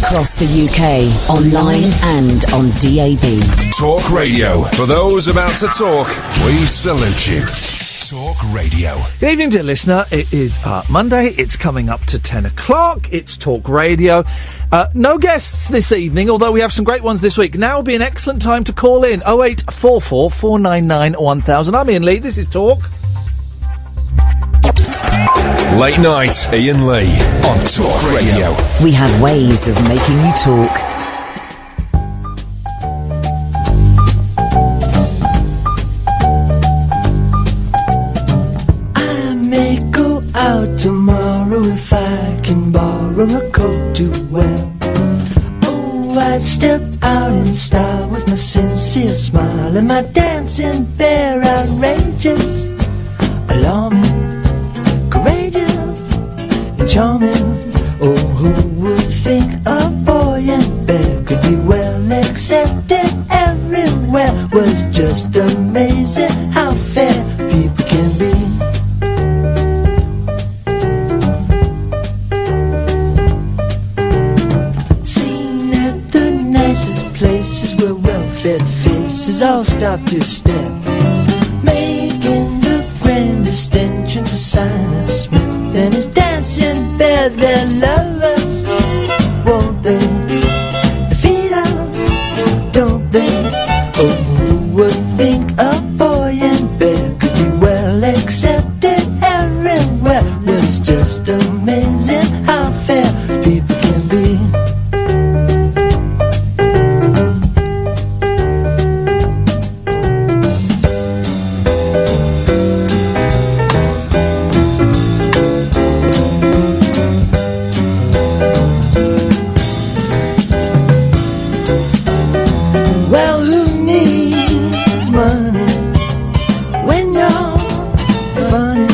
across the UK, online and on DAB. Talk Radio. For those about to talk, we salute you. Talk Radio. Good evening, dear listener. It is Monday. It's coming up to 10 o'clock. It's Talk Radio. No guests this evening, although we have some great ones this week. Now would be an excellent time to call in. 0844 499 1000. I'm Iain Lee. This is Talk. Late night, Iain Lee on Talk Radio. We have ways of making you talk. I may go out tomorrow if I can borrow a coat to wear. Oh, I'd step out in style with my sincere smile and my dancing bear outrageous, alarming, courageous, and charming. Oh, who would think a boy and bear could be well accepted everywhere? Was just amazing how fair people can be. Seen at the nicest places where well-fed faces all stop to stare, making the grandest entrance of Simon Smith and his dancing bear. Their lovers, won't they defeat us, don't they? Oh, who would think a boy and bear could be well accepted everywhere? It's just amazing how fair people can be. Well, who needs money when you're funny?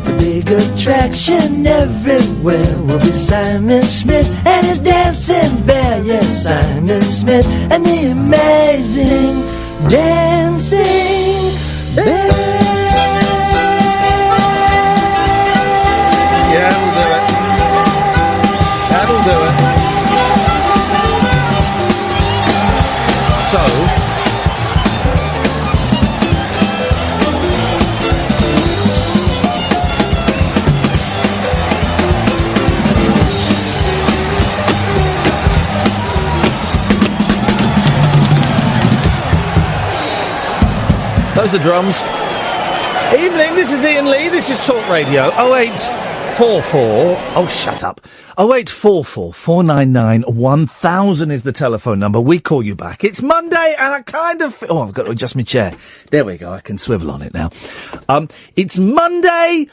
The big attraction everywhere will be Simon Smith and his dancing bear. Yes, Simon Smith and the amazing dancing bear. Yeah, we'll do it. That'll do it. So, those are drums. Evening, this is Iain Lee, this is Talk Radio. 0844, oh shut up, 0844 499 1000 is the telephone number. We call you back. It's Monday and I kind of, oh, I've got to adjust my chair. There we go, I can swivel on it now. It's Monday.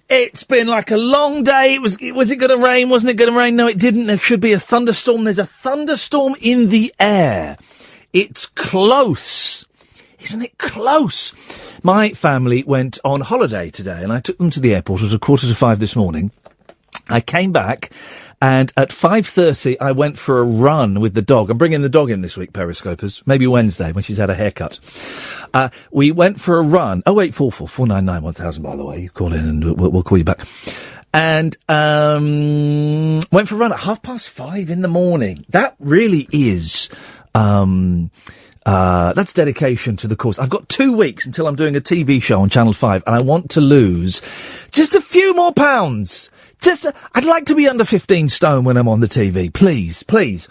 It's been like a long day. Was it going to rain? Wasn't it going to rain? No, it didn't. There should be a thunderstorm. There's a thunderstorm in the air. It's close. Isn't it close? My family went on holiday today and I took them to the airport. It was 4:45 this morning. I came back and at 5:30 I went for a run with the dog. I'm bringing the dog in this week, Periscopers. Maybe Wednesday when she's had a haircut. We went for a run. 0844 499 1000, by the way. You call in and we'll call you back. And went for a run at 5:30 in the morning. That really is... that's dedication to the cause. I've got 2 weeks until I'm doing a TV show on Channel 5 and I want to lose just a few more pounds. I'd like to be under 15 stone when I'm on the TV. Please, please.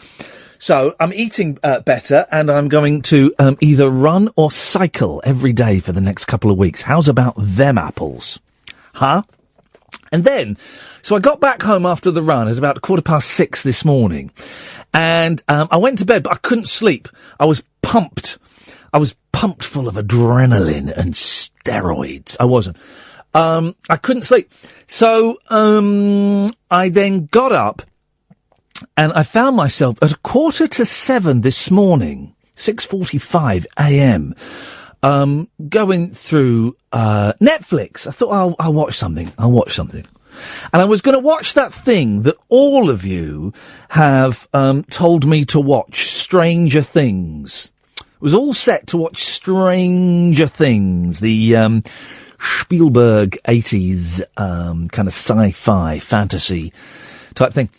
So I'm eating better and I'm going to either run or cycle every day for the next couple of weeks. How's about them apples? Huh? And then, so I got back home after the run at about 6:15 this morning. And I went to bed, but I couldn't sleep. I was pumped. I was pumped full of adrenaline and steroids. I wasn't. I couldn't sleep. So I then got up and I found myself at 6:45 this morning, 6:45 a.m., going through Netflix. I thought, I'll watch something. And I was going to watch that thing that all of you have told me to watch, Stranger Things. It was all set to watch Stranger Things, the Spielberg 80s kind of sci-fi fantasy type thing.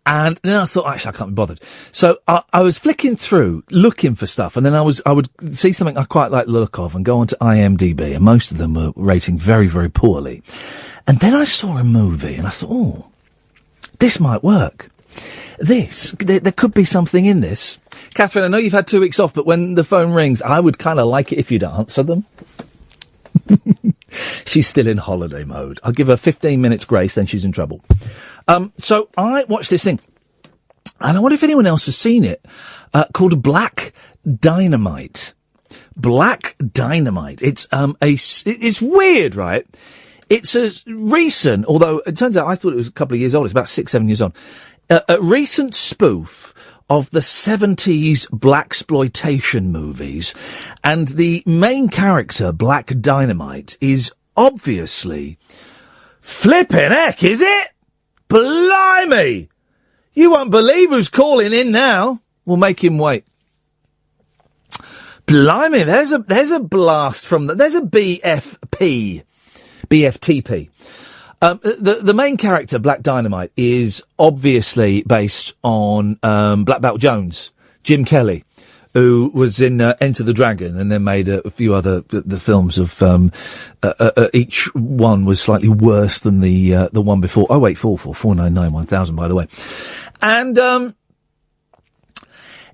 And then I thought, actually, I can't be bothered. So I was flicking through, looking for stuff, and then I would see something I quite like the look of and go onto IMDb, and most of them were rating very, very poorly. And then I saw a movie, and I thought, oh, this might work. There could be something in this. Catherine, I know you've had 2 weeks off, but when the phone rings, I would kind of like it if you'd answer them. She's still in holiday mode. I'll give her 15 minutes grace, then she's in trouble. So I watched this thing, and I wonder if anyone else has seen it, called Black Dynamite. Black Dynamite. It's it's weird, right? It's a recent, although it turns out I thought it was a couple of years old. It's about 6-7 years on. A recent spoof of the 70s blaxploitation movies, and the main character, Black Dynamite, is obviously flippin' heck, is it? Blimey! You won't believe who's calling in now. We'll make him wait. Blimey, there's a blast from there's a BFTP. The main character, Black Dynamite, is obviously based on Black Belt Jones, Jim Kelly, who was in Enter the Dragon, and then made a few other the films of each one was slightly worse than the one before. 0844 499 1000, by the way, and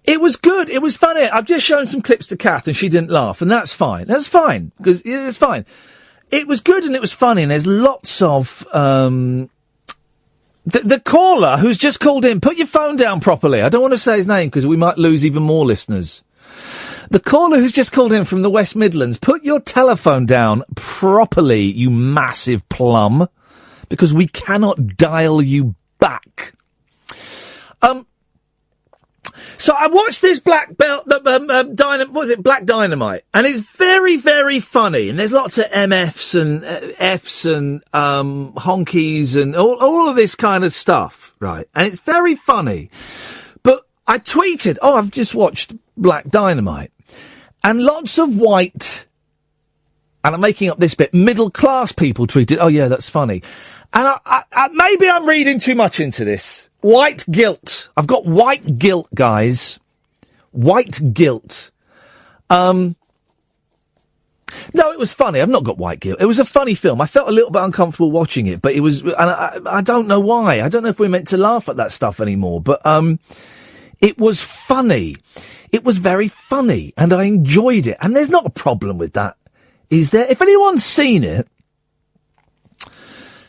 it was good. It was funny. I've just shown some clips to Kath, and she didn't laugh, and that's fine. That's fine because it's fine. It was good and it was funny, and there's lots of, the caller who's just called in, put your phone down properly. I don't want to say his name because we might lose even more listeners. The caller who's just called in from the West Midlands, put your telephone down properly, you massive plum, because we cannot dial you back. So I watched this Black Dynamite, and it's very, very funny, and there's lots of MFs and Fs and honkies and all of this kind of stuff, right? And it's very funny. But I tweeted, I've just watched Black Dynamite, and lots of white, and I'm making up this bit, middle class people tweeted, oh yeah, that's funny. And I maybe I'm reading too much into this. White guilt. I've got white guilt, guys. White guilt. No, it was funny. I've not got white guilt. It was a funny film. I felt a little bit uncomfortable watching it, but it was, and I don't know why. I don't know if we're meant to laugh at that stuff anymore, but, it was funny. It was very funny, and I enjoyed it. And there's not a problem with that, is there? If anyone's seen it,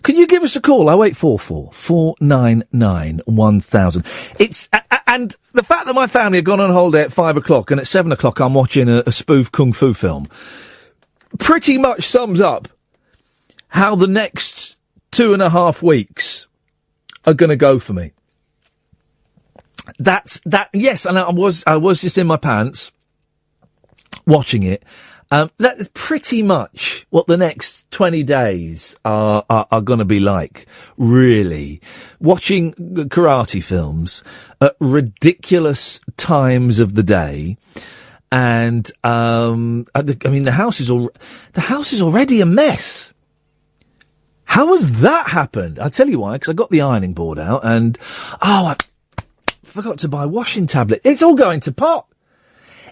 can you give us a call? 0844 499 1000. It's, and the fact that my family have gone on holiday at 5 o'clock and at 7 o'clock I'm watching a spoof kung fu film pretty much sums up how the next 2.5 weeks are going to go for me. Yes, and I was just in my pants watching it. That's pretty much what the next 20 days are gonna be like, really. Watching karate films at ridiculous times of the day. And, the house is already a mess. How has that happened? I'll tell you why, because I got the ironing board out and, I forgot to buy washing tablet. It's all going to pot.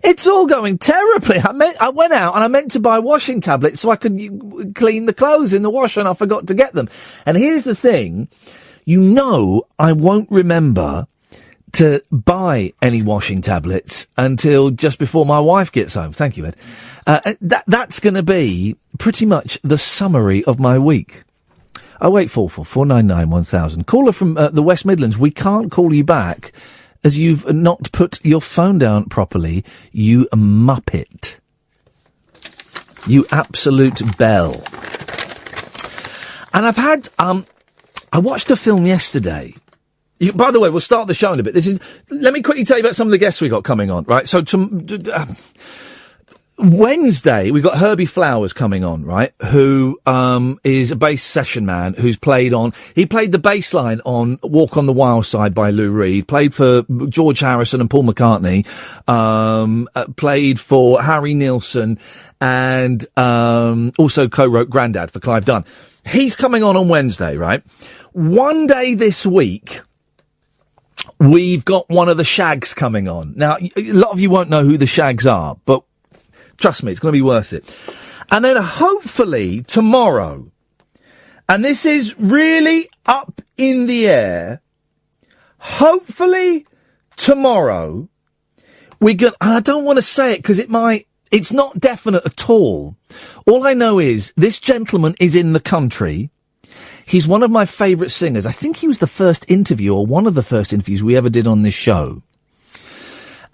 It's all going terribly. I went out and I meant to buy washing tablets so I could clean the clothes in the washer, and I forgot to get them. And here's the thing. I won't remember to buy any washing tablets until just before my wife gets home. Thank you, Ed. That's going to be pretty much the summary of my week. 0844 499 1000. Caller from the West Midlands, we can't call you back as you've not put your phone down properly, you muppet. You absolute bell. And I've had, I watched a film yesterday. By the way, we'll start the show in a bit. Let me quickly tell you about some of the guests we got coming on, right? So, Wednesday, we've got Herbie Flowers coming on, right? Who, is a bass session man he played the bass line on Walk on the Wild Side by Lou Reed, played for George Harrison and Paul McCartney, played for Harry Nilsson, and, also co-wrote Grandad for Clive Dunn. He's coming on Wednesday, right? One day this week, we've got one of the Shags coming on. Now, a lot of you won't know who the Shags are, but trust me, it's going to be worth it. And then hopefully tomorrow, and this is really up in the air, hopefully tomorrow, and I don't want to say it because it's not definite at all. All I know is this gentleman is in the country. He's one of my favourite singers. I think he was the first interview, or one of the first interviews we ever did on this show.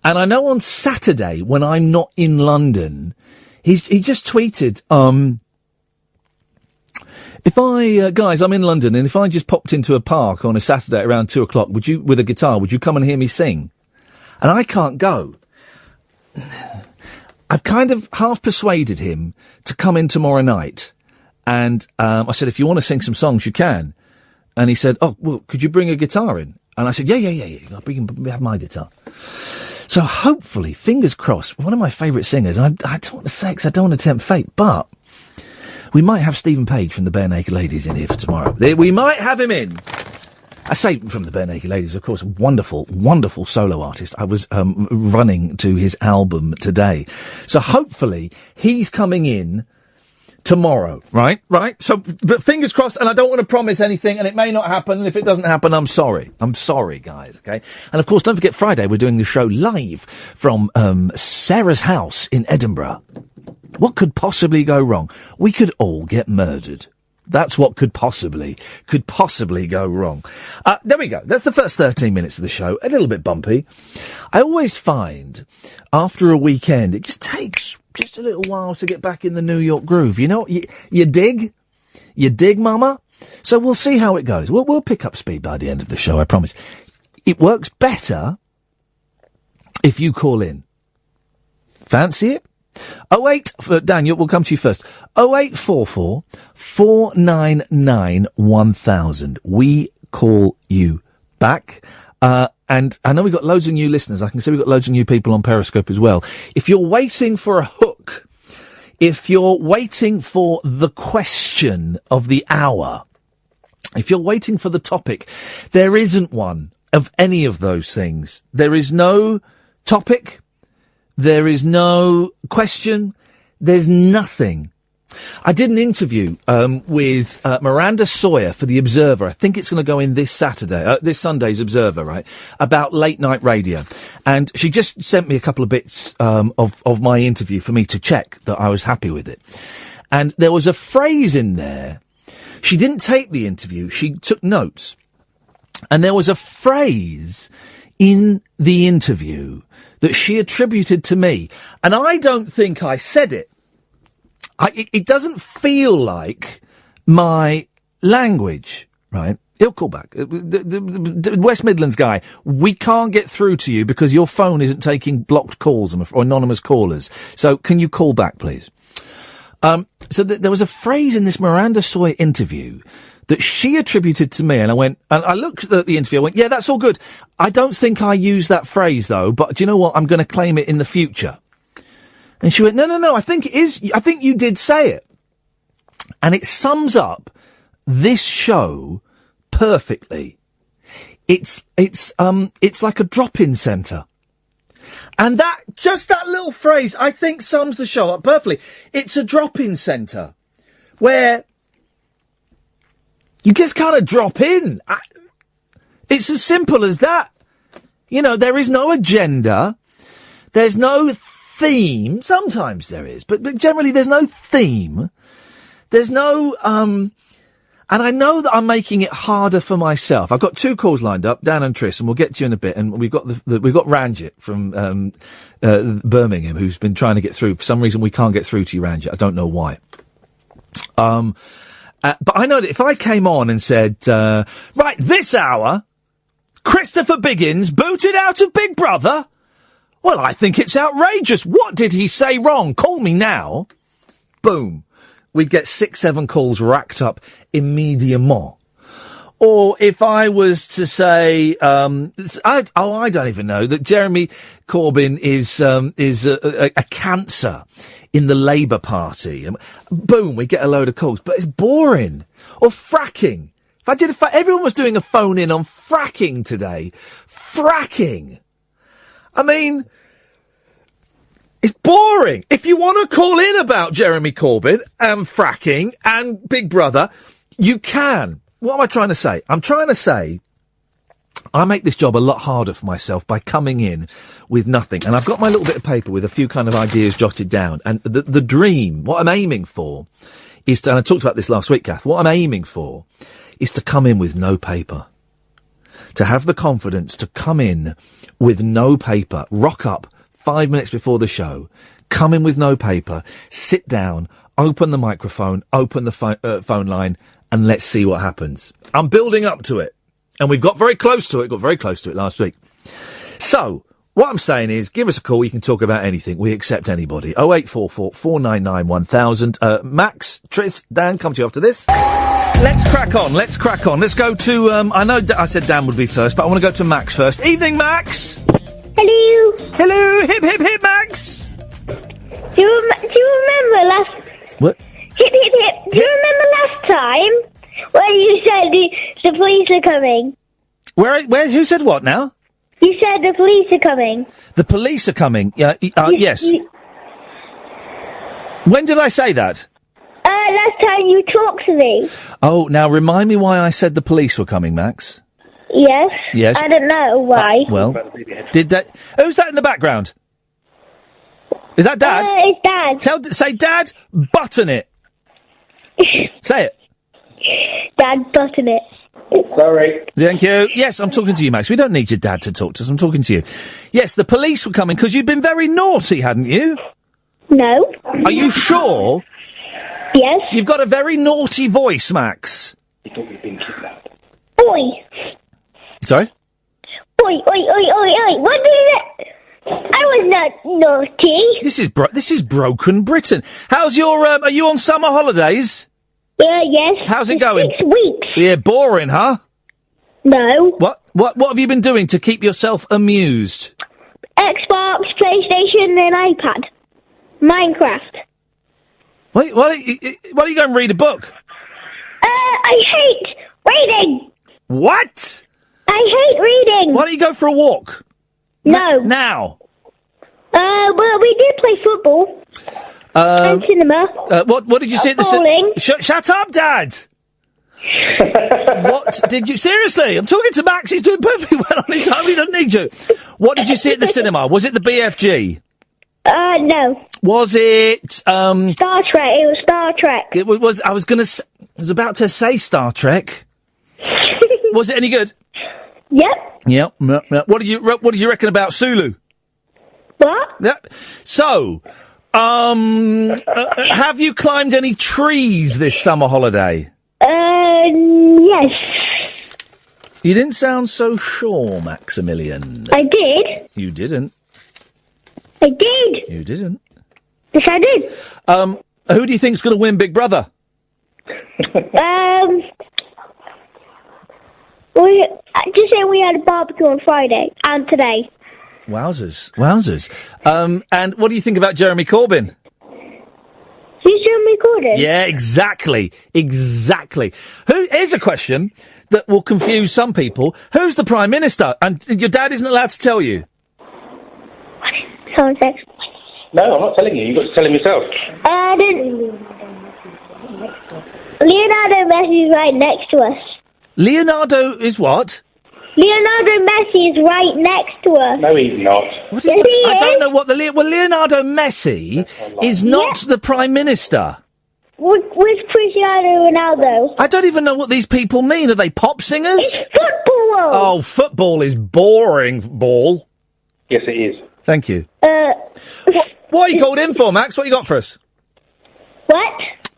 And I know on Saturday, when I'm not in London, he just tweeted, guys, I'm in London, and if I just popped into a park on a Saturday at around 2:00, with a guitar, would you come and hear me sing? And I can't go. I've kind of half persuaded him to come in tomorrow night. And I said, if you want to sing some songs, you can. And he said, oh, well, could you bring a guitar in? And I said, yeah. We have my guitar. So hopefully, fingers crossed, one of my favourite singers, and I don't want to say it because I don't want to tempt fate, but we might have Stephen Page from the Bare Naked Ladies in here for tomorrow. We might have him in. I say from the Bare Naked Ladies, of course, a wonderful, wonderful solo artist. I was running to his album today. So hopefully, he's coming in tomorrow, right? So, but fingers crossed, and I don't want to promise anything, and it may not happen, and if it doesn't happen, I'm sorry. I'm sorry, guys, okay? And of course, don't forget Friday, we're doing the show live from Sarah's house in Edinburgh. What could possibly go wrong? We could all get murdered. That's what could possibly go wrong. There we go. That's the first 13 minutes of the show. A little bit bumpy. I always find, after a weekend, it just takes just a little while to get back in the New York groove. You know, you dig? You dig, mama? So we'll see how it goes. We'll pick up speed by the end of the show, I promise. It works better if you call in. Fancy it? 08, Daniel, we'll come to you first. 0844 499 1000. We call you back. And I know we've got loads of new listeners. I can see we've got loads of new people on Periscope as well. If you're waiting for a hook, if you're waiting for the question of the hour, if you're waiting for the topic, there isn't one of any of those things. There is no topic. There is no question. There's nothing. I did an interview with Miranda Sawyer for The Observer. I think it's going to go in this Sunday's Observer, right, about late night radio. And she just sent me a couple of bits of my interview for me to check that I was happy with it. And there was a phrase in there. She didn't take the interview. She took notes. And there was a phrase in the interview that she attributed to me. And I don't think I said it. It doesn't feel like my language, right? He'll call back. The West Midlands guy, we can't get through to you because your phone isn't taking blocked calls or anonymous callers. So can you call back, please? So there was a phrase in this Miranda Sawyer interview that she attributed to me, and I looked at the interview, I went, yeah, that's all good. I don't think I used that phrase, though, but do you know what? I'm going to claim it in the future. And she went, no, I think it is, I think you did say it. And it sums up this show perfectly. It's like a drop-in centre. And that little phrase, I think sums the show up perfectly. It's a drop-in centre where you just kind of drop in. It's as simple as that. You know, there is no agenda. There's no theme. Sometimes there is, but generally there's no theme. There's no, and I know that I'm making it harder for myself. I've got two calls lined up, Dan and Triss, and we'll get to you in a bit. And we've got Ranjit from Birmingham, who's been trying to get through. For some reason, we can't get through to you, Ranjit. I don't know why. But I know that if I came on and said, right, this hour, Christopher Biggins booted out of Big Brother. Well, I think it's outrageous. What did he say wrong? Call me now. Boom. We'd get 6-7 calls racked up immediately. Or if I was to say, I don't even know, that Jeremy Corbyn is a cancer in the Labour Party. Boom, we get a load of calls. But it's boring. Or fracking. Everyone was doing a phone in on fracking today. Fracking. I mean, it's boring. If you want to call in about Jeremy Corbyn and fracking and Big Brother, you can. What am I trying to say? I'm trying to say I make this job a lot harder for myself by coming in with nothing. And I've got my little bit of paper with a few kind of ideas jotted down. And the dream, what I'm aiming for is to, and I talked about this last week, Kath, what I'm aiming for is to come in with no paper. To have the confidence to come in with no paper, rock up 5 minutes before the show, come in with no paper, sit down, open the microphone, open the phone line, and let's see what happens. I'm building up to it. And we've got very close to it, last week. So, what I'm saying is, give us a call, you can talk about anything. We accept anybody. 0844 499 1000. Max, Tris, Dan, come to you after this. Let's crack on. Let's go to, I know I said Dan would be first, but I want to go to Max first. Evening, Max. Hello. Hello, hip, hip, hip, Max. Do you remember last... What? Hip, hip, hip. Do you remember last time when you said the police are coming? Where, who said what now? You said the police are coming. The police are coming. Yes. When did I say that? Last time you talked to me. Oh, now remind me why I said the police were coming, Max. Yes. Yes. I don't know why. Well, did that... Who's that in the background? Is that Dad? It's Dad. Say, Dad, button it. Say it. Dad, button it. Sorry. Thank you. Yes, I'm talking to you, Max. We don't need your dad to talk to us. I'm talking to you. Yes, the police were coming because you've been very naughty, hadn't you? No. Are you sure? Yes. You've got a very naughty voice, Max. You thought you'd been kidnapped. Oi. Sorry? Oi, oi, oi, oi, oi. What did it? I was not naughty. This is broken Britain. How's your, are you on summer holidays? Yes. How's it going? 6 weeks. Yeah, boring, huh? No. What have you been doing to keep yourself amused? Xbox, PlayStation, and iPad. Minecraft. Why don't you go and read a book? I hate reading. What? I hate reading. Why don't you go for a walk? No. Now? Well, we did play football. And cinema. What did you see at the bowling? Shut up, Dad! What did you... Seriously, I'm talking to Max, he's doing perfectly well on his own, he doesn't need you. What did you see at the cinema? Was it the BFG? No. Was it, Star Trek, it was Star Trek. It was, I was about to say Star Trek. Was it any good? Yep. Yep. What did you reckon about Sulu? What? Yep. So... have you climbed any trees this summer holiday? Yes. You didn't sound so sure, Maximilian. I did. You didn't. I did. You didn't. Yes, I did. Who do you think's going to win Big Brother? Just say we had a barbecue on Friday and today. Wowzers. And what do you think about Jeremy Corbyn? Who's Jeremy Corbyn? Yeah, exactly. Here's a question that will confuse some people. Who's the Prime Minister? And your dad isn't allowed to tell you. Someone said. No, I'm not telling you. You've got to tell him yourself. Leonardo Messi is right next to us. Leonardo is what? Leonardo Messi is right next to us. No, he's not. I don't know what Leonardo Messi is not the Prime Minister. With Cristiano Ronaldo. I don't even know what these people mean. Are they pop singers? It's football. Oh, football is boring, ball. Yes, it is. Thank you. What are you called in for, Max? What you got for us?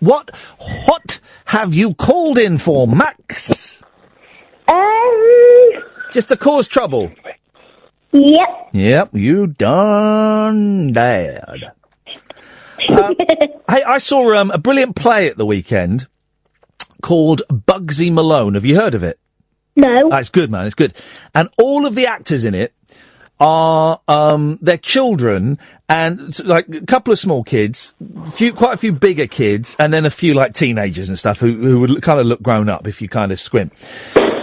What? What have you called in for, Max? Just to cause trouble? Yep. Yep, you done bad. Hey, I saw a brilliant play at the weekend called Bugsy Malone. Have you heard of it? No. It's good, man, it's good. And all of the actors in it are they're children, and like a couple of small kids, quite a few bigger kids, and then a few like teenagers and stuff who would kind of look grown up if you kind of squint.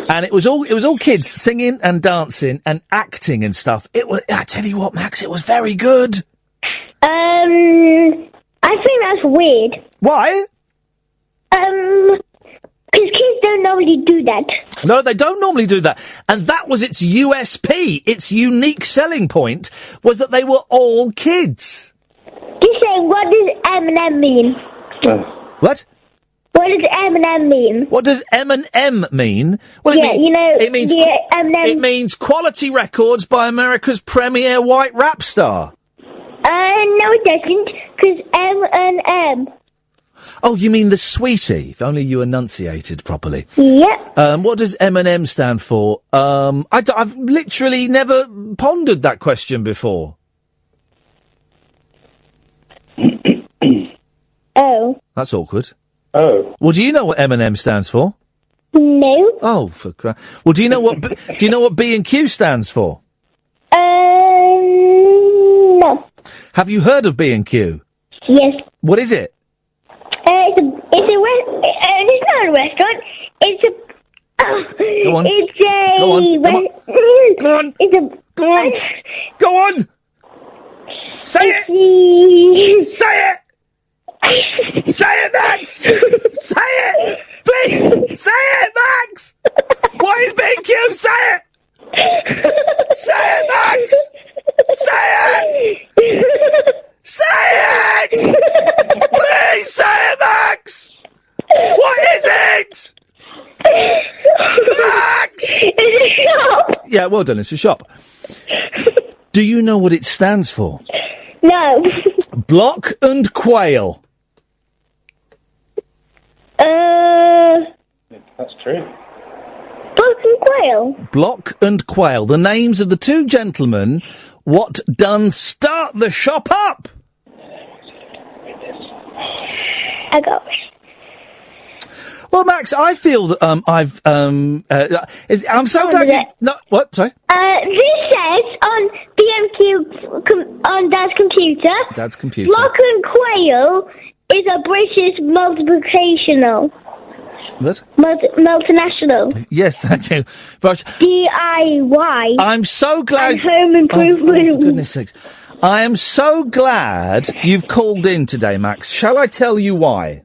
And it was all kids singing and dancing and acting and stuff. I tell you what, Max, it was very good. I think that's weird. Why? Because kids don't normally do that. No, they don't normally do that. And that was its USP. Its unique selling point was that they were all kids. Just saying, what does M&M mean? What? What does M&M mean? What does M&M mean? Well, it means Quality Records by America's premier white rap star. No it doesn't, because M&M. Oh, you mean the sweetie? If only you enunciated properly. Yep. What does M&M stand for? I've literally never pondered that question before. Oh. That's awkward. Oh. Well, do you know what M&M stands for? No. Oh, for crap. Well, do you know what B&Q stands for? No. Have you heard of B&Q? Yes. What is it? It's not a restaurant. It's a. Go on. It's a. Go on. Go on. It's a. Go on. Go on. Say it. Say it. Say it, Max. Say it. Please. Say it, Max. What is B&Q? Say it. Say it, Max. Say it. Say it. Please say it, Max. What is it? Max! It's a shop! Yeah, well done, it's a shop. Do you know what it stands for? No. Block and Quail. That's true. Block and Quail? Block and Quail. The names of the two gentlemen what done start the shop up. I got Well, Max, I feel that I'm so glad you. No, what? Sorry. This says on BMQ on Dad's computer. Dad's computer. Block and Quail is a British multiplicational. What? Multinational. Yes, thank you. But DIY. I'm so glad. And home improvement. Oh, for goodness sakes. I am so glad you've called in today, Max. Shall I tell you why?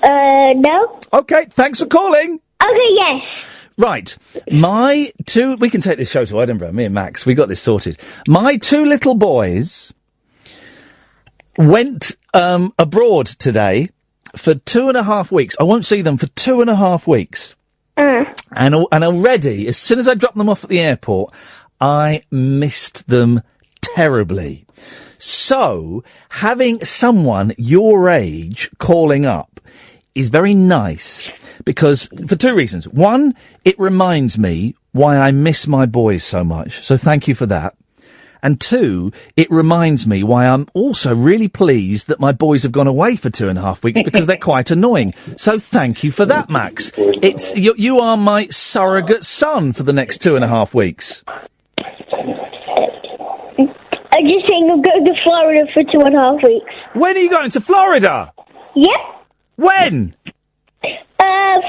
No. Okay, thanks for calling. Okay, yes. Right. We can take this show to Edinburgh, me and Max. We got this sorted. My two little boys went abroad today for 2.5 weeks. I won't see them for 2.5 weeks. And already, as soon as I dropped them off at the airport, I missed them terribly. So, having someone your age calling up is very nice, because, for two reasons. One, it reminds me why I miss my boys so much, so thank you for that. And two, it reminds me why I'm also really pleased that my boys have gone away for 2.5 weeks, because they're quite annoying. So thank you for that, Max. You are my surrogate son for the next 2.5 weeks. I'm just saying I'm going to Florida for 2.5 weeks. When are you going to Florida? Yep. When? I'm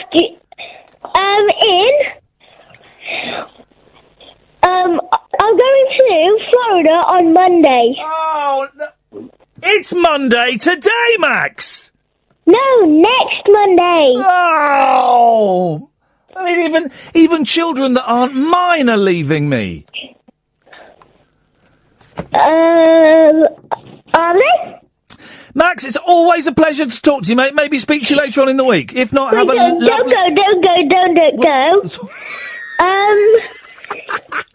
going to Florida on Monday. Oh, no. It's Monday today, Max! No, next Monday. Oh! I mean, even children that aren't mine are leaving me. Are they? Max, it's always a pleasure to talk to you, mate. Maybe speak to you later on in the week. If not, have a Don't go.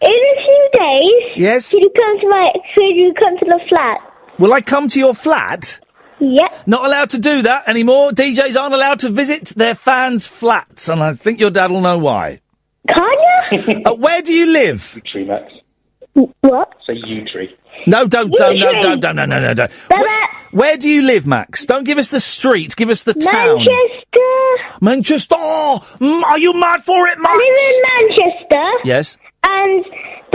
In a few days. Yes? Could you come to the flat? Will I come to your flat? Yep. Not allowed to do that anymore. DJs aren't allowed to visit their fans' flats, and I think your dad will know why. Can you? Where do you live? Yew tree, Max. What? Say yew tree. No. Where do you live, Max? Don't give us the street, give us the town. Manchester! Are you mad for it, Max? I live in Manchester. Yes. And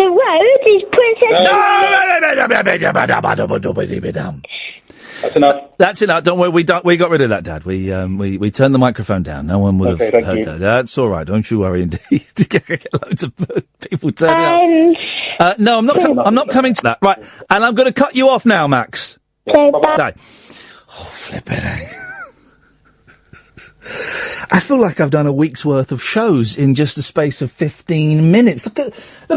The road is Princess... That's enough. That's enough. Don't worry. We got rid of that, Dad. We turned the microphone down. No one would have heard that. That's all right. Don't you worry. Indeed, get loads of people turning up. No, I'm not. I'm not coming to that. Right, and I'm going to cut you off now, Max. Okay, bye. Oh, flippin'. I feel like I've done a week's worth of shows in just the space of 15 minutes. Look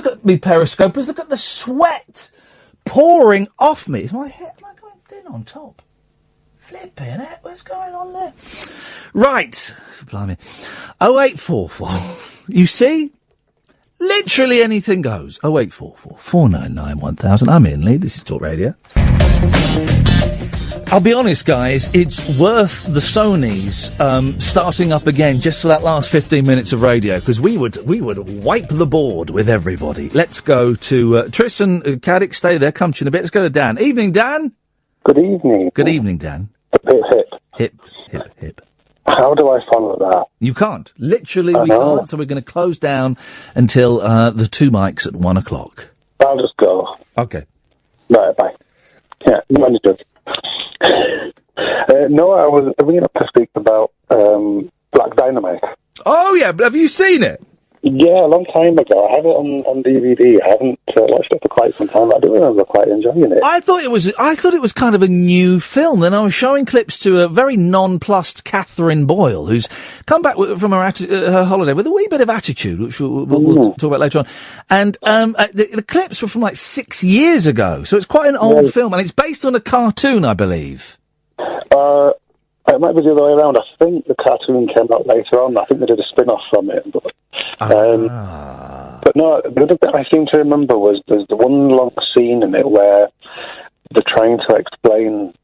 at me, periscopers. Look at the sweat pouring off me. Is my hair going thin on top? Flipping it. What's going on there? Right. Blimey. 0844. You see? Literally anything goes. 0844 499 1000. I'm Iain Lee. This is Talk Radio. I'll be honest, guys, it's worth the Sonys starting up again just for that last 15 minutes of radio, because we would wipe the board with everybody. Let's go to Tris and Caddick. Stay there, come to you in a bit. Let's go to Dan. Evening, Dan. Good evening. Good evening, Dan. Hip. How do I follow that? You can't. Literally, we can't, so we're going to close down until the 2 mics at 1 o'clock. I'll just go. Okay. Right, bye. Yeah, you understood. No, I was ringing up to speak about Black Dynamite. Oh, yeah, but have you seen it? Yeah, a long time ago. I have it on DVD. I haven't watched it for quite some time, but I do remember quite enjoying it. I thought it was kind of a new film. Then I was showing clips to a very nonplussed Catherine Boyle, who's come back from her holiday with a wee bit of attitude, which we'll talk about later on. And the clips were from like 6 years ago, so it's quite an old film, and it's based on a cartoon, I believe. It might be the other way around. I think the cartoon came out later on. I think they did a spin-off from it. But no, the other bit I seem to remember was there's the one long scene in it where they're trying to explain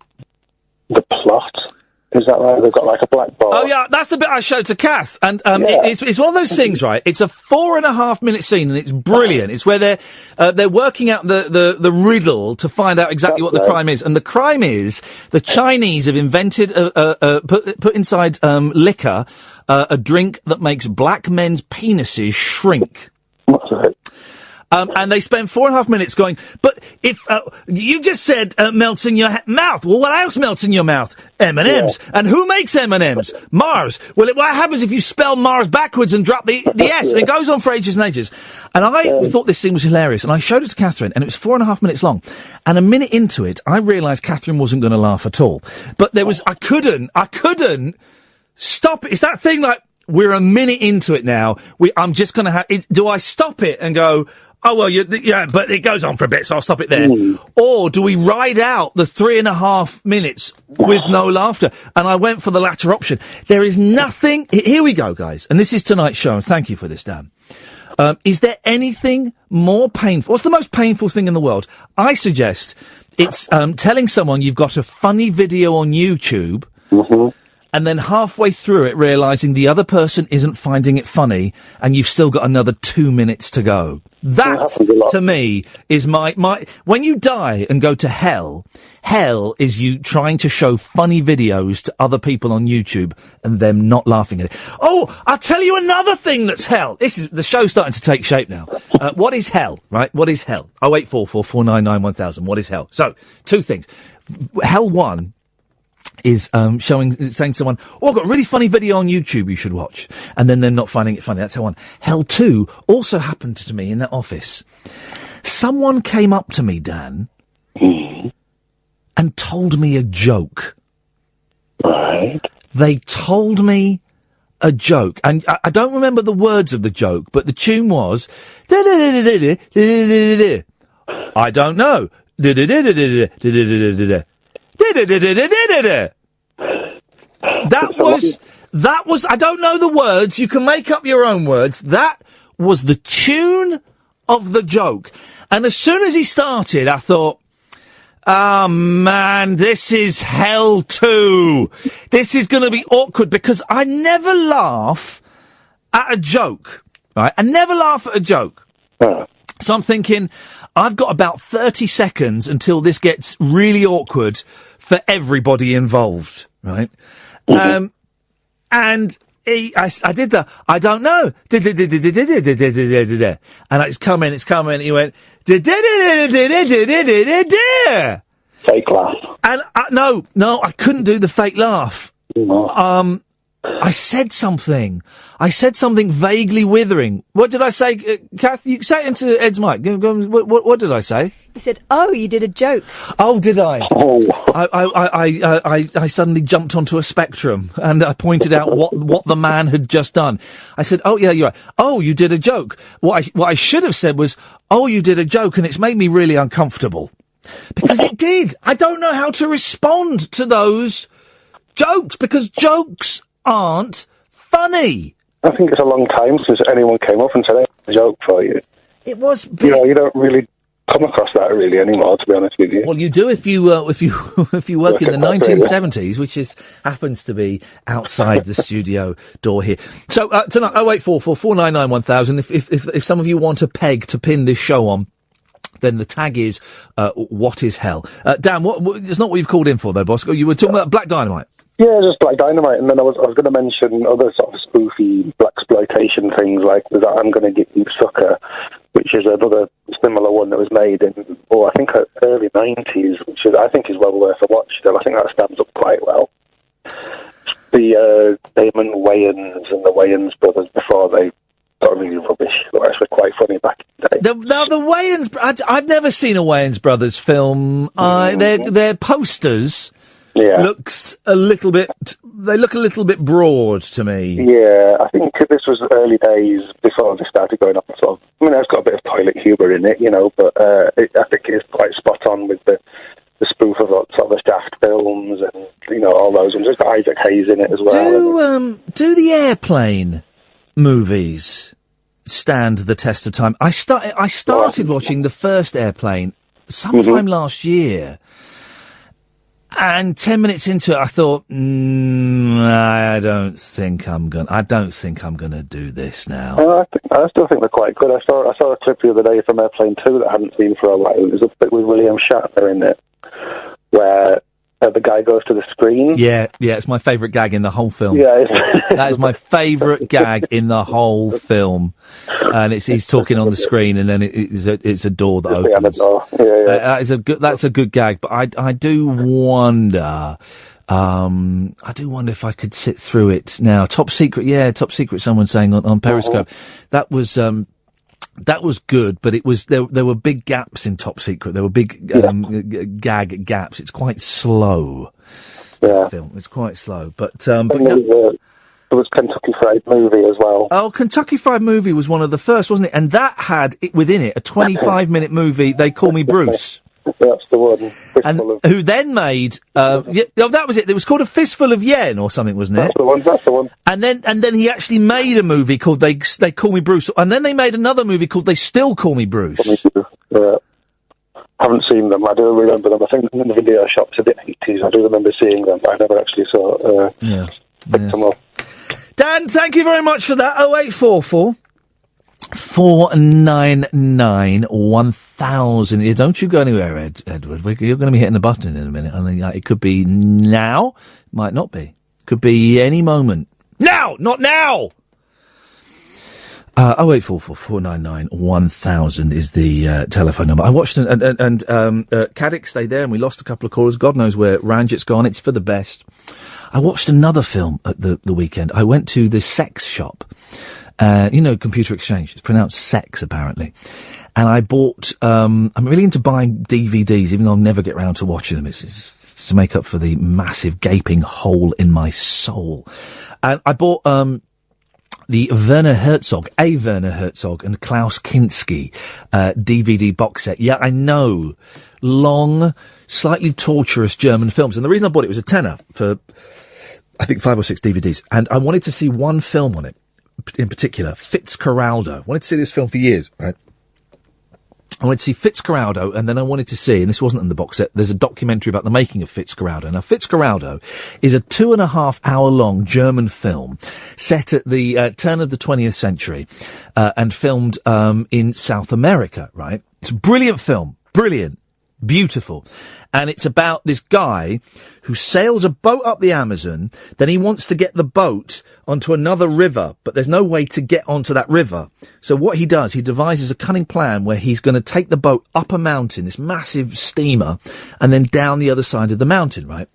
the plot. Is that right? They've got like a blackboard. Oh yeah, that's the bit I showed to Kath, and it's one of those things, right? It's a 4.5 minute scene, and it's brilliant. It's where they're working out the riddle to find out exactly what the crime is, and the crime is the Chinese have invented put inside liquor a drink that makes black men's penises shrink. That's right. And they spend 4.5 minutes going, but if, you just said, melts in your mouth. Well, what else melts in your mouth? M&M's. Yeah. And who makes M&M's? Mars. Well, what happens if you spell Mars backwards and drop the S? And it goes on for ages and ages. And I thought this scene was hilarious. And I showed it to Catherine, and it was 4.5 minutes long. And a minute into it, I realised Catherine wasn't going to laugh at all. But I couldn't stop it. It's that thing like, we're a minute into it now. I'm just going to do I stop it and go, oh, well, yeah, but it goes on for a bit, so I'll stop it there. Or do we ride out the 3.5 minutes with no laughter? And I went for the latter option. There is nothing... Here we go, guys. And this is tonight's show, and thank you for this, Dan. Is there anything more painful? What's the most painful thing in the world? I suggest it's telling someone you've got a funny video on YouTube... and then halfway through it realising the other person isn't finding it funny, and you've still got another 2 minutes to go. That, to me, is my... When you die and go to hell is you trying to show funny videos to other people on YouTube and them not laughing at it. Oh, I'll tell you another thing that's hell. The show's starting to take shape now. What is hell, right? What is hell? 0844 499 1000. What is hell? So, two things. Hell 1... is saying to someone, I've got a really funny video on YouTube you should watch. And then they're not finding it funny. That's how one. Hell 2 also happened to me in that office. Someone came up to me, Dan, and told me a joke. Right. They told me a joke. And I don't remember the words of the joke, but the tune was, I don't know. That was, I don't know the words, you can make up your own words. That was the tune of the joke. And as soon as he started, I thought, oh man, this is hell too. This is going to be awkward, because I never laugh at a joke, right? I never laugh at a joke. So I'm thinking, I've got about 30 seconds until this gets really awkward for everybody involved, right? And I did the, I don't know. And it's coming. He went, fake laugh. And no, I couldn't do the fake laugh. No. I said something vaguely withering. What did I say, Kath? You say it into Ed's mic. What did I say? You said, "Oh, you did a joke." Oh, did I? Oh. I suddenly jumped onto a spectrum and I pointed out what the man had just done. I said, "Oh yeah, you're right. Oh, you did a joke." What I should have said was, "Oh, you did a joke," and it's made me really uncomfortable because it did. I don't know how to respond to those jokes because jokes aren't funny. I think it's a long time since anyone came up and said, "Hey, a joke for you." It was. You don't really come across that really anymore, to be honest with you. Well, you do if you work in the 1970s, which happens to be outside the studio door here. So tonight, 0844 499 1000. If some of you want a peg to pin this show on, then the tag is what is hell. Dan, it's not what you've called in for though, boss. You were talking about Black Dynamite. Yeah, just Black Dynamite, and then I was going to mention other sort of spoofy blaxploitation things like that. I'm Gonna Get You Sucker, which is another similar one that was made in, I think early 90s, which I think is well worth a watch still. I think that stands up quite well. The Damon Wayans and the Wayans brothers before they got really rubbish. They were actually quite funny back in the day. Now the Wayans, I've never seen a Wayans brothers film. Their posters. Yeah. They look a little bit broad to me. Yeah, I think this was early days before they started going up sort of, it's got a bit of toilet humour in it, but I think it is quite spot on with the spoof of sort of the Shaft films and, all those ones. There's got Isaac Hayes in it as well. Do the Airplane movies stand the test of time? I started watching the first Airplane sometime last year. And 10 minutes into it, I thought, I don't think I'm gonna do this now. I still think they're quite good. I saw a clip the other day from Airplane 2 that I hadn't seen for a while. It was a bit with William Shatner in it, where the guy goes to the screen. Yeah, it's my favourite gag in the whole film. Yeah, that is my favourite gag in the whole film. And he's talking on the screen, and then it's a door that opens. Yeah. That's a good gag. But I do wonder. I do wonder if I could sit through it now. Top Secret. Someone's saying on Periscope. That was good, but it was there were big gaps in Top Secret. There were big gag gaps. It's quite slow. Yeah, film. It's quite slow, but there was Kentucky Fried Movie as well. Oh, Kentucky Fried Movie was one of the first, wasn't it? And that had within it a 25-minute movie. They Call Me Bruce. That's the one. Who then made? That was it. It was called A Fistful of Yen or something, wasn't it? That's the one. And then he actually made a movie called They Call Me Bruce, and then they made another movie called They Still Call Me Bruce. Haven't seen them. I do remember them. I think in the video shops a bit 80s. I do remember seeing them, but I never actually saw. Picked them up. Dan, thank you very much for that. 0844 499 1000. Don't you go anywhere, Edward. You're going to be hitting the button in a minute. I mean, it could be now, might not be. Could be any moment. Now! Not now! 0844 499 1000 is the telephone number. I watched Caddick stayed there and we lost a couple of callers. God knows where Ranjit's gone. It's for the best. I watched another film at the weekend. I went to the sex shop. Computer exchange. It's pronounced sex, apparently. And I bought, I'm really into buying DVDs, even though I'll never get round to watching them. It's to make up for the massive gaping hole in my soul. And I bought, the Werner Herzog and Klaus Kinski, DVD box set. Yeah, I know. Long, slightly torturous German films. And the reason I bought it was a tenner for, I think, 5 or 6 DVDs. And I wanted to see one film on it. In particular, Fitzcarraldo. I wanted to see this film for years, right? I wanted to see Fitzcarraldo, and then I wanted to see, and this wasn't in the box set, there's a documentary about the making of Fitzcarraldo. Now, Fitzcarraldo is a 2.5-hour-long German film set at the turn of the 20th century, and filmed in South America, right? It's a brilliant film. Brilliant. Beautiful. And it's about this guy who sails a boat up the Amazon, then he wants to get the boat onto another river, but there's no way to get onto that river. So what he does, he devises a cunning plan where he's going to take the boat up a mountain, this massive steamer, and then down the other side of the mountain, right?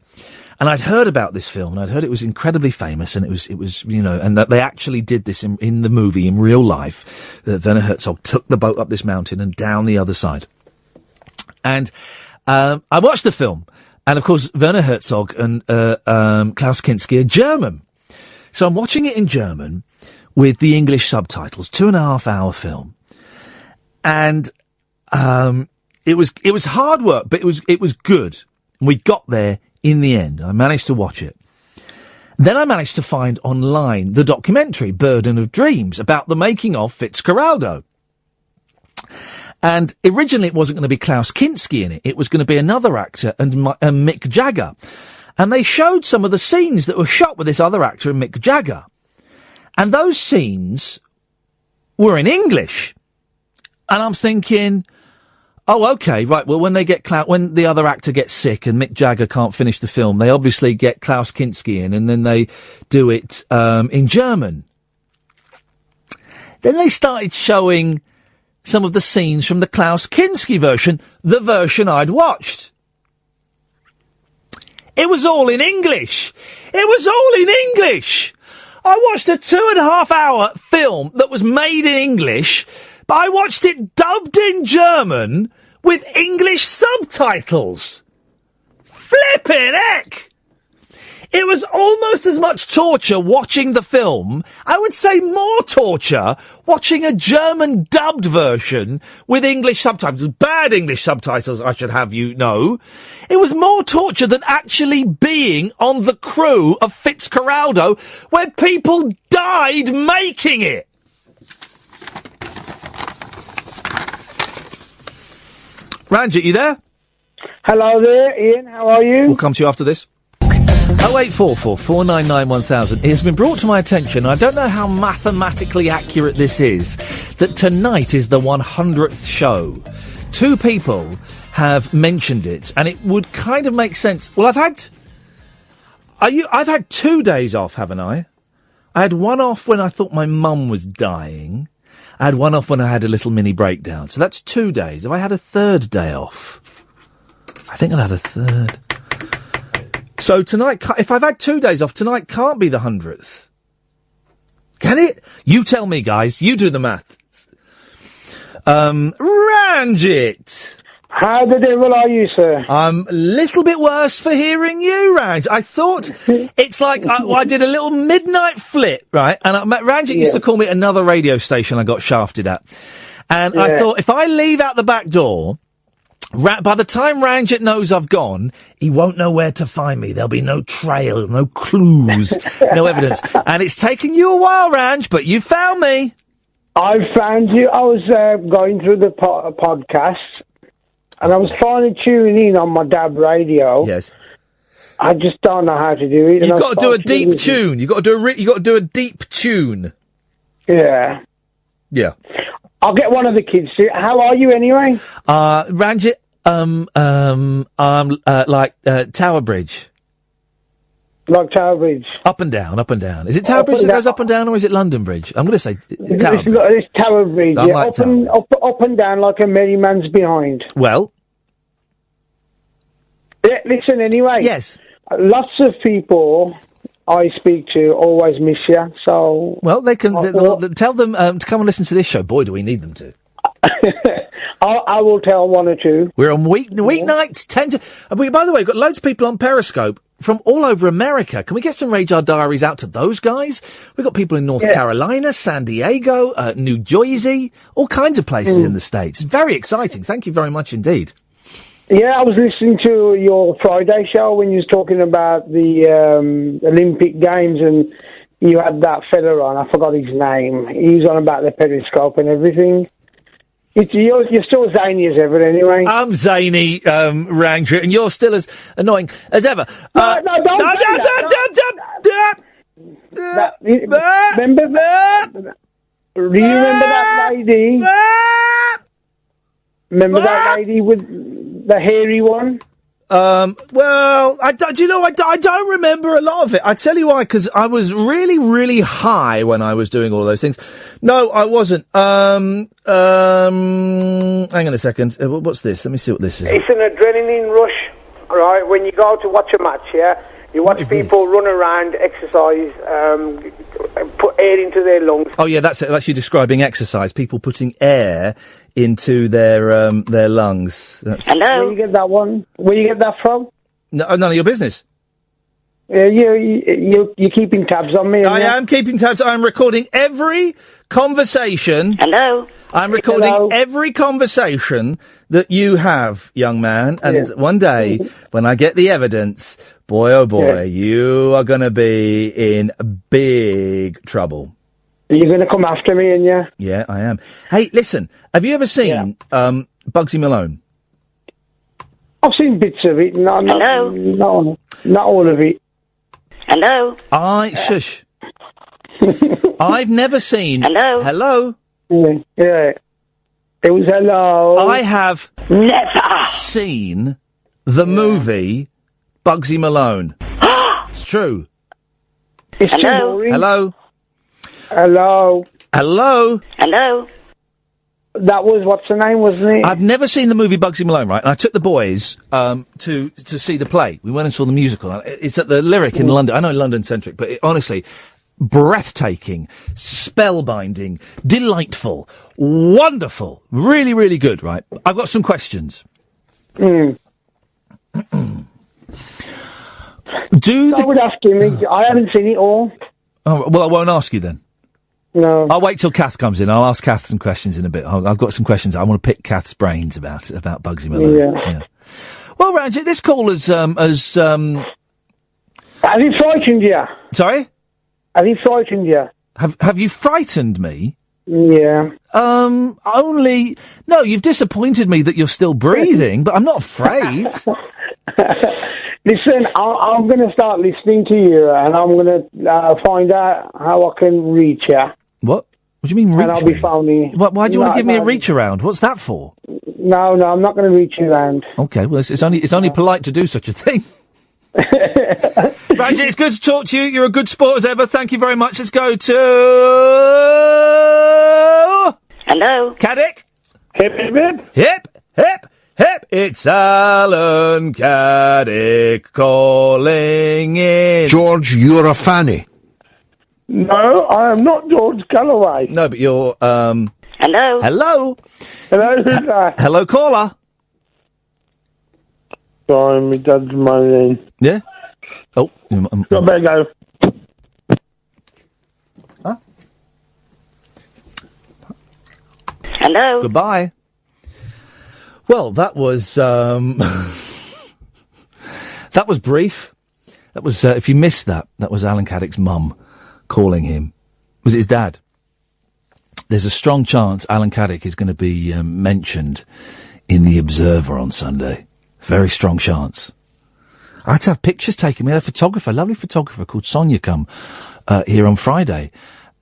And I'd heard about this film, and I'd heard it was incredibly famous, and it was, you know, and that they actually did this in the movie in real life. That Werner Herzog took the boat up this mountain and down the other side. And I watched the film, and of course Werner Herzog and Klaus Kinski are German. So I'm watching it in German with the English subtitles, 2.5 hour film. And it was hard work, but it was good. We got there in the end. I managed to watch it. Then I managed to find online the documentary, Burden of Dreams, about the making of Fitzcarraldo. And originally it wasn't going to be Klaus Kinski in it. It was going to be another actor and Mick Jagger. And they showed some of the scenes that were shot with this other actor and Mick Jagger. And those scenes were in English. And I'm thinking, oh, okay, right. Well, when the other actor gets sick and Mick Jagger can't finish the film, they obviously get Klaus Kinski in, and then they do it in German. Then they started showing some of the scenes from the Klaus Kinski version, the version I'd watched. It was all in English. It was all in English. I watched a 2.5 hour film that was made in English, but I watched it dubbed in German with English subtitles. Flippin' heck! It was almost as much torture watching the film. I would say more torture watching a German dubbed version with English subtitles. Bad English subtitles, I should have you know. It was more torture than actually being on the crew of Fitzcarraldo, where people died making it. Ranjit, you there? Hello there, Ian. How are you? We'll come to you after this. 0844 499 1000. It has been brought to my attention, I don't know how mathematically accurate this is, that tonight is the 100th show. 2 people have mentioned it, and it would kind of make sense. Well, I've had 2 days off, haven't I? I had one off when I thought my mum was dying. I had one off when I had a little mini breakdown. So that's 2 days. Have I had a third day off? I think I had a third. So tonight, if I've had 2 days off, tonight can't be the 100th. Can it? You tell me, guys. You do the math. Ranjit! How the devil are you, sir? I'm a little bit worse for hearing you, Ranjit. I thought it's like I did a little midnight flip, right? And Ranjit used to call me another radio station I got shafted at. And I thought, if I leave out the back door, by the time Ranjit knows I've gone, he won't know where to find me. There'll be no trail, no clues, no evidence. And it's taken you a while, Ranj, but you found me. I found you. I was going through the podcast, and I was trying to tune in on my DAB radio. Yes. I just don't know how to do it. You've got to do a deep tune. You've got to do a deep tune. Yeah. Yeah. I'll get one of the kids to. How are you anyway? Ranjit, Tower Bridge. Like Tower Bridge. Up and down, up and down. Is it Tower Bridge that goes up and down, or is it London Bridge? I'm going to say Tower Bridge. It's Tower Bridge, yeah. Like up and down like a merry man's behind. Well. Yeah, listen, anyway. Yes. Lots of people I speak to always miss you, so... Well, they can... tell them to come and listen to this show. Boy, do we need them to. I will tell one or two. We're on weeknights, 10 to... By the way, we've got loads of people on Periscope from all over America. Can we get some Radar Diaries out to those guys? We've got people in North Carolina, San Diego, New Jersey, all kinds of places in the States. Very exciting. Thank you very much indeed. Yeah, I was listening to your Friday show when you was talking about the Olympic Games, and you had that fella on. I forgot his name. He was on about the periscope and everything. You're still zany as ever, anyway. I'm zany, Ranger, and you're still as annoying as ever. Don't remember that? Do you remember that lady? Remember that lady with the hairy one? Well, do you know, I don't remember a lot of it. I tell you why, because I was really, really high when I was doing all those things. No, I wasn't. Hang on a second. What's this? Let me see what this is. It's an adrenaline rush, right? When you go to watch a match, yeah? You watch people run around, exercise, put air into their lungs. Oh yeah, that's it. That's you describing exercise. People putting air into their lungs. Hello? Where you get that one? Where you get that from? No, none of your business. Yeah, you're keeping tabs on me. I am keeping tabs. I'm recording every conversation. Hello? I'm recording every conversation that you have, young man. And one day, when I get the evidence, boy, oh boy, you are going to be in big trouble. You're going to come after me, and yeah? Yeah, I am. Hey, listen, have you ever seen Bugsy Malone? I've seen bits of it. Not all of it. Hello? Shush. I've never seen... Hello? Yeah. It was hello. I have never seen the movie Bugsy Malone. It's true. It's hello? Hello? Hello? Hello? Hello? That was, what's the name, wasn't it? I've never seen the movie Bugsy Malone, right? And I took the boys to see the play. We went and saw the musical. It's at the Lyric in London. I know London-centric, but honestly, breathtaking, spellbinding, delightful, wonderful, really, really good, right? I've got some questions. I would ask him. I haven't seen it all. Oh, well, I won't ask you then. No. I'll wait till Kath comes in. I'll ask Kath some questions in a bit. I've got some questions. I want to pick Kath's brains about Bugsy Malone. Yeah. Well, Ranjit, this call has Has he frightened you? Sorry? Has he frightened you? Have you frightened me? Yeah. Only... No, you've disappointed me that you're still breathing, but I'm not afraid. Listen, I'm going to start listening to you, and I'm going to find out how I can reach you. What? What do you mean reach And I'll be phoning. Why do you want to give me a reach around? What's that for? No, I'm not going to reach you around. Okay, well, it's only polite to do such a thing. Ranjit, it's good to talk to you. You're a good sport as ever. Thank you very much. Let's go to... Hello? Caddick? Hip, hip, hip. Hip, hip, hip. It's Alan Caddick calling in. George, you're a fanny. No, I am not George Galloway. No, but you're, Hello? Hello? Hello, who's that? Hello, caller. Sorry, my dad's moaning. Yeah? Oh. I better go. Huh? Hello? Goodbye. Well, that was, that was brief. That was, if you missed that was Alan Caddick's mum calling him. Was it his dad? There's a strong chance Alan Caddick is going to be mentioned in the Observer on Sunday. Very strong chance. I had to have pictures taken. We had a photographer, a lovely photographer called Sonia come here on Friday.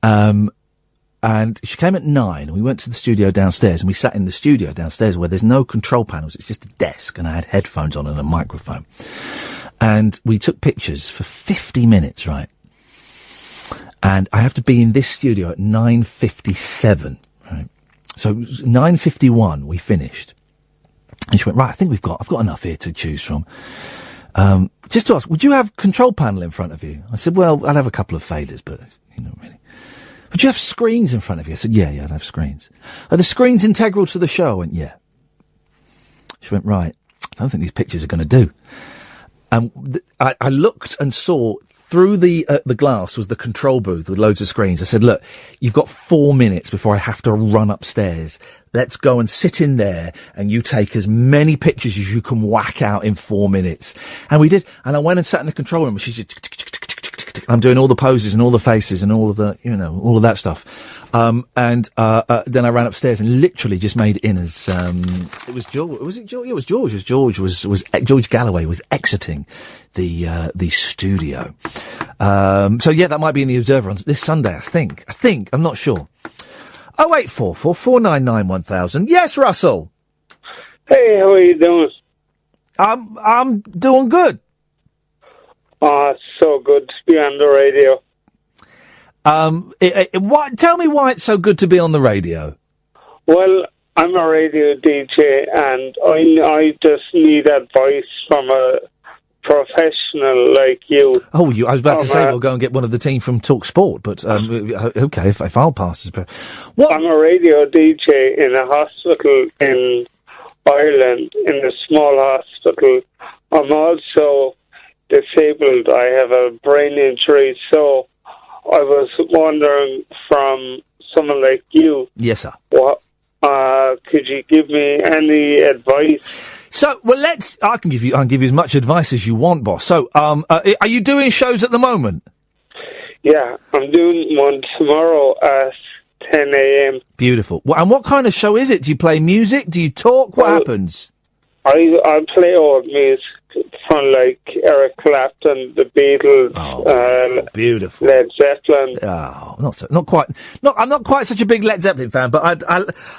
And she came at 9, and we went to the studio downstairs, and we sat in the studio downstairs where there's no control panels. It's just a desk, and I had headphones on and a microphone. And we took pictures for 50 minutes, right? And I have to be in this studio at 9:57, right? So 9:51 we finished. And she went, right, I think I've got enough here to choose from. Just to ask, would you have control panel in front of you? I said, well, I'll have a couple of faders, but, really. Would you have screens in front of you? I said, yeah, I'd have screens. Are the screens integral to the show? I went, yeah. She went, right, I don't think these pictures are going to do. I looked and saw through the glass was the control booth with loads of screens. I said, look, you've got 4 minutes before I have to run upstairs. Let's go and sit in there and you take as many pictures as you can whack out in 4 minutes. And we did. And I went and sat in the control room and she's just, I'm doing all the poses and all the faces and all of the, all of that stuff. Then I ran upstairs and literally just made it in as, it was George. Was it George? Yeah, it was George. As George Galloway was exiting the studio. So yeah, that might be in the Observer on this Sunday, I think, I'm not sure. 0844 499 1000. Yes, Russell. Hey, how are you doing? I'm doing good. Oh, it's so good to be on the radio. Tell me why it's so good to be on the radio. Well, I'm a radio DJ, and I just need advice from a professional like you. Oh, I was about to say we'll go and get one of the team from Talk Sport, but okay, if I'll pass. I'm a radio DJ in a hospital in Ireland, in a small hospital. I'm also disabled. I have a brain injury, so I was wondering from someone like you. Yes, sir. What could you give me any advice? So, well, I can give you as much advice as you want, boss. So, are you doing shows at the moment? Yeah, I'm doing one tomorrow at 10 a.m. Beautiful. And what kind of show is it? Do you play music? Do you talk? What happens? I play old music from like Eric Clapton, the Beatles, beautiful. Led Zeppelin. Oh, I'm not quite such a big Led Zeppelin fan, but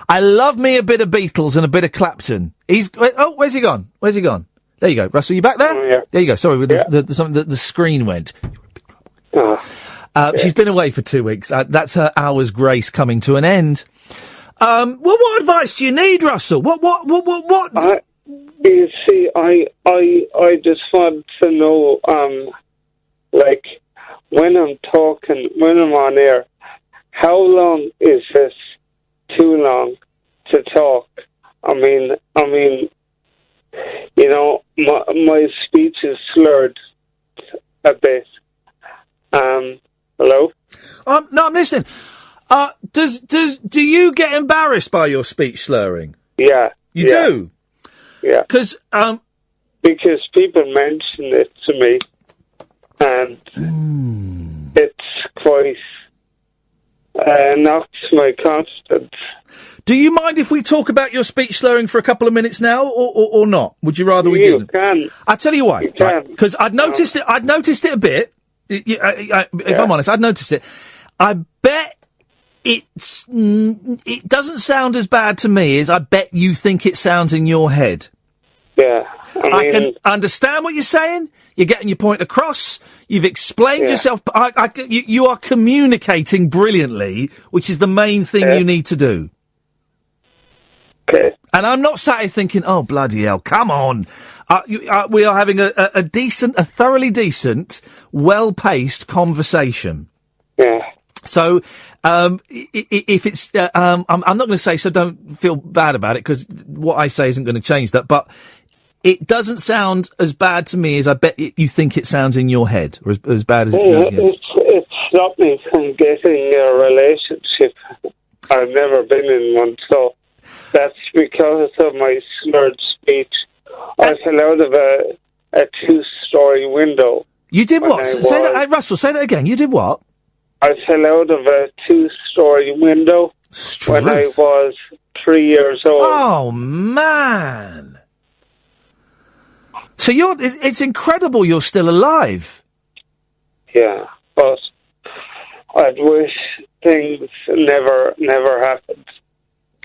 I love me a bit of Beatles and a bit of Clapton. Where's he gone? There you go, Russell. You back there? Oh, yeah. There you go. Sorry, the screen went. She's been away for 2 weeks. That's her hour's grace coming to an end. What advice do you need, Russell? What? You see, I just want to know, like, when I'm talking, when I'm on air, how long is this too long to talk? I mean, you know, my speech is slurred a bit. Hello? No, I'm listening. Do you get embarrassed by your speech slurring? Yeah. You do? Yeah. Because people mention it to me, and it's quite knocks my confidence. Do you mind if we talk about your speech slurring for a couple of minutes now, or not? Would you rather we didn't? You can. I'll tell you why. Because I'd noticed it. I'd noticed it a bit. If I'm honest, I'd noticed it. I bet it doesn't sound as bad to me as I bet you think it sounds in your head. Yeah. I can understand what you're saying. You're getting your point across. You've explained yourself. You are communicating brilliantly, which is the main thing you need to do. Okay. And I'm not sat here thinking, oh, bloody hell, come on. We are having a thoroughly decent, well-paced conversation. Yeah. So, if it's, I'm not going to say, so don't feel bad about it, because what I say isn't going to change that, but it doesn't sound as bad to me as I bet you think it sounds in your head, or as bad as it sounds in your head. It stopped me from getting a relationship. I've never been in one, so that's because of my slurred speech. I fell out of a two-story window. You did what? Say that, Russell, say that again. You did what? I fell out of a two-story window when I was 3 years old. Oh, man. So it's incredible you're still alive. Yeah, but I'd wish things never happened.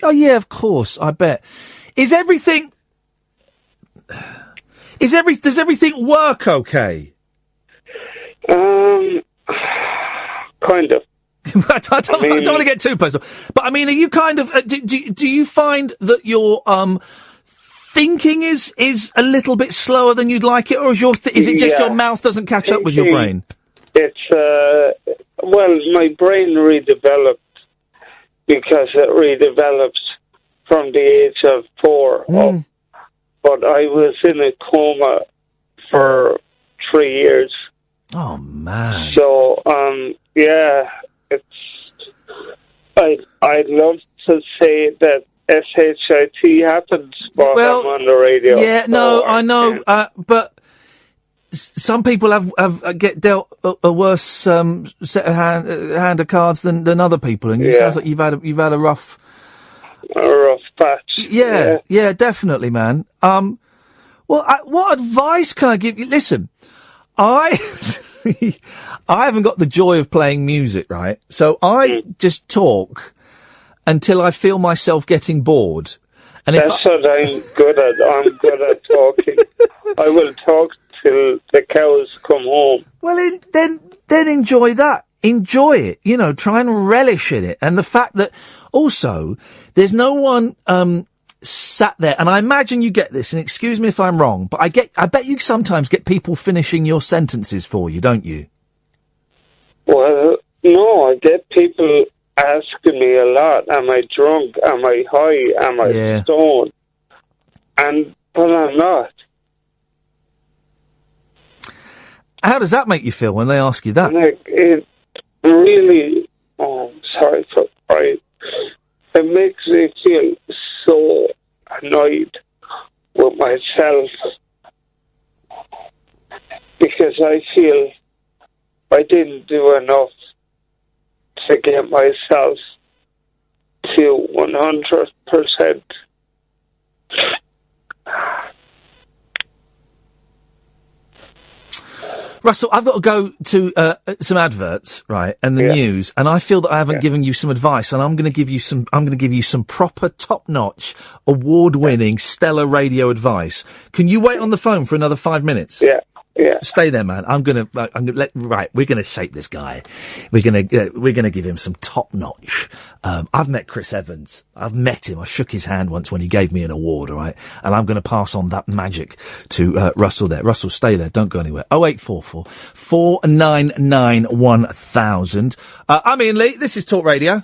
Oh, yeah, of course, I bet. Does everything work okay? Kind of. I don't want to get too personal, but I mean, are you kind of do you find that your thinking is a little bit slower than you'd like it, or is it just your mouth doesn't catch up with your brain? It's well, my brain redeveloped because it redevelops from the age of 4 up. But I was in a coma for 3 years. Oh, man. So, yeah, I'd love to say that SHIT happens, but I'm on the radio. Yeah, no, I know, but some people get dealt a worse set of hand of cards than other people, and it sounds like you've had a rough patch. Yeah, definitely, man. What advice can I give you? Listen, I haven't got the joy of playing music, right? So I just talk until I feel myself getting bored. And that's what I'm good at. I'm good at talking. I will talk till the cows come home. Well, then enjoy that. Enjoy it. You know, try and relish in it. And the fact that also there's no one sat there, and I imagine you get this, and excuse me if I'm wrong, but I bet you sometimes get people finishing your sentences for you, don't you? Well, no, I get people asking me a lot, am I drunk, am I high, am I stoned? But I'm not. How does that make you feel when they ask you that? Like, it really, it makes me feel so annoyed with myself because I feel I didn't do enough to get myself to 100%. Russell, I've got to go to some adverts, right, and the news, and I feel that I haven't given you some advice, and I'm going to give you some proper, top-notch, award-winning, stellar radio advice. Can you wait on the phone for another 5 minutes? Yeah. Stay there, man. We're gonna shape this guy. We're gonna give him some top notch. I've met Chris Evans. I've met him. I shook his hand once when he gave me an award, alright? And I'm gonna pass on that magic to, Russell there. Russell, stay there. Don't go anywhere. 0844 499 1000. I'm Iain Lee. This is Talk Radio.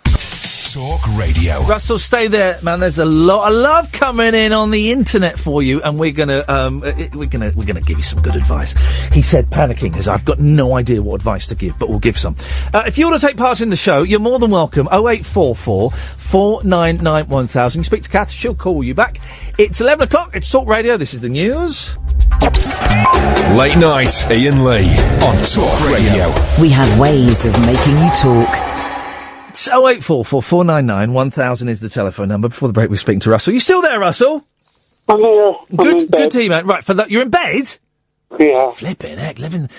Talk Radio. Russell, stay there, man. There's a lot of love coming in on the internet for you, and we're gonna give you some good advice. He said panicking, as I've got no idea what advice to give, but we'll give some. If you want to take part in the show, you're more than welcome. 0844 499 1000. You speak to Kath, she'll call you back. It's 11 o'clock. It's Talk Radio. This is the news. Late night, Iain Lee on Talk Radio. We have ways of making you talk. It's 0844 499 1000 is the telephone number. Before the break, we're speaking to Russell. You still there, Russell? I'm here. Good to you, man. Right, for that, you're in bed? Yeah. Flipping heck, living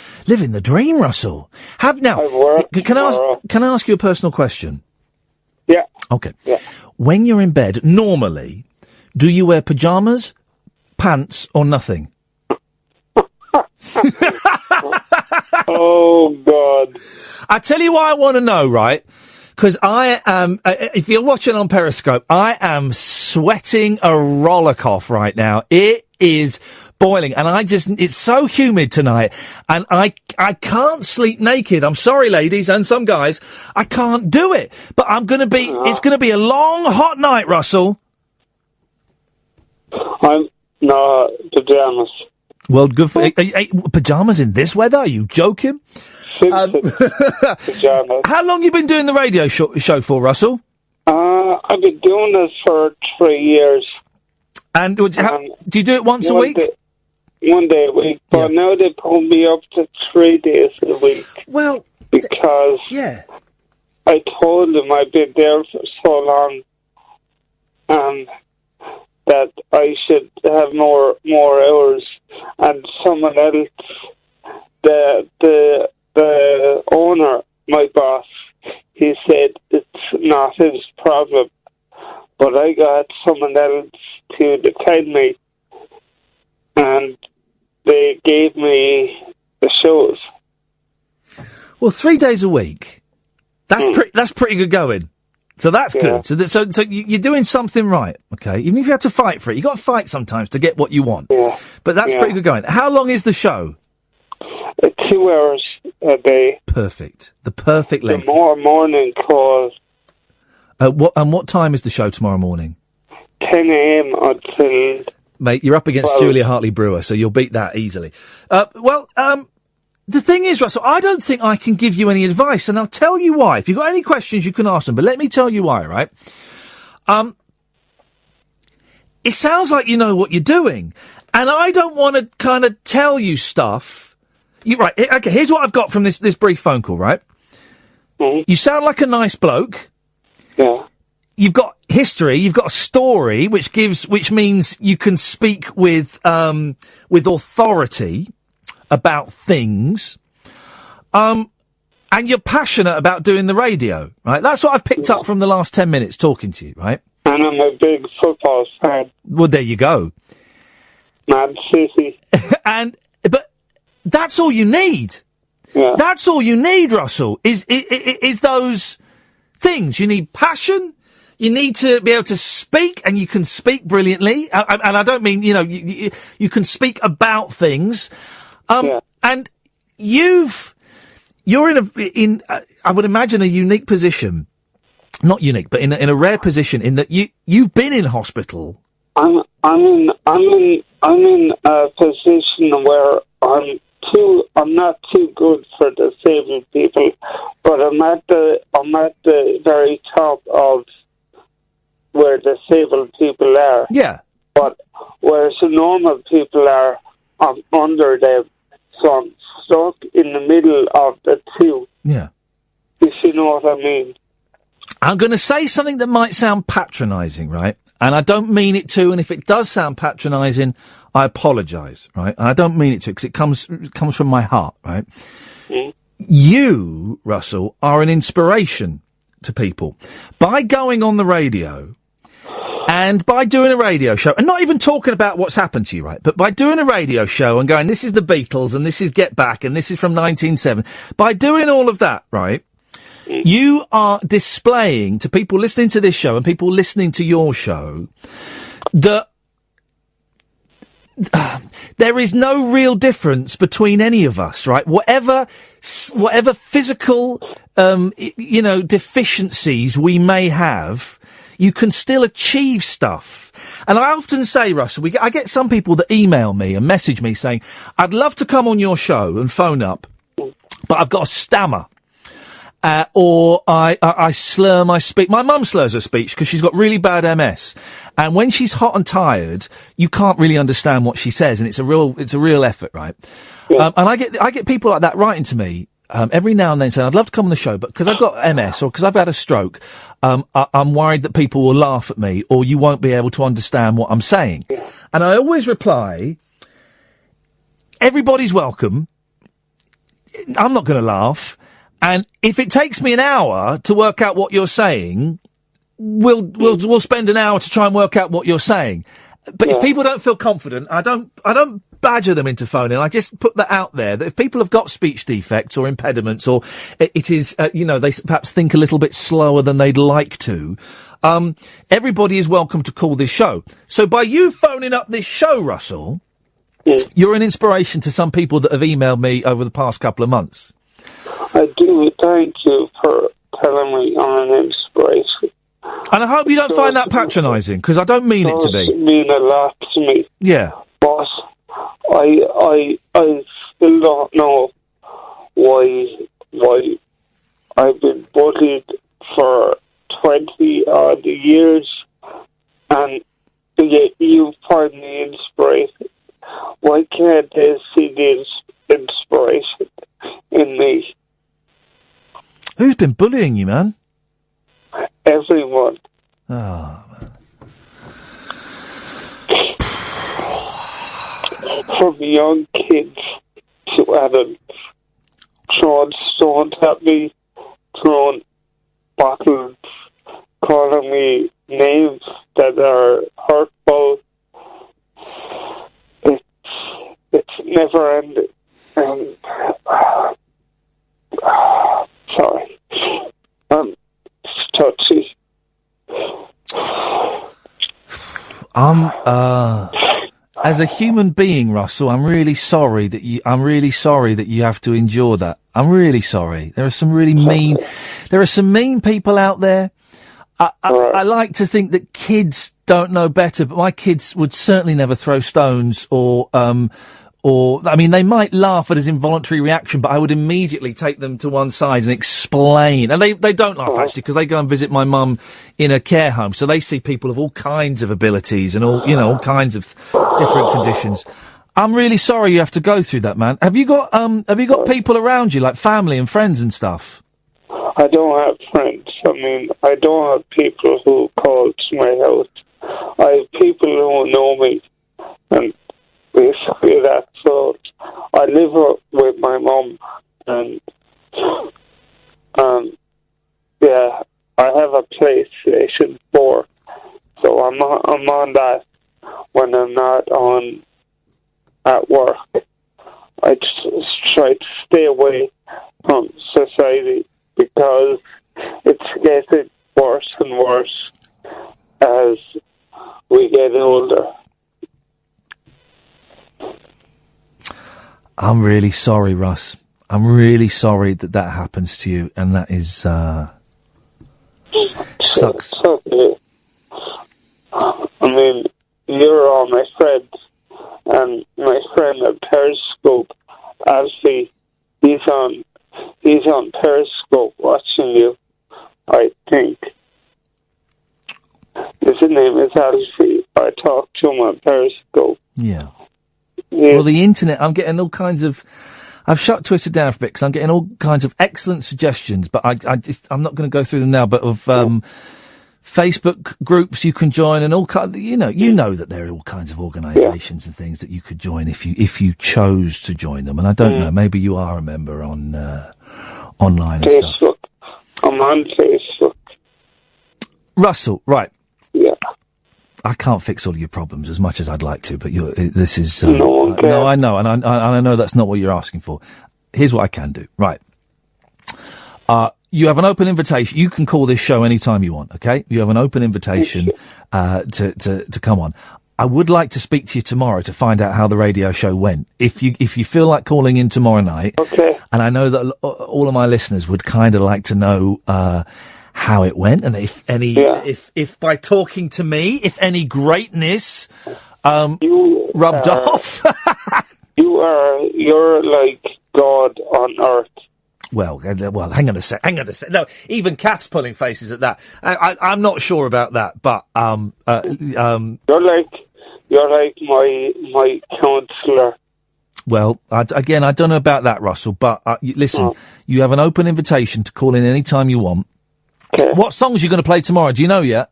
the dream, Russell. Can I ask you a personal question? Yeah. Okay. Yeah. When you're in bed, normally, do you wear pyjamas, pants, or nothing? Oh, God. I tell you why I want to know, right? Because I am, if you're watching on Periscope, I am sweating a rollickoff right now. It is boiling, and it's so humid tonight, and I can't sleep naked. I'm sorry, ladies, and some guys, I can't do it. But it's gonna be a long, hot night, Russell. I'm not pajamas. Well, good for pajamas in this weather. Are you joking? Pajamas. How long you been doing the radio show for, Russell? I've been doing this for 3 years. And do you do it once a week? One day a week, but now they put me up to 3 days a week. Well, because I told them I've been there for so long, that I should have more hours, and someone else, the owner, my boss, he said it's not his problem, but I got someone else to defend me, and they gave me the shows. Well, 3 days a week. That's pretty good going. So that's good. So you're doing something right, okay? Even if you have to fight for it, you got to fight sometimes to get what you want. Yeah. But that's pretty good going. How long is the show? 2 hours a day. Perfect. The perfect length. The morning call. What time is the show tomorrow morning? 10 a.m. until... Mate, you're up against 12. Julia Hartley-Brewer, so you'll beat that easily. The thing is, Russell, I don't think I can give you any advice, and I'll tell you why. If you've got any questions, you can ask them, but let me tell you why, right? It sounds like you know what you're doing, and I don't want to kind of tell you stuff. Okay, here's what I've got from this brief phone call, right? Mm-hmm. You sound like a nice bloke. Yeah. You've got history, you've got a story, which means you can speak with authority about things, and you're passionate about doing the radio, right? That's what I've picked up from the last 10 minutes talking to you, right? And I'm a big football fan. Well, there you go. Man City. But that's all you need. Yeah. That's all you need, Russell, is those things. You need passion. You need to be able to speak, and you can speak brilliantly. And I don't mean, you can speak about things. And you're in I would imagine, a unique position. Not unique, but in a rare position in that you've been in hospital. I'm in a position where I'm not too good for disabled people, but I'm at the very top of where disabled people are. Yeah. But whereas the normal people are, I'm under them, so I'm stuck in the middle of the two. Yeah. If you know what I mean. I'm going to say something that might sound patronising, right? And I don't mean it to, and if it does sound patronising, I apologise, right? And I don't mean it to, because it comes from my heart, right? Mm. You, Russell, are an inspiration to people. By going on the radio, and by doing a radio show, and not even talking about what's happened to you, right? But by doing a radio show and going, this is the Beatles, and this is Get Back, and this is from 1970. By doing all of that, right? You are displaying to people listening to this show and people listening to your show that there is no real difference between any of us, right? Whatever physical, deficiencies we may have, you can still achieve stuff. And I often say, Russell, I get some people that email me and message me saying, I'd love to come on your show and phone up, but I've got a stammer. Or I slur my speech. My mum slurs her speech because she's got really bad MS. And when she's hot and tired, you can't really understand what she says, and it's a real effort, right? Yeah. And I get people like that writing to me, every now and then saying, I'd love to come on the show, but because I've got MS or because I've had a stroke, I'm worried that people will laugh at me or you won't be able to understand what I'm saying. Yeah. And I always reply, everybody's welcome. I'm not going to laugh. And if it takes me an hour to work out what you're saying, we'll spend an hour to try and work out what you're saying. But if people don't feel confident, I don't badger them into phoning. I just put that out there that if people have got speech defects or impediments, or it is, they perhaps think a little bit slower than they'd like to, everybody is welcome to call this show. So by you phoning up this show, Russell, you're an inspiration to some people that have emailed me over the past couple of months. I do thank you for telling me I'm an inspiration. And I hope you don't find that patronising, because I don't mean it to be. It mean a lot to me. Yeah. But I still don't know why I've been bullied for 20-odd years, and yet you find me inspiration. Why can't they see the inspiration in me? Who's been bullying you, man? Everyone. Oh, man. From young kids to adults, throwing stones at me, throwing bottles, calling me names that are hurtful. It's never ending. And sorry, it's touchy. As a human being, Russell, I'm really sorry that you have to endure that. I'm really sorry. There are some mean people out there. I like to think that kids don't know better, but my kids would certainly never throw stones or they might laugh at his involuntary reaction, but I would immediately take them to one side and explain. And they don't laugh, actually, because they go and visit my mum in a care home, so they see people of all kinds of abilities and all kinds of different conditions. I'm really sorry you have to go through that, man. Have you got people around you, like family and friends and stuff? I don't have friends. I don't have people who call to my house. I have people who know me, and basically that's all. I live with my mum, and I have a PlayStation 4, so I'm on that when I'm not on at work. I just try to stay away from society because it's getting worse and worse as we get older. I'm really sorry, Russ. I'm really sorry that happens to you, and that is, sucks. It's okay. I mean, you're all my friends, and my friend at Periscope, Alfie, he's on Periscope watching you, I think. His name is Alfie. I talk to him on Periscope. Yeah. Well, the internet, I'm getting all kinds of... I've shut Twitter down for a bit because I'm getting all kinds of excellent suggestions, but I'm not going to go through them now, but of Facebook groups you can join and all kinds... You know that there are all kinds of organisations and things that you could join if you chose to join them. And I don't know, maybe you are a member on online and Facebook. stuff. I'm on Facebook. Russell, right. Yeah. I can't fix all your problems as much as I'd like to, but this is... no, I know, and I know that's not what you're asking for. Here's what I can do. Right. You have an open invitation. You can call this show anytime you want, okay? You have an open invitation to come on. I would like to speak to you tomorrow to find out how the radio show went. If you feel like calling in tomorrow night... Okay. And I know that all of my listeners would kind of like to know... how it went, and if by talking to me, if any greatness rubbed off. You're like God on earth. Well, hang on a sec. No, even Kath's pulling faces at that. I'm not sure about that, but You're like my counsellor. Well, I don't know about that, Russell. But listen, you have an open invitation to call in any time you want. Okay. What songs are you going to play tomorrow? Do you know yet?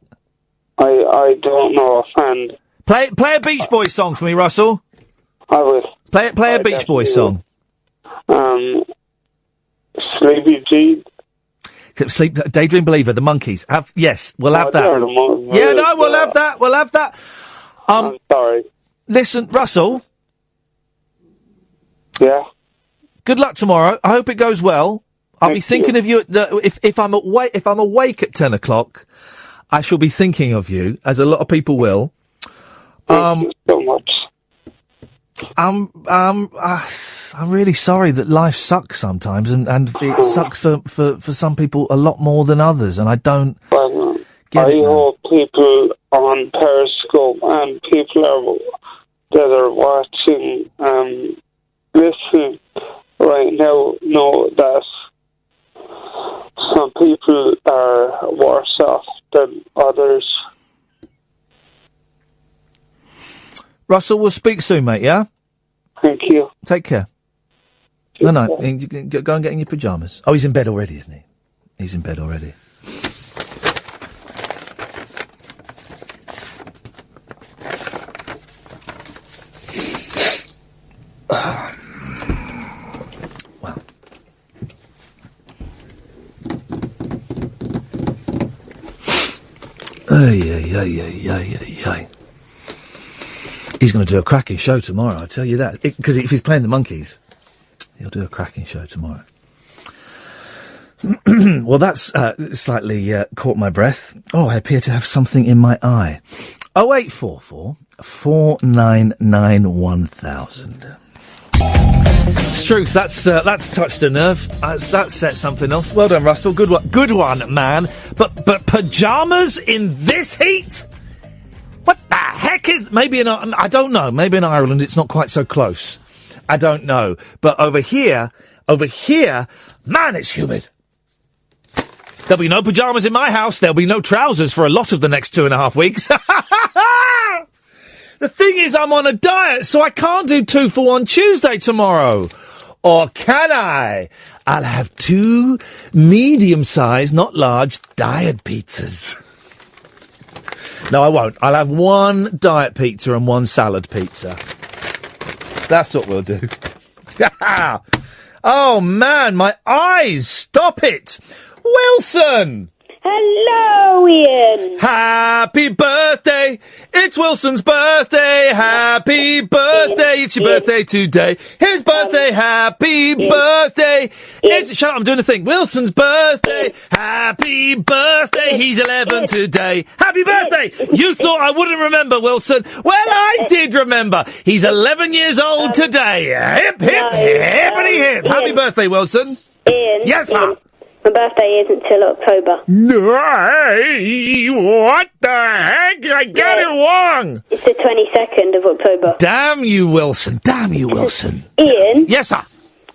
I don't know offhand. Play a Beach Boys song for me, Russell. I will. Play a Beach Boys song. Sleepy G. Daydream Believer, the Monkees. We'll have that. We'll have that. I'm sorry. Listen, Russell. Yeah. Good luck tomorrow. I hope it goes well. I'll be thinking of you if I'm awake at 10 o'clock. I shall be thinking of you, as a lot of people will. Thank you so much. I'm really sorry that life sucks sometimes, and it sucks for some people a lot more than others, and I don't get it. I hope people on Periscope and people that are watching, listening right now know that some people are worse off than others. Russell, we'll speak soon, mate, yeah? Thank you. Take care. No, you can go and get in your pyjamas. Oh, he's in bed already, isn't he? He's in bed already. Well. Ay. He's going to do a cracking show tomorrow, I tell you that. Because if he's playing the Monkees, he'll do a cracking show tomorrow. Well, that's slightly caught my breath. Oh, I appear to have something in my eye. 0844 499 1000. Struth, that's touched a nerve. That set something off. Well done, Russell. Good one, man. But pyjamas in this heat? What the heck is... Maybe I don't know. Maybe in Ireland it's not quite so close. I don't know. But over here, man, it's humid. There'll be no pyjamas in my house. There'll be no trousers for a lot of the next 2.5 weeks. The thing is, I'm on a diet, so I can't do 2 for 1 Tuesday tomorrow. Or can I? I'll have 2 medium-sized, not large, diet pizzas. No, I won't. I'll have 1 diet pizza and 1 salad pizza. That's what we'll do. Oh, man, my eyes! Stop it! Wilson! Hello, Ian. Happy birthday! It's Wilson's birthday! Happy birthday! It's your birthday today. His birthday! Happy birthday! It's shut up! I'm doing the thing. Wilson's birthday! Happy birthday! He's 11 today. Happy birthday! You thought I wouldn't remember, Wilson? Well, I did remember. He's 11 years old today. Hip hip hippity hip! Happy birthday, Wilson! Ian. Yes, sir. My birthday isn't till October. No, what the heck? I got it wrong. It's the 22nd of October. Damn you, Wilson. Damn you, Wilson. Ian? Yes, sir.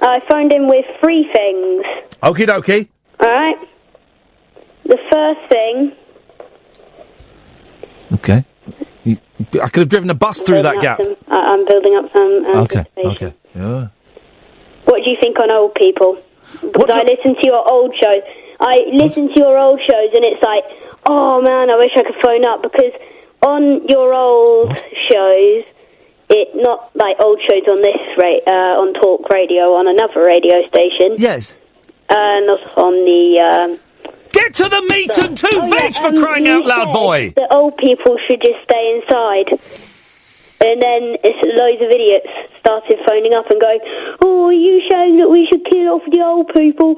I phoned in with 3 things. Okie dokie. Alright? The first thing... Okay. I could have driven a bus through that gap. I'm building up some... Okay. Yeah. What do you think on old people? Because I listen to your old shows. And it's like, oh man, I wish I could phone up, because on your old shows, not like old shows on this on Talk Radio, on another radio station. Yes. Not on the... Get to the meat and two veg, for crying out loud, boy! The old people should just stay inside. And then loads of idiots started phoning up and going, oh, are you saying that we should kill off the old people?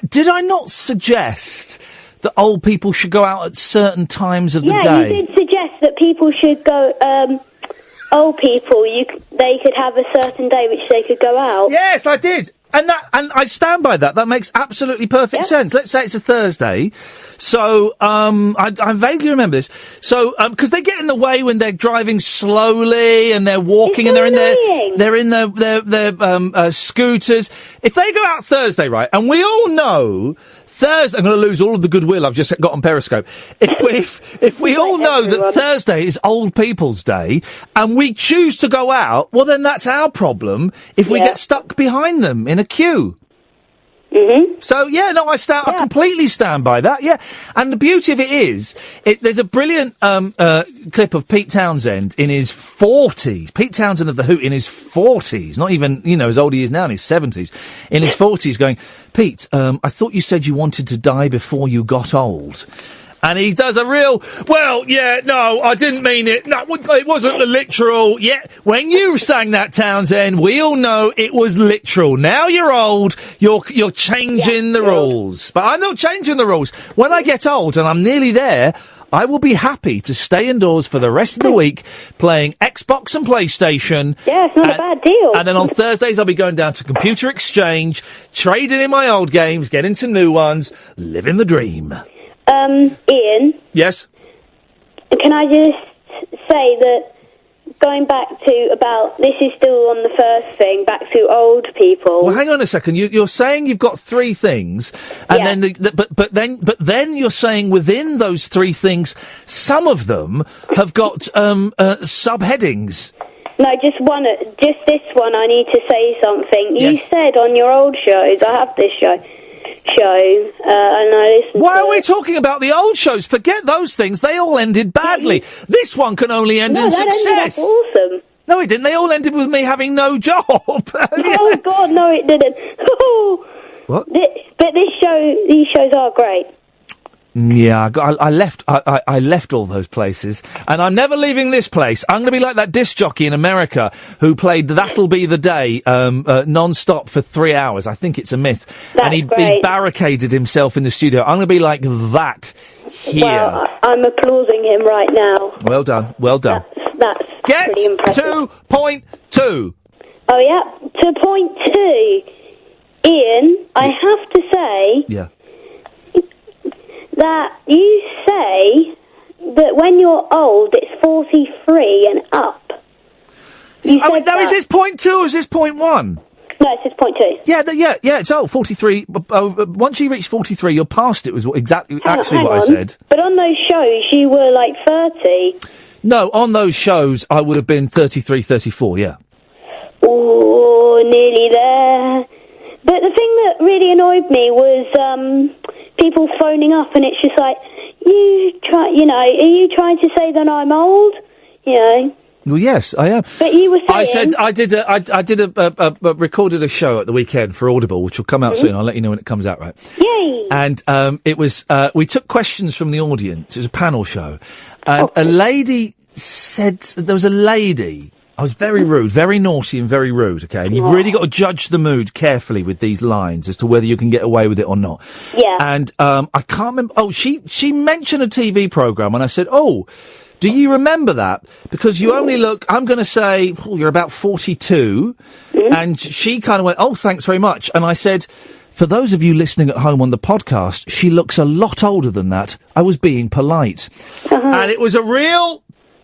Did I not suggest that old people should go out at certain times of the day? Yeah, you did suggest that people should go, old people, they could have a certain day which they could go out. Yes, I did. And I stand by that. That makes absolutely perfect sense. Let's say it's a Thursday. So, I vaguely remember this. So, because they get in the way when they're driving slowly and they're walking and they're in their scooters. If they go out Thursday, right, and we all know Thursday, I'm going to lose all of the goodwill I've just got on Periscope. If we all know that Thursday is Old People's Day and we choose to go out, well then that's our problem if we get stuck behind them in a queue. Mm-hmm. So, yeah, no, I completely stand by that, yeah. And the beauty of it is, there's a brilliant clip of Pete Townsend in his 40s. Pete Townsend of The Who in his 40s, not even, as old he is now, in his 70s. In his 40s going, Pete, I thought you said you wanted to die before you got old. And he does a real, well, yeah, no, I didn't mean it. No, it wasn't the literal. Yeah, when you sang that, Townsend, we all know it was literal. Now you're old, you're changing the rules. But I'm not changing the rules. When I get old, and I'm nearly there, I will be happy to stay indoors for the rest of the week playing Xbox and PlayStation. Yeah, it's not a bad deal. And then on Thursdays I'll be going down to Computer Exchange, trading in my old games, getting some new ones, living the dream. Ian? Yes? Can I just say that, going back to about, this is still on the first thing, back to old people. Well, hang on a second. You're saying you've got 3 things, and then but then you're saying within those 3 things, some of them have got subheadings. No, just this one. I need to say something. You said on your old shows, I have this show, and I listened. Why are we talking about the old shows? Forget those things. They all ended badly. This one can only end in success. Awesome. No, it didn't. They all ended with me having no job. Oh God, no, it didn't. What? But these shows are great. Yeah, I left all those places, and I'm never leaving this place. I'm going to be like that disc jockey in America who played That'll Be the Day non-stop for 3 hours. I think it's a myth. And he barricaded himself in the studio. I'm going to be like that here. Well, I'm applauding him right now. Well done. Well done. That's pretty impressive. To point 2. Oh, yeah. To point 2. Ian, I have to say... Yeah. That you say that when you're old, it's 43 and up. Is this point 2 or is this point 1? No, it's just point 2. Yeah, it's old, 43. Once you reach 43, you're past it, was what I said. But on those shows, you were like 30. No, on those shows, I would have been 33, 34, yeah. Oh, nearly there. But the thing that really annoyed me was people phoning up, and it's just like, are you trying to say that I'm old? Well, yes, I am. But you were saying... I recorded a show at the weekend for Audible, which will come out soon. I'll let you know when it comes out, right? Yay! And it was, we took questions from the audience. It was a panel show. And a lady said, there was a lady, I was very rude, very naughty and very rude, okay? And you've really got to judge the mood carefully with these lines as to whether you can get away with it or not. Yeah. And I can't remember, she mentioned a TV programme, and I said, do you remember that? Because you only look, I'm going to say, you're about 42. And she kind of went, thanks very much. And I said, for those of you listening at home on the podcast, she looks a lot older than that. I was being polite. And it was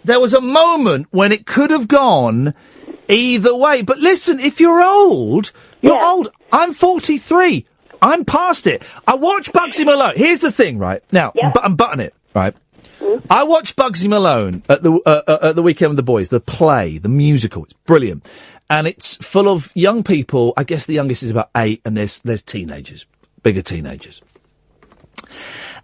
there was a moment when it could have gone either way. But listen, if you're old, you're old. I'm 43. I'm past it. I watch Bugsy Malone. Here's the thing, right? Now, I'm buttoning it, right? I watched Bugsy Malone at the weekend with the boys, the play, the musical. It's brilliant. And it's full of young people. I guess the youngest is about 8, and there's teenagers, bigger teenagers.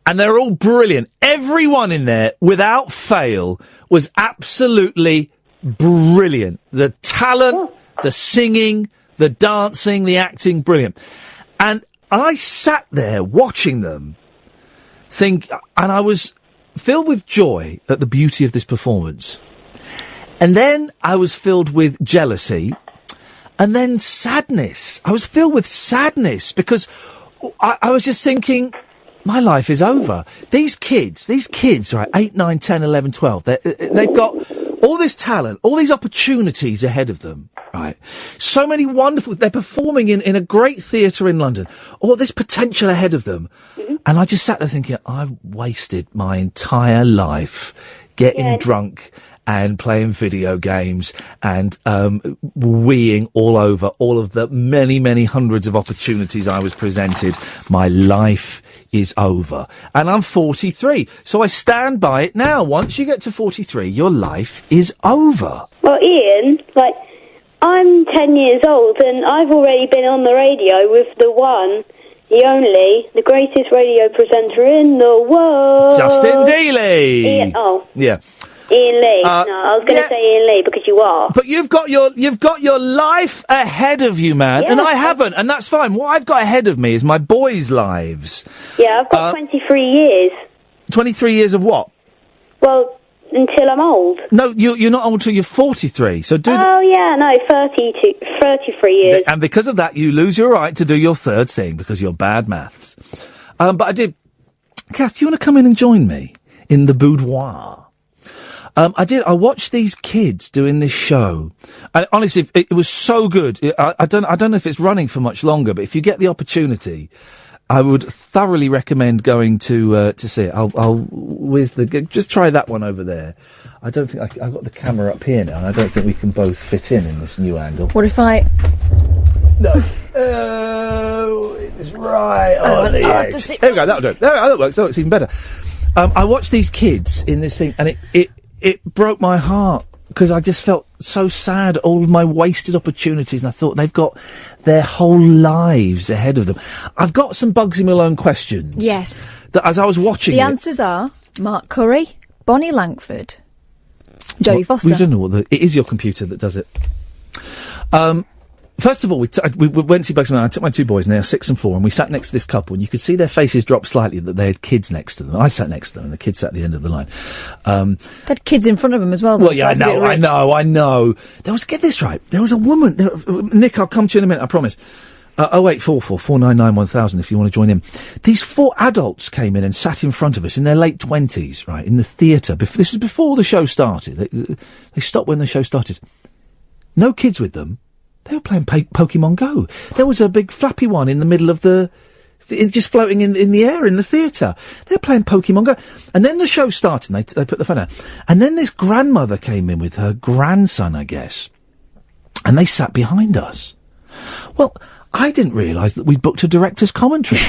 And they're all brilliant. Everyone in there, without fail, was absolutely brilliant. The talent, the singing, the dancing, the acting, brilliant. And I sat there watching them, and I was filled with joy at the beauty of this performance. And then I was filled with jealousy, and then sadness. I was filled with sadness because I was just thinking, my life is over. These kids, right, 8, 9, 10, 11, 12, they've got all this talent, all these opportunities ahead of them, right? So many wonderful, they're performing in a great theatre in London, all this potential ahead of them. And I just sat there thinking, I've wasted my entire life getting drunk and playing video games and weeing all over all of the many, many hundreds of opportunities I was presented. My life is over. And I'm 43. So I stand by it now. Once you get to 43, your life is over. Well, Ian, I'm 10 years old and I've already been on the radio with the one, the only, the greatest radio presenter in the world. Justin Dealey. Ian, yeah. Ian Lee. No, I was going to say Ian Lee because you are. But you've got your life ahead of you, man, and I haven't, and that's fine. What I've got ahead of me is my boys' lives. Yeah, I've got 23 years. 23 years of what? Well, until I'm old. No, you're not old until you're 43. So do. 33 years. And because of that, you lose your right to do your third thing because you're bad maths. But I did. Kath, do you want to come in and join me in the boudoir? I did. I watched these kids doing this show, and honestly, it was so good. I don't know if it's running for much longer, but if you get the opportunity, I would thoroughly recommend going to see it. Just try that one over there. I don't think I've got the camera up here now, and I don't think we can both fit in this new angle. What if I? No. It's right on the edge. There we go. That'll do. That works. It's even better. I watched these kids in this thing, and it broke my heart because I just felt so sad, all of my wasted opportunities, and I thought they've got their whole lives ahead of them. I've got some Bugsy Malone questions. Yes. That as I was watching the answers are Mark Curry, Bonnie Langford, Jodie Foster. We don't know it is your computer that does it. First of all, we went to see Bugsy Malone. I took my two boys, and they are 6 and 4, and we sat next to this couple, and you could see their faces drop slightly that they had kids next to them. I sat next to them, and the kids sat at the end of the line. They had kids in front of them as well. Well, yeah, I know. Get this right. There was a woman. Nick, I'll come to you in a minute, I promise. 0844 499 1000 if you want to join in. These 4 adults came in and sat in front of us in their late 20s, right, in the theatre. This was before the show started. They stopped when the show started. No kids with them. They were playing Pokemon Go. There was a big flappy one in the middle of just floating in the air in the theatre. They were playing Pokemon Go. And then the show started and they put the phone out. And then this grandmother came in with her grandson, I guess. And they sat behind us. Well, I didn't realise that we'd booked a director's commentary.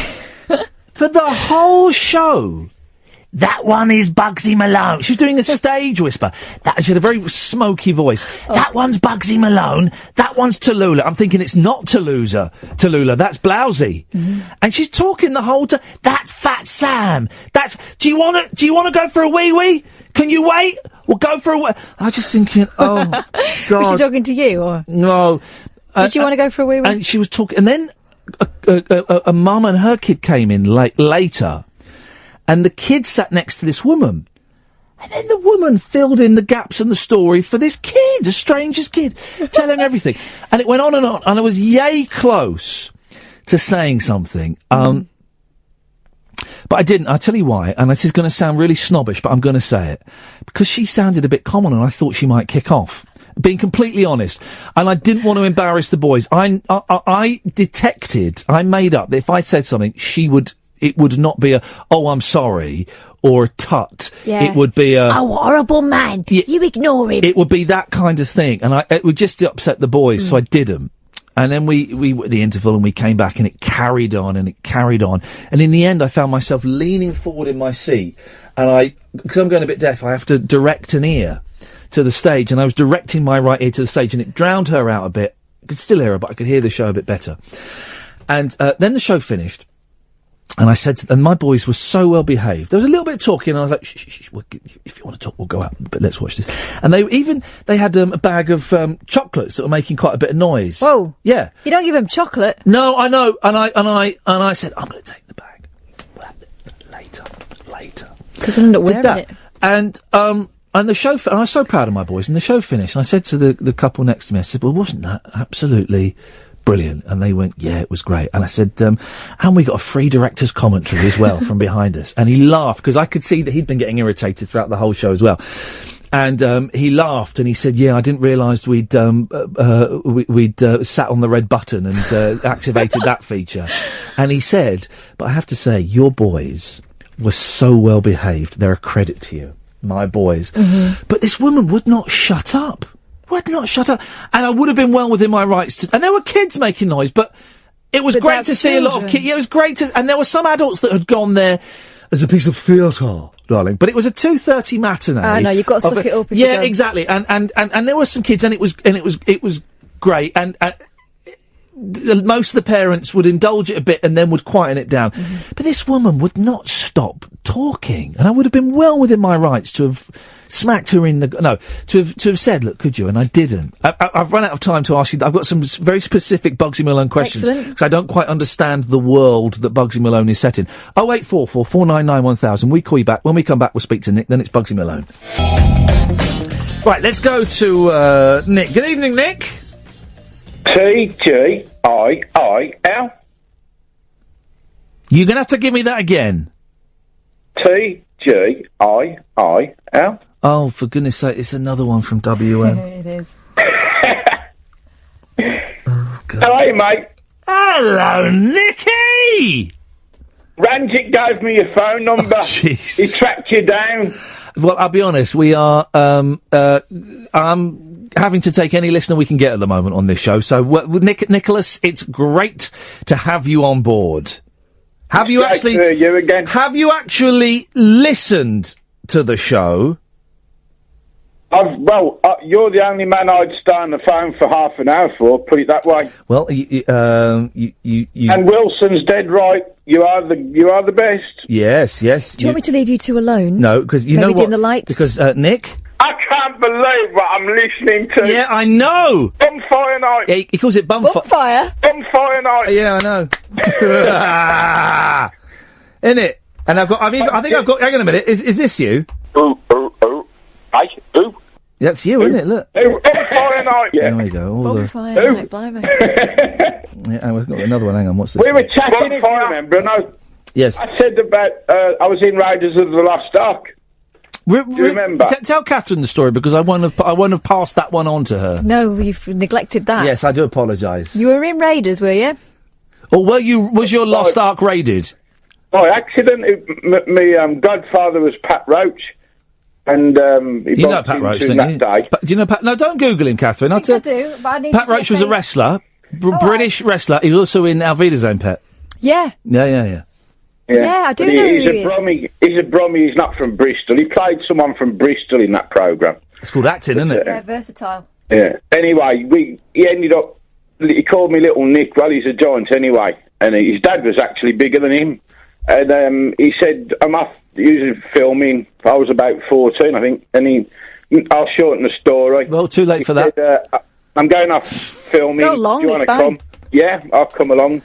For the whole show. That one is Bugsy Malone. She was doing a stage whisper. She had a very smoky voice. Oh. That one's Bugsy Malone. That one's Tallulah. I'm thinking it's not Tallulah. That's Blousy. Mm-hmm. And she's talking the whole time. That's Fat Sam. Do you want to go for a wee-wee? can you wait? We'll go for a wee. I was just thinking, oh, God. Was she talking to you, or? No. Did you want to go for a wee? And she was talking, and then a mum and her kid came in later, and the kid sat next to this woman. And then the woman filled in the gaps in the story for this kid, a stranger's kid, telling everything. And it went on, and I was yay close to saying something. But I didn't. I'll tell you why. And this is going to sound really snobbish, but I'm going to say it. Because she sounded a bit common, and I thought she might kick off. Being completely honest. And I didn't want to embarrass the boys. I detected, I made up that if I'd said something, it would not be I'm sorry, or a tut. Yeah. It would be oh, horrible man. You ignore him. It would be that kind of thing. And it would just upset the boys, so I didn't. And then we were at the interval, and we came back, and it carried on, and it carried on. And in the end, I found myself leaning forward in my seat. And because I'm going a bit deaf, I have to direct an ear to the stage. And I was directing my right ear to the stage, and it drowned her out a bit. I could still hear her, but I could hear the show a bit better. And then the show finished. And I said and my boys were so well behaved. There was a little bit of talking, and I was like, shh, if you want to talk, we'll go out, but let's watch this. And they had a bag of chocolates that were making quite a bit of noise. Whoa. Yeah. You don't give them chocolate. No, I know. And I said, I'm going to take the bag. Later. Because they'll end up wearing it. And the show, and I was so proud of my boys, and the show finished, and I said to the couple next to me, I said, well, wasn't that absolutely brilliant? And they went, yeah, it was great. And I said, and we got a free director's commentary as well from behind us. And he laughed, because I could see that he'd been getting irritated throughout the whole show as well. And he laughed, and he said, yeah, I didn't realise we'd sat on the red button and activated that feature. And he said, but I have to say, your boys were so well behaved. They're a credit to you, my boys. Mm-hmm. But this woman would not shut up. And I would have been well within my rights to. And there were kids making noise, but it was great to see a lot of kids. Yeah, it was great and there were some adults that had gone there as a piece of theatre, darling. But it was a 2:30 matinee. I know, you've got to suck it up. Yeah, exactly. And there were some kids, and it was great. And most of the parents would indulge it a bit and then would quieten it down. Mm-hmm. But this woman would not stop talking, and I would have been well within my rights to have smacked her in the to have said, look, could you? And I didn't. I've run out of time to ask you. I've got some very specific Bugsy Malone questions because I don't quite understand the world that Bugsy Malone is set in. 0844 499 1000. We call you back. When we come back, we'll speak to Nick. Then it's Bugsy Malone. Right, let's go to Nick. Good evening, Nick. TGIIL. You're going to have to give me that again. TGIIL. Oh, for goodness sake, it's another one from WM. It is. Oh, God. Hello, mate. Hello, Nicky! Ranjit gave me your phone number. Oh, jeez. He tracked you down. Well, I'll be honest, we are, I'm having to take any listener we can get at the moment on this show. So, Nicholas, it's great to have you on board. Have you actually listened to the show? You're the only man I'd stay on the phone for half an hour for, put it that way. Well, you And Wilson's dead right. You are the best. Yes. Do you want me to leave you two alone? No, because you know what? Dim the lights? Because, Nick? I can't believe what I'm listening to. Yeah, I know. Bumfire night. Yeah, he calls it Bumfire? Bumfire night. Yeah, I know. Isn't it? And I've got, hang on a minute, is this you? Ooh. That's you, isn't it? Look. Bumfire night. Yeah. There we go. Bumfire night, blimey. Yeah, we've got another one, hang on, what's this? We were chatting, if you remember, and yes. I said about, I was in Raiders of the Lost Ark. Do you remember? Tell Catherine the story, because I won't have passed that one on to her. No, you've neglected that. Yes, I do apologise. You were in Raiders, were you? Or was your Lost Ark raided? By accident. My godfather was Pat Roach, and he you know Pat Roach, don't you? Day. Do you know Pat? No, don't Google him, Catherine. I do, but I need Pat to Roach was a wrestler, British wrestler. He was also in Our Wiedersehen, Pet. Yeah. Yeah. Yeah, I do know who he is. He's a Brummy, he's not from Bristol. He played someone from Bristol in that programme. It's called acting, isn't it? Yeah, versatile. Yeah. Anyway, he ended up, he called me Little Nick. Well, he's a giant anyway. And his dad was actually bigger than him. And he said, I'm off using filming. I was about 14, I think. And I'll shorten the story. Well, too late for that. Said, I'm going off filming. Go along, Do you it's want to fine. come? Yeah, I'll come along.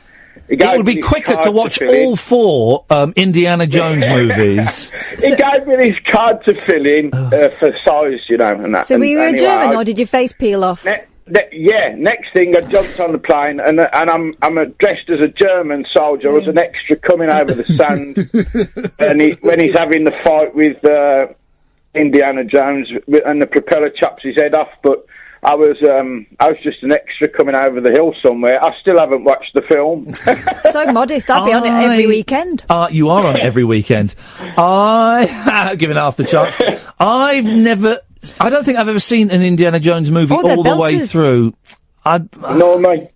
It would be quicker to watch all 4 Indiana Jones movies. He gave me this card to fill in for size, you know. And that. So were you a anyway, German, or did your face peel off? Yeah, next thing I jumped on the plane and I'm dressed as a German soldier. I was an extra coming over the sand, and when he's having the fight with Indiana Jones and the propeller chops his head off, but I was just an extra coming over the hill somewhere. I still haven't watched the film. So modest. I'd be on it every weekend. You are on it every weekend. Given half the chance. I don't think I've ever seen an Indiana Jones movie all the way through. No, mate.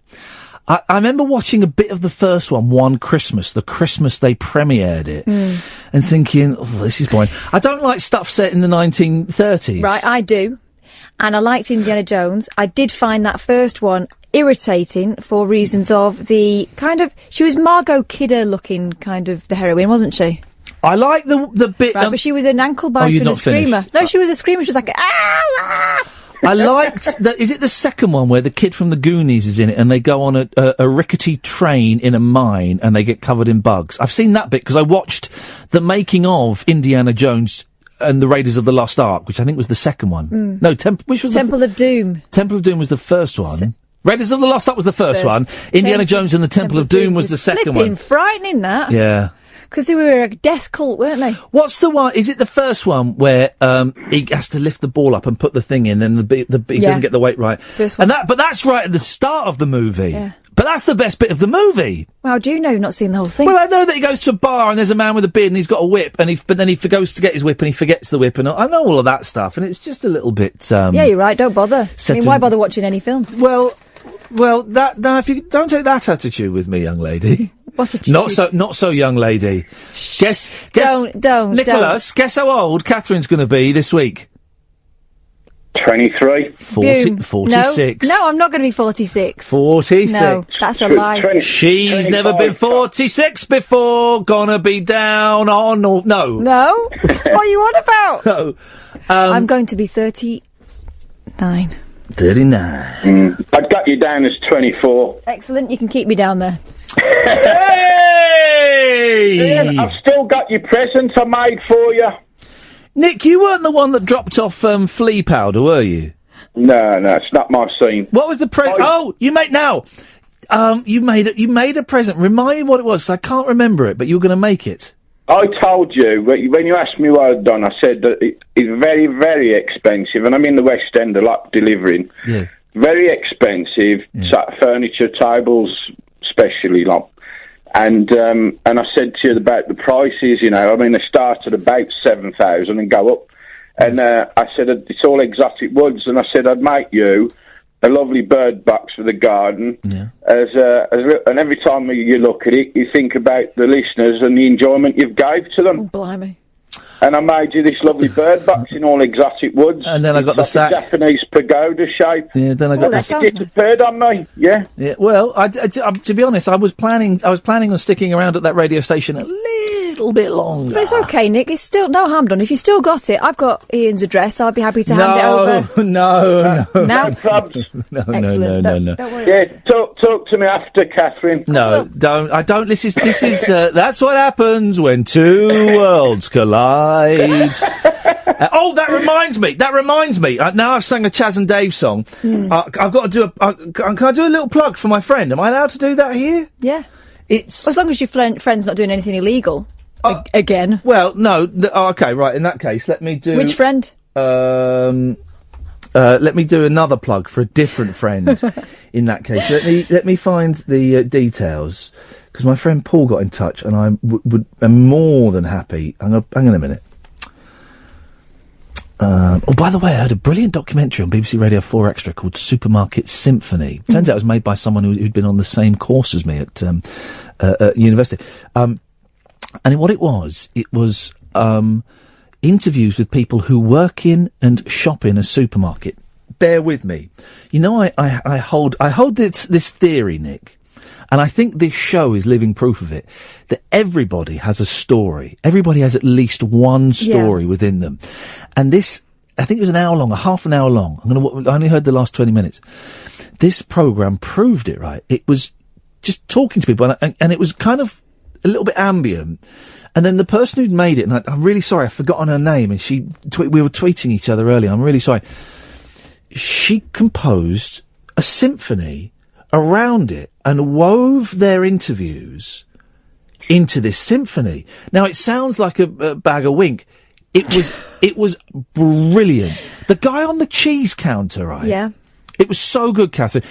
I remember watching a bit of the first one Christmas, the Christmas they premiered it, and thinking, this is boring. I don't like stuff set in the 1930s. Right, I do. And I liked Indiana Jones. I did find that first one irritating for reasons of the kind of... She was Margot Kidder looking kind of the heroine, wasn't she? I like the bit... Right, but she was an ankle biter and a screamer. Finished. No, she was a screamer. She was like, I liked is it the second one where the kid from the Goonies is in it and they go on a rickety train in a mine and they get covered in bugs? I've seen that bit because I watched the making of Indiana Jones and the Raiders of the Lost Ark, which I think was the second one. No, which was Temple of Doom. Temple of Doom was the first one. Raiders of the Lost Ark was the first one. Indiana Jones and the Temple of Doom was the second one. Frightening, that. Yeah. Because they were a death cult, weren't they? What's the one? Is it the first one where he has to lift the ball up and put the thing in, and he doesn't get the weight right? But that's right at the start of the movie. Yeah. But that's the best bit of the movie. Well, do you know you've not seen the whole thing? Well, I know that he goes to a bar and there's a man with a beard and he's got a whip, but then he goes to get his whip and he forgets the whip, and I know all of that stuff, and it's just a little bit. Yeah, you're right. Don't bother. I mean, why bother watching any films? Well, if you don't take that attitude with me, young lady. What attitude? Not so, young lady. Guess. Don't. Nicholas, guess how old Catherine's going to be this week. 23. 46. No, I'm not going to be 46. 46. No, that's a lie. She's never been 46 before. Gonna be down on or no. No? What are you on about? No. I'm going to be 39. 39. I've got you down as 24. Excellent. You can keep me down there. Hey! Ian, I've still got your present I made for you. Nick, you weren't the one that dropped off flea powder, were you? No, it's not my scene. What was the present? You made a present. Remind me what it was, 'cause I can't remember it, but you were going to make it. I told you, when you asked me what I'd done, I said that it's very, very expensive, and I'm in the West End a lot delivering. Yeah. Very expensive, furniture, tables, especially, like. And I said to you about the prices, you know, I mean, they start at about 7,000 and go up. And I said, it's all exotic woods, and I said I'd make you a lovely bird box for the garden. Yeah. And every time you look at it, you think about the listeners and the enjoyment you've gave to them. Oh, blimey. And I made you this lovely bird box in all exotic woods. And then I got the sack. Japanese pagoda shape. Yeah, then I got the sack. It disappeared on me, yeah. Yeah, well, to be honest, I was planning on sticking around at that radio station a little bit longer. But it's okay, Nick. It's still no harm done. If you still got it, I've got Ian's address. I'll be happy to hand it over. No. Now? No. Don't worry. Yeah, talk to me after, Catherine. No, don't. I don't. This is. That's what happens when two worlds collide. That reminds me. Now I've sung a Chaz and Dave song. I've got to do can I do a little plug for my friend? Am I allowed to do that here? Yeah. As long as your friend's not doing anything illegal. Again. Well, no. Okay, right. In that case, let me do. Which friend? Let me do another plug for a different friend. In that case, let me find the details, because my friend Paul got in touch, and I am more than happy. Hang on a minute. By the way, I heard a brilliant documentary on BBC Radio 4 Extra called Supermarket Symphony. Turns out it was made by someone who'd been on the same course as me at university. And what it was interviews with people who work in and shop in a supermarket. Bear with me. You know, I hold this theory, Nick, And I think this show is living proof of it, that everybody has a story. Everybody has at least one story within them. And this, I think it was an hour long, half an hour long. I only heard the last 20 minutes. This programme proved it, right? It was just talking to people, and it was kind of a little bit ambient. And then the person who'd made it, and I'm really sorry, I've forgotten her name, and we were tweeting each other earlier, I'm really sorry. She composed a symphony around it and wove their interviews into this symphony. Now, it sounds like a bag of wink. It was brilliant. The guy on the cheese counter, right? Yeah. It was so good, Catherine.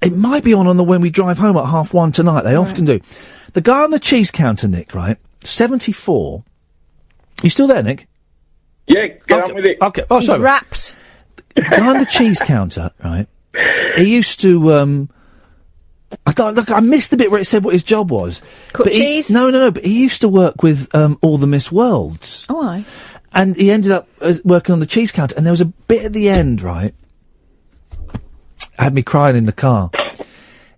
It might be on the When We Drive Home at 1:30 tonight. They often do. The guy on the cheese counter, Nick, right? 74. You still there, Nick? Yeah, get on with it. Okay. Oh, He's sorry. wrapped. The guy on the cheese counter, right? He used to, I missed the bit where it said what his job was. Cook cheese? No. But he used to work with all the Miss Worlds. Oh, aye. And he ended up working on the cheese counter. And there was a bit at the end, right? Had me crying in the car.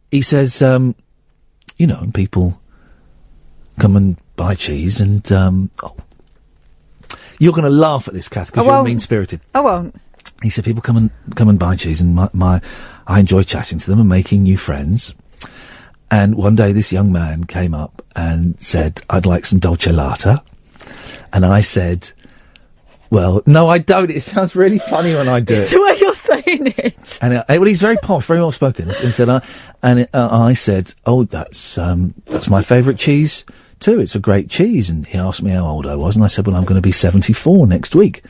He says, and people come and buy cheese and, you're going to laugh at this, Kath, because you're mean-spirited. I won't. He said people come and buy cheese, and I enjoy chatting to them and making new friends. And one day this young man came up and said, I'd like some dolce latte. And I said, well, no, I don't. It sounds really funny when I do It's it. the way you're saying it. And well, he's very posh, very well spoken. And said, I said, oh, that's my favourite cheese too. It's a great cheese. And he asked me how old I was, and I said, well, I'm going to be 74 next week.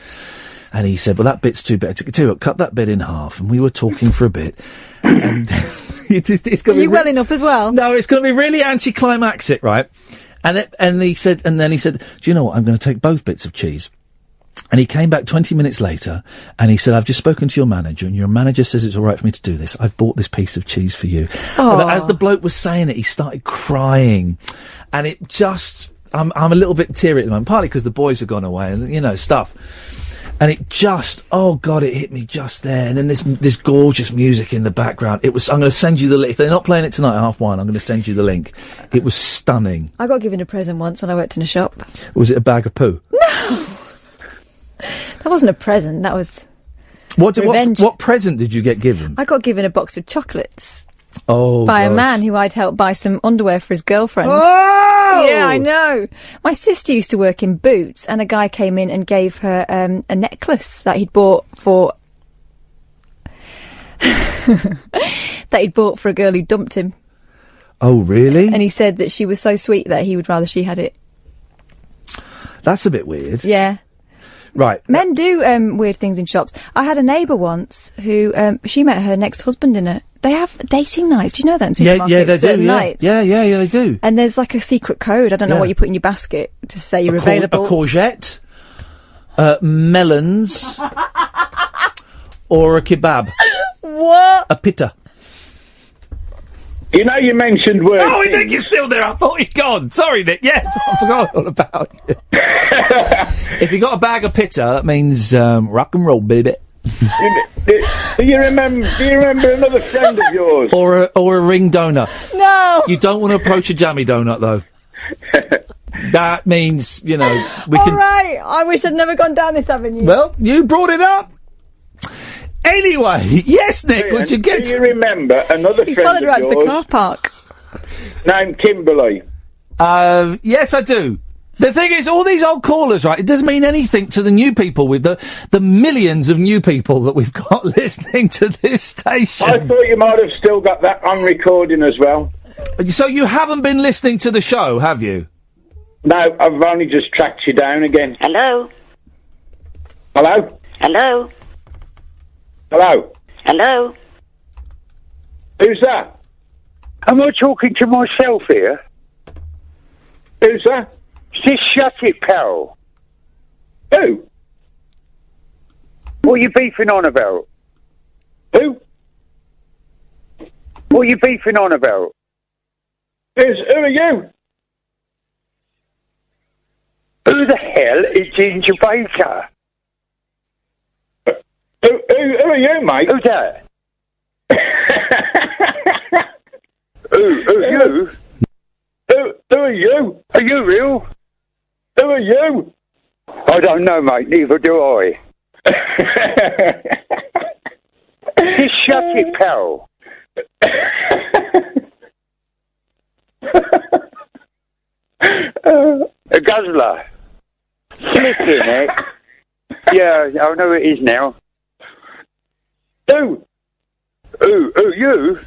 And he said, well, that bit's too big. Cut that bit in half. And we were talking for a bit. And it's going to be... Are you welling up as well? No, it's going to be really anticlimactic, right? And then he said, do you know what? I'm going to take both bits of cheese. And he came back 20 minutes later, and he said, I've just spoken to your manager, and your manager says it's all right for me to do this. I've bought this piece of cheese for you. But as the bloke was saying it, he started crying. And it just... I'm a little bit teary at the moment, partly because the boys have gone away and, stuff. And it just, oh God, it hit me just there. And then this gorgeous music in the background. I'm going to send you the link. If they're not playing it tonight at 1:30, I'm going to send you the link. It was stunning. I got given a present once when I worked in a shop. Was it a bag of poo? No! That wasn't a present, that was revenge. What present did you get given? I got given a box of chocolates. Oh, by a man who I'd helped buy some underwear for his girlfriend. Oh! Yeah, I know. My sister used to work in Boots, and a guy came in and gave her a necklace that he'd bought for a girl who dumped him. Oh, really? And he said that she was so sweet that he would rather she had it. That's a bit weird. Yeah. Right. Men do weird things in shops. I had a neighbour once who she met her next husband in it. They have dating nights. Do you know that in supermarkets? Yeah, they certain do. Nights. Yeah, they do. And there's like a secret code. I don't know what you put in your basket to say you're available. A courgette, melons, or a kebab. What? A pitta. You know, you mentioned words. Oh, Nick, you're still there. I thought you'd gone. Sorry, Nick. Yes, I forgot all about you. If you got a bag of pitta, that means rock and roll, baby. Do you remember another friend of yours? Or a ring donut. No. You don't want to approach a jammy donut, though. That means, we can... All right. I wish I'd never gone down this avenue. Well, you brought it up. Anyway, yes, Nick, Ian, would you get... Do you remember another He friend followed of her out to yours the car park. named Kimberly? Yes, I do. The thing is, all these old callers, right, it doesn't mean anything to the new people with the millions of new people that we've got listening to this station. I thought you might have still got that on recording as well. So you haven't been listening to the show, have you? No, I've only just tracked you down again. Hello? Hello? Hello? Hello? Hello? Who's that? Am I talking to myself here? Who's that? Just shut it, pal. Who? What are you beefing on about? Who? What are you beefing on about? Who are you? Who the hell is Ginger Baker? Who are you, mate? Who's that? You? Who are you? Are you real? Who are you? I don't know, mate. Neither do I. Just shut it, pal. A guzzler. Flipping it. Yeah, I know it is now. Who? You?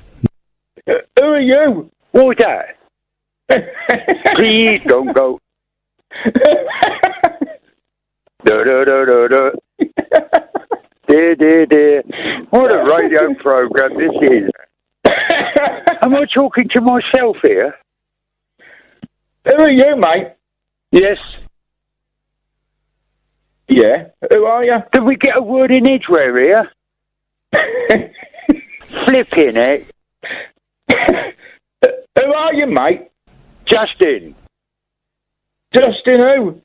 Who are you? What's that? Please don't go. Dear. What a radio program this is. Am I talking to myself here? Who are you, mate? Yes. Yeah. Who are you? Did we get a word in Edgware here? Flipping it. Who are you, mate? Justin. Justin who?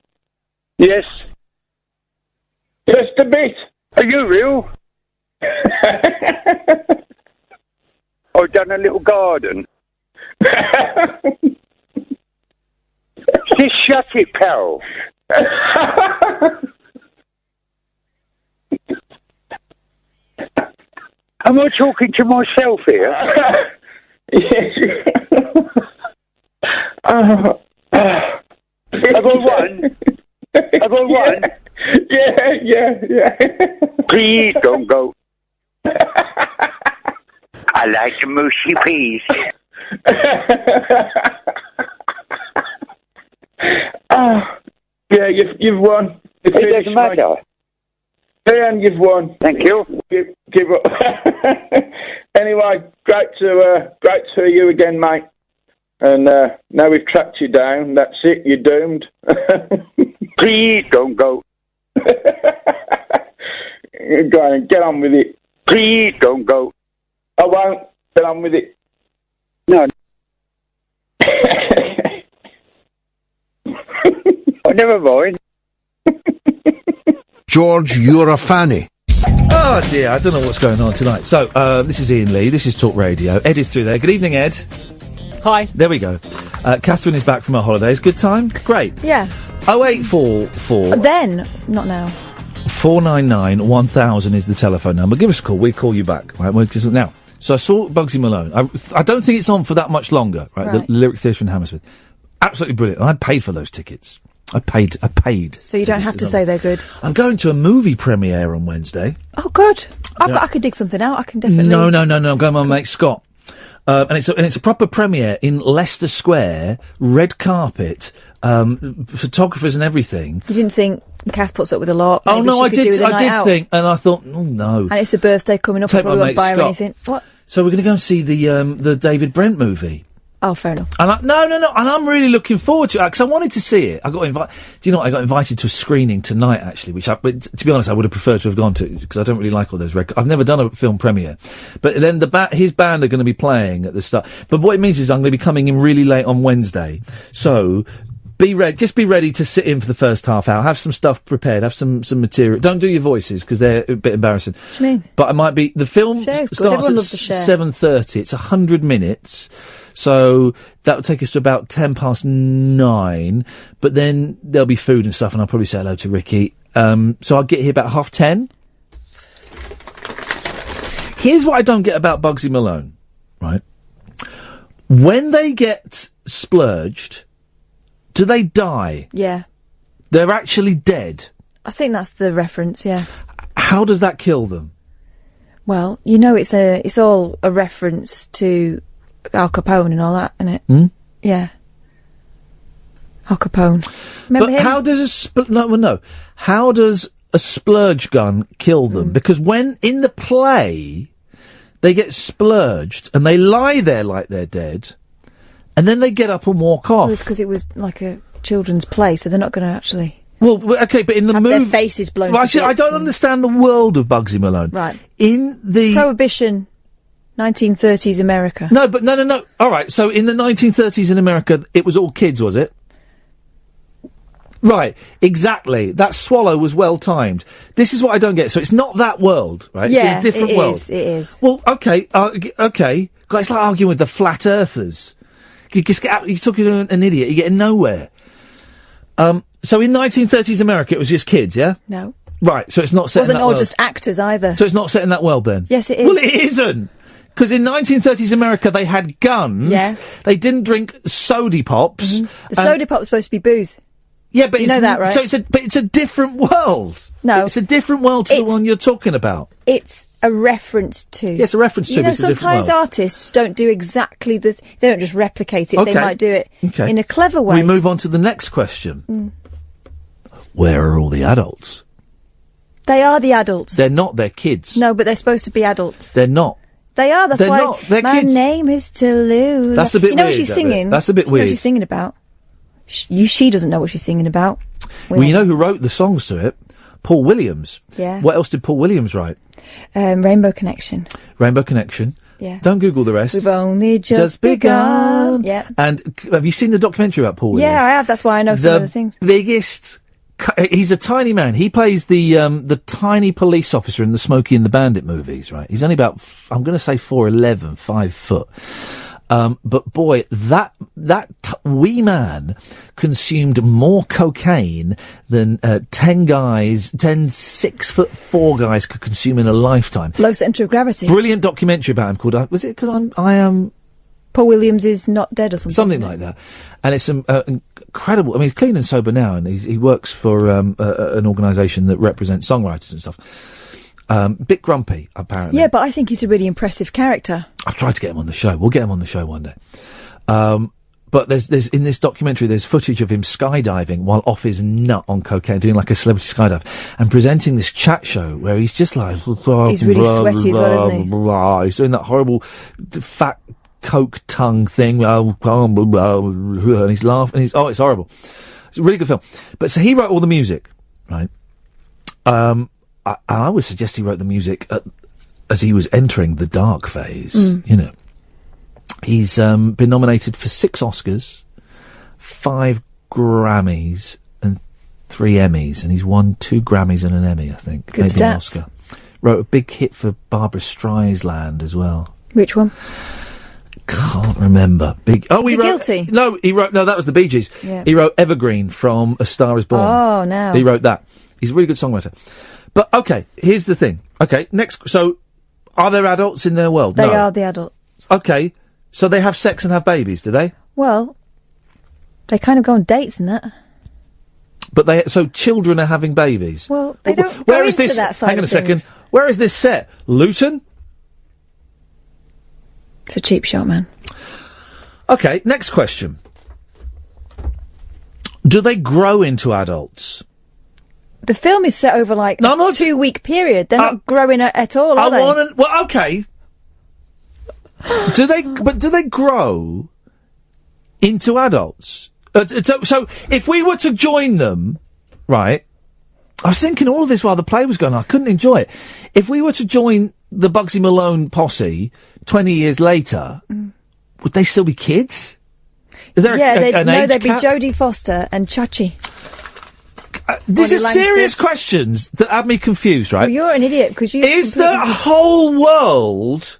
Yes. Just a bit. Are you real? I've done a little garden. Just shut it, pal. Am I talking to myself here? Yes. Have I won? Have I won? Yeah. Please don't go. I like the mushy peas. Yeah, you've won. It doesn't matter. Iain, you've won. Thank you. Give up. Anyway, great to hear you again, mate. And now we've tracked you down. That's it. You're doomed. Please don't go. Go on, get on with it. Please don't go. I won't. Get on with it. No. Oh, never mind. George, you're a fanny. Oh dear, I don't know what's going on tonight. So, this is Iain Lee, this is Talk Radio. Ed is through there. Good evening, Ed. Hi. There we go. Catherine is back from her holidays. Good time? Great. Yeah. 0844... Then, not now. 499 1000 is the telephone number. Give us a call. We'll call you back. Right? Now, so I saw Bugsy Malone. I don't think it's on for that much longer. Right? The Lyric Theatre in Hammersmith. Absolutely brilliant. And I paid for those tickets. I paid. So you don't have to say they're good. I'm going to a movie premiere on Wednesday. Oh, good. I could dig something out. I can definitely... No. I'm going with my mate Scott. And it's a proper premiere in Leicester Square, red carpet, photographers and everything. You didn't think Kath puts up with a lot? Oh, no, I did out. think, and I thought, oh, no. And it's a birthday coming up, I probably won't buy her anything. What? So we're going to go and see the David Brent movie. Oh, fair enough. And no, and I'm really looking forward to it, because I wanted to see it. I got invited to a screening tonight, actually, but to be honest, I would have preferred to have gone to, because I don't really like all those I've never done a film premiere. But then his band are going to be playing at the start. But what it means is I'm going to be coming in really late on Wednesday. So, just be ready to sit in for the first half hour. Have some stuff prepared. Have some material. Don't do your voices, because they're a bit embarrassing. What do you mean? But the film starts at 7:30. It's 100 minutes. So that will take us to about 9:10. But then there'll be food and stuff, and I'll probably say hello to Ricky. So I'll get here about 10:30. Here's what I don't get about Bugsy Malone, right? When they get splurged, do they die? Yeah. They're actually dead. I think that's the reference, yeah. How does that kill them? Well, it's all a reference to Al Capone and all that, isn't it? Hmm? Yeah. Al Capone. Remember him? How does How does a splurge gun kill them? Because when in the play they get splurged and they lie there like they're dead, and then they get up and walk off. Well, it's because it was like a children's play, so they're not going to actually. Well, okay, but in the movie, their faces blown. Well, actually, I don't understand the world of Bugsy Malone. Right. In the Prohibition. 1930s America. No, but no. All right, so in the 1930s in America, it was all kids, was it? Right, exactly. That swallow was well timed. This is what I don't get. So it's not that world, right? Yeah, it's a different world. It is. Well, okay. God, it's like arguing with the flat earthers. You're talking to an idiot. You're getting nowhere. So in 1930s America, it was just kids, yeah? No. Right, so it's not set in Wasn't that all world. just actors either. So it's not set in that world then? Yes, it is. Well, it isn't. Because in 1930s America, they had guns. Yeah. They didn't drink soda pops. The soda pop's supposed to be booze. Yeah, but you know that, right? So it's a different world. No. It's a different world to the one you're talking about. It's a reference to. Yes, a reference to, You know, but it's a different sometimes world. artists don't do exactly they don't just replicate it. Okay. They might do it Okay. in a clever way. We move on to the next question. Where are all the adults? They are the adults. They're not, they're kids. No, but they're supposed to be adults. They're not. They are. That's They're why not. They're my kids. name is Tallulah. That's a bit You know weird, what she's that bit. singing? That's a bit You know what weird. she's singing about? She doesn't know what she's singing about. Well, you know who wrote the songs to it? Paul Williams. Yeah. What else did Paul Williams write? Rainbow Connection. Rainbow Connection. Yeah. Don't Google the rest. We've only just begun. Yeah. And have you seen the documentary about Paul Williams? Yeah, I have. That's why I know some of the things. Biggest. He's a tiny man. He plays the tiny police officer in the Smokey and the Bandit movies, right? He's only about, I'm going to say 4'11", 5 foot. But boy, that wee man consumed more cocaine than 10 6'4" guys could consume in a lifetime. Low centre of gravity. Brilliant documentary about him called, was it because I am... Paul Williams is not dead or something. Something like that. And it's incredible. I mean, he's clean and sober now, and he works for an organisation that represents songwriters and stuff. Bit grumpy, apparently. Yeah, but I think he's a really impressive character. I've tried to get him on the show. We'll get him on the show one day. But there's in this documentary, there's footage of him skydiving while off his nut on cocaine, doing like a celebrity skydive, and presenting this chat show where he's just like... He's really sweaty as well, isn't he? He's doing that horrible fat coke tongue thing, and he's laughing, it's horrible. It's a really good film. But so he wrote all the music, right? I would suggest he wrote the music as he was entering the dark phase, you know. He's been nominated for 6 Oscars, 5 Grammys, and 3 Emmys, and he's won 2 Grammys and an Emmy, I think. Good maybe an stats. Oscar. Wrote a big hit for Barbra Streisand as well. Which one? Can't remember. Is he guilty? No, that was the Bee Gees. Yeah. He wrote Evergreen from A Star Is Born. Oh, now. He wrote that. He's a really good songwriter. But, okay, here's the thing. Okay, next, so, are there adults in their world? They No. are the adults. Okay, so they have sex and have babies, do they? Well, they kind of go on dates and that. But so children are having babies? Well, they don't Where go is into this? that side Hang on a of second. things. Where is this set? Luton? It's a cheap shot, man. Okay, next question. Do they grow into adults? The film is set over like a 2-week period. They're not growing at all, are they? Well, okay. do they grow into adults? So if we were to join them, right? I was thinking all of this while the play was going on. I couldn't enjoy it. If we were to join the Bugsy Malone posse 20 years later, would they still be kids? Is there an age they'd be cap? Jodie Foster and Chachi. These Bonnie are serious Langford. questions that have me confused, right? Well, you're an idiot because you. Is the whole world...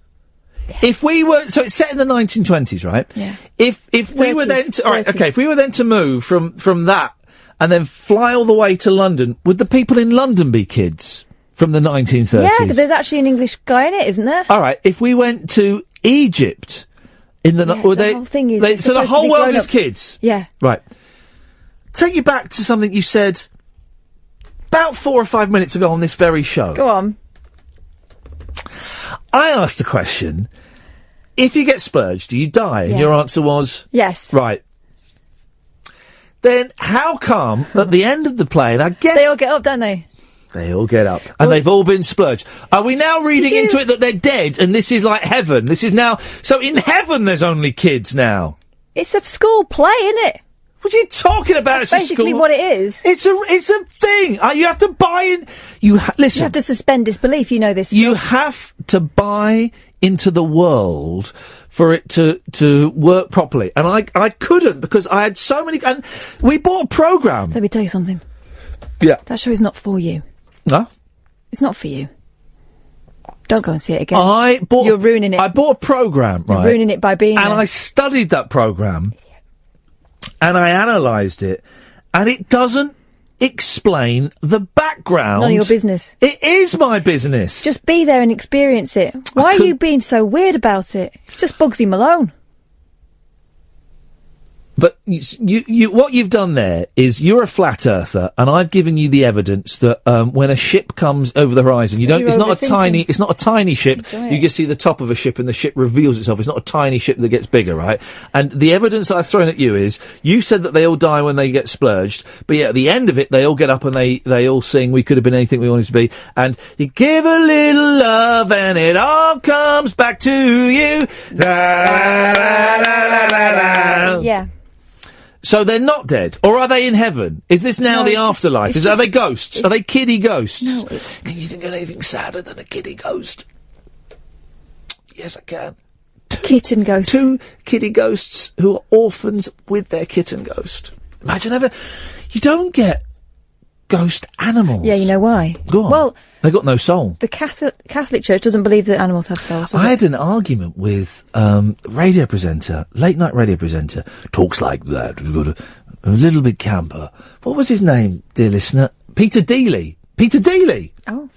If we were... So it's set in the 1920s, right? Yeah. If we were 30s, then... To, all right, 30s. okay, if we were then to move from that and then fly all the way to London, would the people in London be kids from the 1930s? Yeah, because there's actually an English guy in it, isn't there? All right, if we went to Egypt in the... Yeah, were the they, whole thing is they- it's so the supposed to whole be world is grown-ups. kids? Yeah. Right. Take you back to something you said about 4 or 5 minutes ago on this very show. Go on. I asked the question, if you get splurged, do you die? And Yeah. your answer was... Yes. Right. Then how come at the end of the play, and I guess... They all get up, don't they? They all get up. And they've all been splurged. Are we now reading into it that they're dead and this is like heaven? This is now... So in heaven there's only kids now. It's a school play, isn't it? What are you talking about? That's basically what it is. It's a thing. You have to buy in. Listen. You have to suspend disbelief. You know this. You have to buy into the world for it to work properly. And I couldn't because I had so many. And we bought a programme. Let me tell you something. Yeah. That show is not for you. Huh? It's not for you. Don't go and see it again. You're ruining it. I bought a programme, right? You're ruining it by being and there. I studied that programme. And I analysed it, and it doesn't explain the background. None of your business. It is my business. Just be there and experience it. Why are you being so weird about it? It's just Bugsy Malone. But you, what you've done there is you're a flat earther, and I've given you the evidence that when a ship comes over the horizon, it's not a tiny ship. You just see the top of a ship, and the ship reveals itself. It's not a tiny ship that gets bigger, right? And the evidence I've thrown at you is you said that they all die when they get splurged, but at the end of it, they all get up and they all sing "We Could Have Been Anything We Wanted to Be," and you give a little love, and it all comes back to you. Yeah. So they're not dead, or are they in heaven? Is this now the afterlife? Are they ghosts? Are they kiddie ghosts? No. Can you think of anything sadder than a kiddie ghost? Yes, I can. Kitten ghost. 2 kiddie ghosts who are orphans with their kitten ghost. Imagine you don't get ghost animals. Yeah, you know why? Go on. Well, they got no soul. The Catholic Church doesn't believe that animals have souls. I had an argument with radio presenter, late night radio presenter, talks like that. We've got a little bit camper. What was his name, dear listener? Peter Dealey. Oh.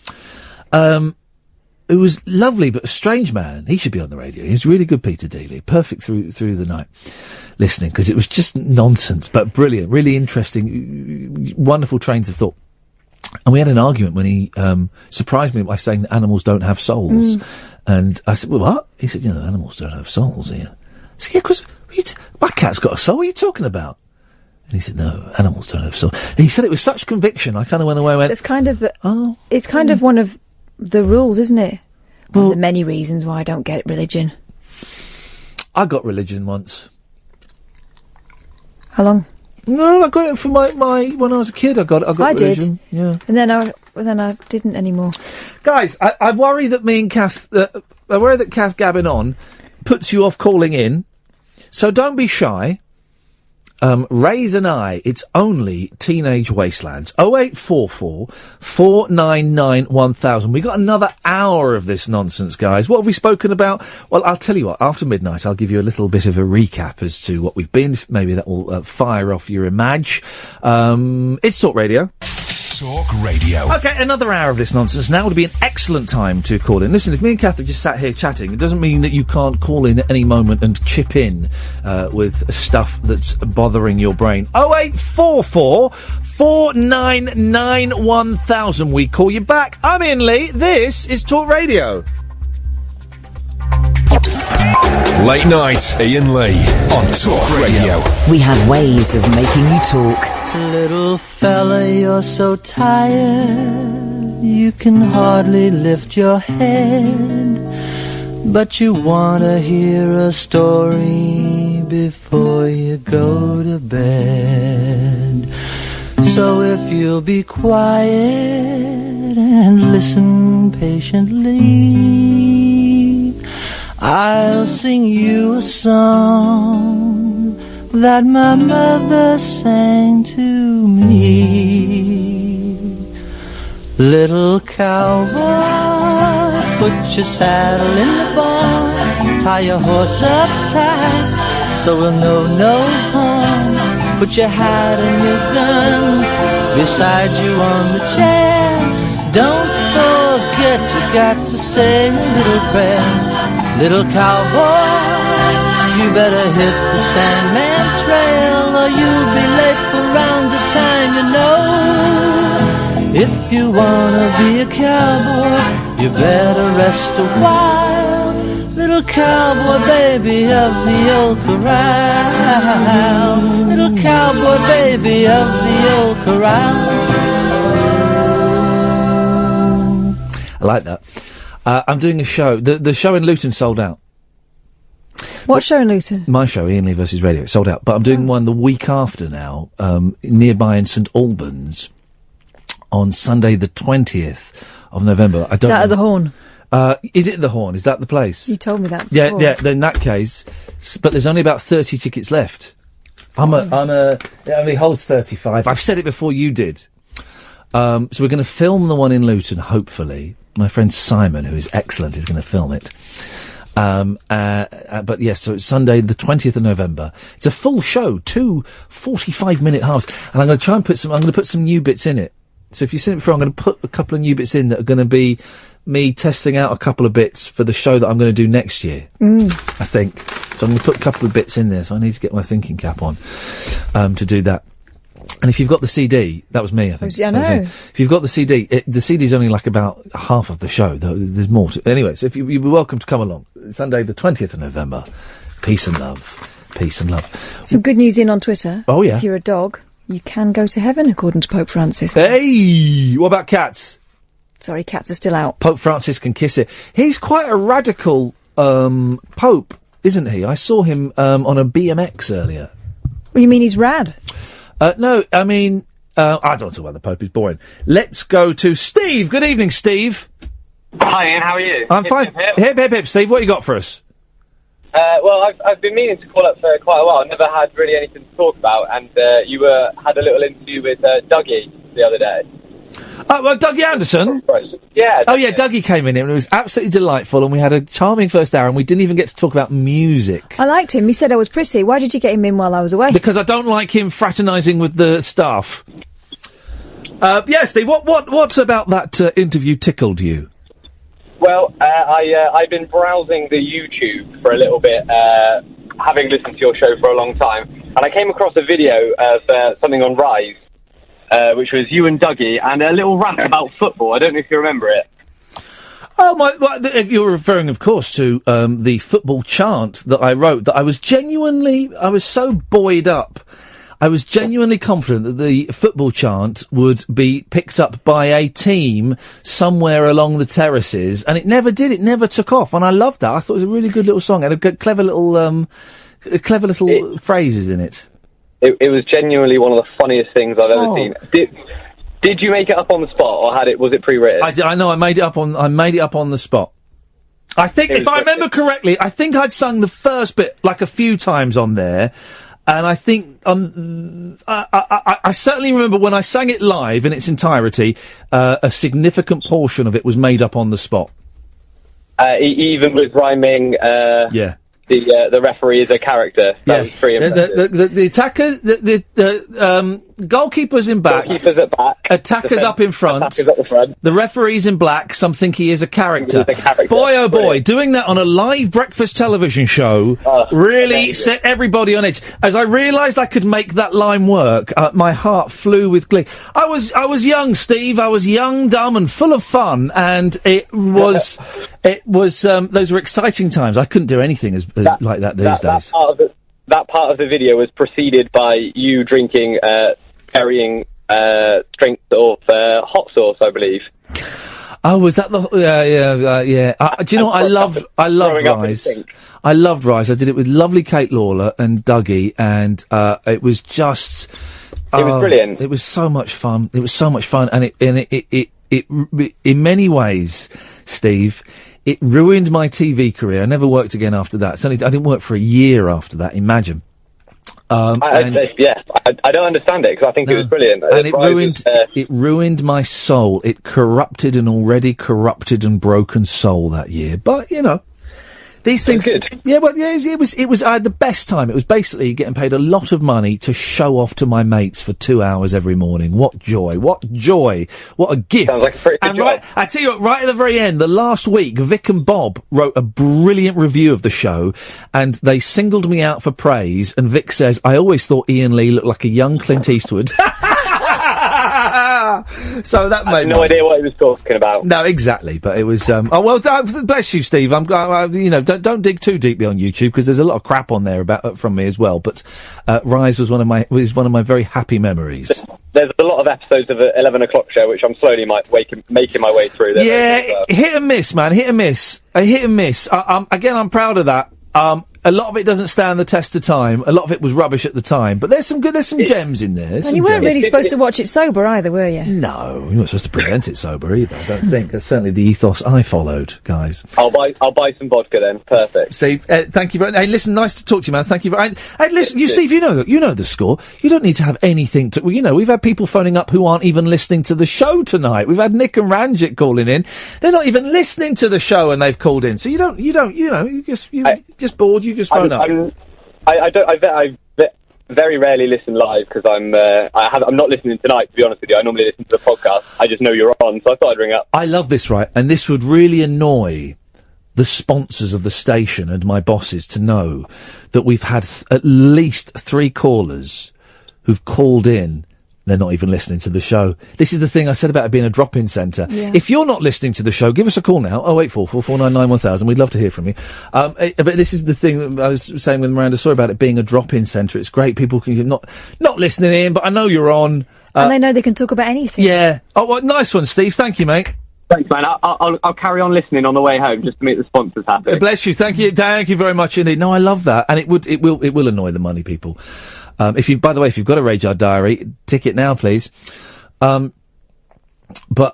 Who was lovely but a strange man. He should be on the radio. He was really good, Peter Dealey. Perfect through the night listening, because it was just nonsense, but brilliant, really interesting, wonderful trains of thought. And we had an argument when he surprised me by saying that animals don't have souls. And I said, well, what? He said, animals don't have souls, Ian. I said, yeah, because my cat's got a soul. What are you talking about? And he said, no, animals don't have souls. And he said it with such conviction, I kind of went away and went, it's kind of one of the rules, isn't it? One of the many reasons why I don't get religion. I got religion once. How long? No, I got it for my when I was a kid. I got religion. Did. Yeah. And then I didn't anymore. Guys, I worry that me and Kath, I worry that Kath gabbing on puts you off calling in. So don't be shy. Raise an eye. It's only Teenage Wastelands. 0844 499 1000. We got another hour of this nonsense, guys. What have we spoken about? Well, I'll tell you what. After midnight, I'll give you a little bit of a recap as to what we've been. Maybe that will fire off your image. It's Talk Radio. Talk Radio. Okay, another hour of this nonsense. Now would be an excellent time to call in. Listen, if me and Kath are just sat here chatting, it doesn't mean that you can't call in at any moment and chip in with stuff that's bothering your brain. 0844 499 1000. We call you back. I'm Iain Lee. This is Talk Radio. Late night, Iain Lee on Talk Radio. We have ways of making you talk. Little fella, you're so tired, you can hardly lift your head, but you want to hear a story before you go to bed. So if you'll be quiet and listen patiently, I'll sing you a song that my mother sang to me. Little cowboy, put your saddle in the barn, tie your horse up tight, so we'll know no harm. Put your hat and your gun beside you on the chair. Don't forget you got to say a little prayer. Little cowboy, you better hit the Sandman Trail, or you'll be late for round the time, you know. If you wanna be a cowboy, you better rest a while. Little cowboy baby of the old corral. Little cowboy baby of the old corral. I like that. I'm doing a show. The show in Luton sold out. What show in Luton? My show, Iain Lee versus Radio. It's sold out. But I'm doing one the week after now, nearby in St Albans, on Sunday the 20th of November. I don't Is that know. at the Horn? Is it the Horn? Is that the place? You told me that Yeah, before. yeah. Then in that case, but there's only about 30 tickets left. It only holds 35. I've said it before you did. So we're going to film the one in Luton, hopefully. My friend Simon, who is excellent, is going to film it. But yes, so it's Sunday, the 20th of November. It's a full show, 2 45-minute halves, and I'm going to try and put some new bits in it. So if you've seen it before, I'm going to put a couple of new bits in that are going to be me testing out a couple of bits for the show that I'm going to do next year. I think. So I'm going to put a couple of bits in there, so I need to get my thinking cap on, to do that. And if you've got the CD, that was me, I think. Yeah, I That was know. me. If you've got the CD, the CD's only like about half of the show. There's more to. Anyway, so you'd be welcome to come along. Sunday, the 20th of November. Peace and love. Peace and love. Some good news in on Twitter. Oh, yeah. If you're a dog, you can go to heaven, according to Pope Francis. Hey! What about cats? Sorry, cats are still out. Pope Francis can kiss it. He's quite a radical Pope, isn't he? I saw him on a BMX earlier. Well, you mean he's rad? No, I mean, I don't want to talk about the Pope, he's boring. Let's go to Steve. Good evening, Steve. Hi, Ian, how are you? I'm fine. Hip, hip, hip. Steve, what you got for us? Well, I've been meaning to call up for quite a while. I've never had really anything to talk about, and you had a little interview with Dougie the other day. Oh, well, Dougie Anderson? Yeah. Oh, yeah, Dougie came in and it was absolutely delightful, and we had a charming first hour, and we didn't even get to talk about music. I liked him. He said I was pretty. Why did you get him in while I was away? Because I don't like him fraternising with the staff. Yeah, Steve, what's about that interview tickled you? Well, I've been browsing the YouTube for a little bit, having listened to your show for a long time, and I came across a video of something on Rise, which was you and Dougie, and a little rant about football. I don't know if you remember it. Oh, if you're referring, of course, to the football chant that I wrote, that I was so buoyed up. I was genuinely confident that the football chant would be picked up by a team somewhere along the terraces, and it never did. It never took off, and I loved that. I thought it was a really good little song. It had a clever little phrases in it. It was genuinely one of the funniest things I've ever seen. Did you make it up on the spot, or was it pre-written? I did. I know. I made it up on the spot. I think, if I remember correctly, I think I'd sung the first bit like a few times on there. And I think I certainly remember when I sang it live in its entirety, a significant portion of it was made up on the spot. Even with rhyming, yeah. The referee is a character. That was pretty impressive. The attacker, the goalkeeper's in back. Goalkeeper's at back. Attackers up in front. Attackers at the front. The referee's in black. Some think he is a character. Boy, oh boy, Brilliant. doing that on a live breakfast television show really set everybody on edge. As I realised I could make that line work, my heart flew with glee. I was young, Steve. I was young, dumb, and full of fun, and it was those were exciting times. I couldn't do anything as like that these days. That part of the video was preceded by you drinking varying strengths of hot sauce, I believe. Oh, was that the? Yeah. Do you know what? I loved Rise. I loved Rise. I did it with lovely Kate Lawler and Dougie, and it was just. It was brilliant. It was so much fun. It was so much fun, and it in many ways, Steve, it ruined my TV career. I never worked again after that. I didn't work for a year after that. Imagine. I don't understand it because I think it was brilliant. And it ruined my soul. It corrupted an already corrupted and broken soul that year. But you know, these things. Good. Yeah, but yeah, it was. I had the best time. It was basically getting paid a lot of money to show off to my mates for 2 hours every morning. What joy! What joy! What a gift! Sounds like a pretty good job. I tell you what, right at the very end, the last week, Vic and Bob wrote a brilliant review of the show, and they singled me out for praise. And Vic says, "I always thought Iain Lee looked like a young Clint Eastwood." So that made no idea what he was talking about. No, exactly. But it was. Bless you, Steve. Don't dig too deeply on YouTube because there's a lot of crap on there from me as well. But Rise was one of my very happy memories. There's a lot of episodes of the 11 o'clock show which I'm slowly making my way through. Yeah, hit and miss, man. Hit and miss. Again, I'm proud of that. A lot of it doesn't stand the test of time. A lot of it was rubbish at the time, but there's some gems in there. And you weren't really supposed to watch it sober either, were you? No, you're not supposed to present it sober either. I don't think that's certainly the ethos I followed, guys. I'll buy some vodka then. Perfect. Steve, thank you very. Hey, listen, nice to talk to you, man. Thank you very. Hey, listen, Steve, you know the score. You don't need to have anything to. Well, we've had people phoning up who aren't even listening to the show tonight. We've had Nick and Ranjit calling in. They're not even listening to the show, and they've called in. So you just bored. You just phone up. I very rarely listen live because I'm not listening tonight. To be honest with you, I normally listen to the podcast. I just know you're on, so I thought I'd ring up. I love this, right? And this would really annoy the sponsors of the station and my bosses to know that we've had at least 3 callers who've called in. They're not even listening to the show. This is the thing I said about it being a drop-in centre. Yeah. If you're not listening to the show, give us a call now, 0844 499 1000. We'd love to hear from you. But this is the thing I was saying with Miranda Sawyer about it being a drop-in centre. It's great. People can not listening in, but I know you're on. And they know they can talk about anything. Yeah. Oh, well, nice one, Steve. Thank you, mate. Thanks, man. I'll carry on listening on the way home just to make the sponsors happy. Bless you. Thank you very much indeed. No, I love that, and it will annoy the money people. If you've got a Radar Diary, tick it now, please. But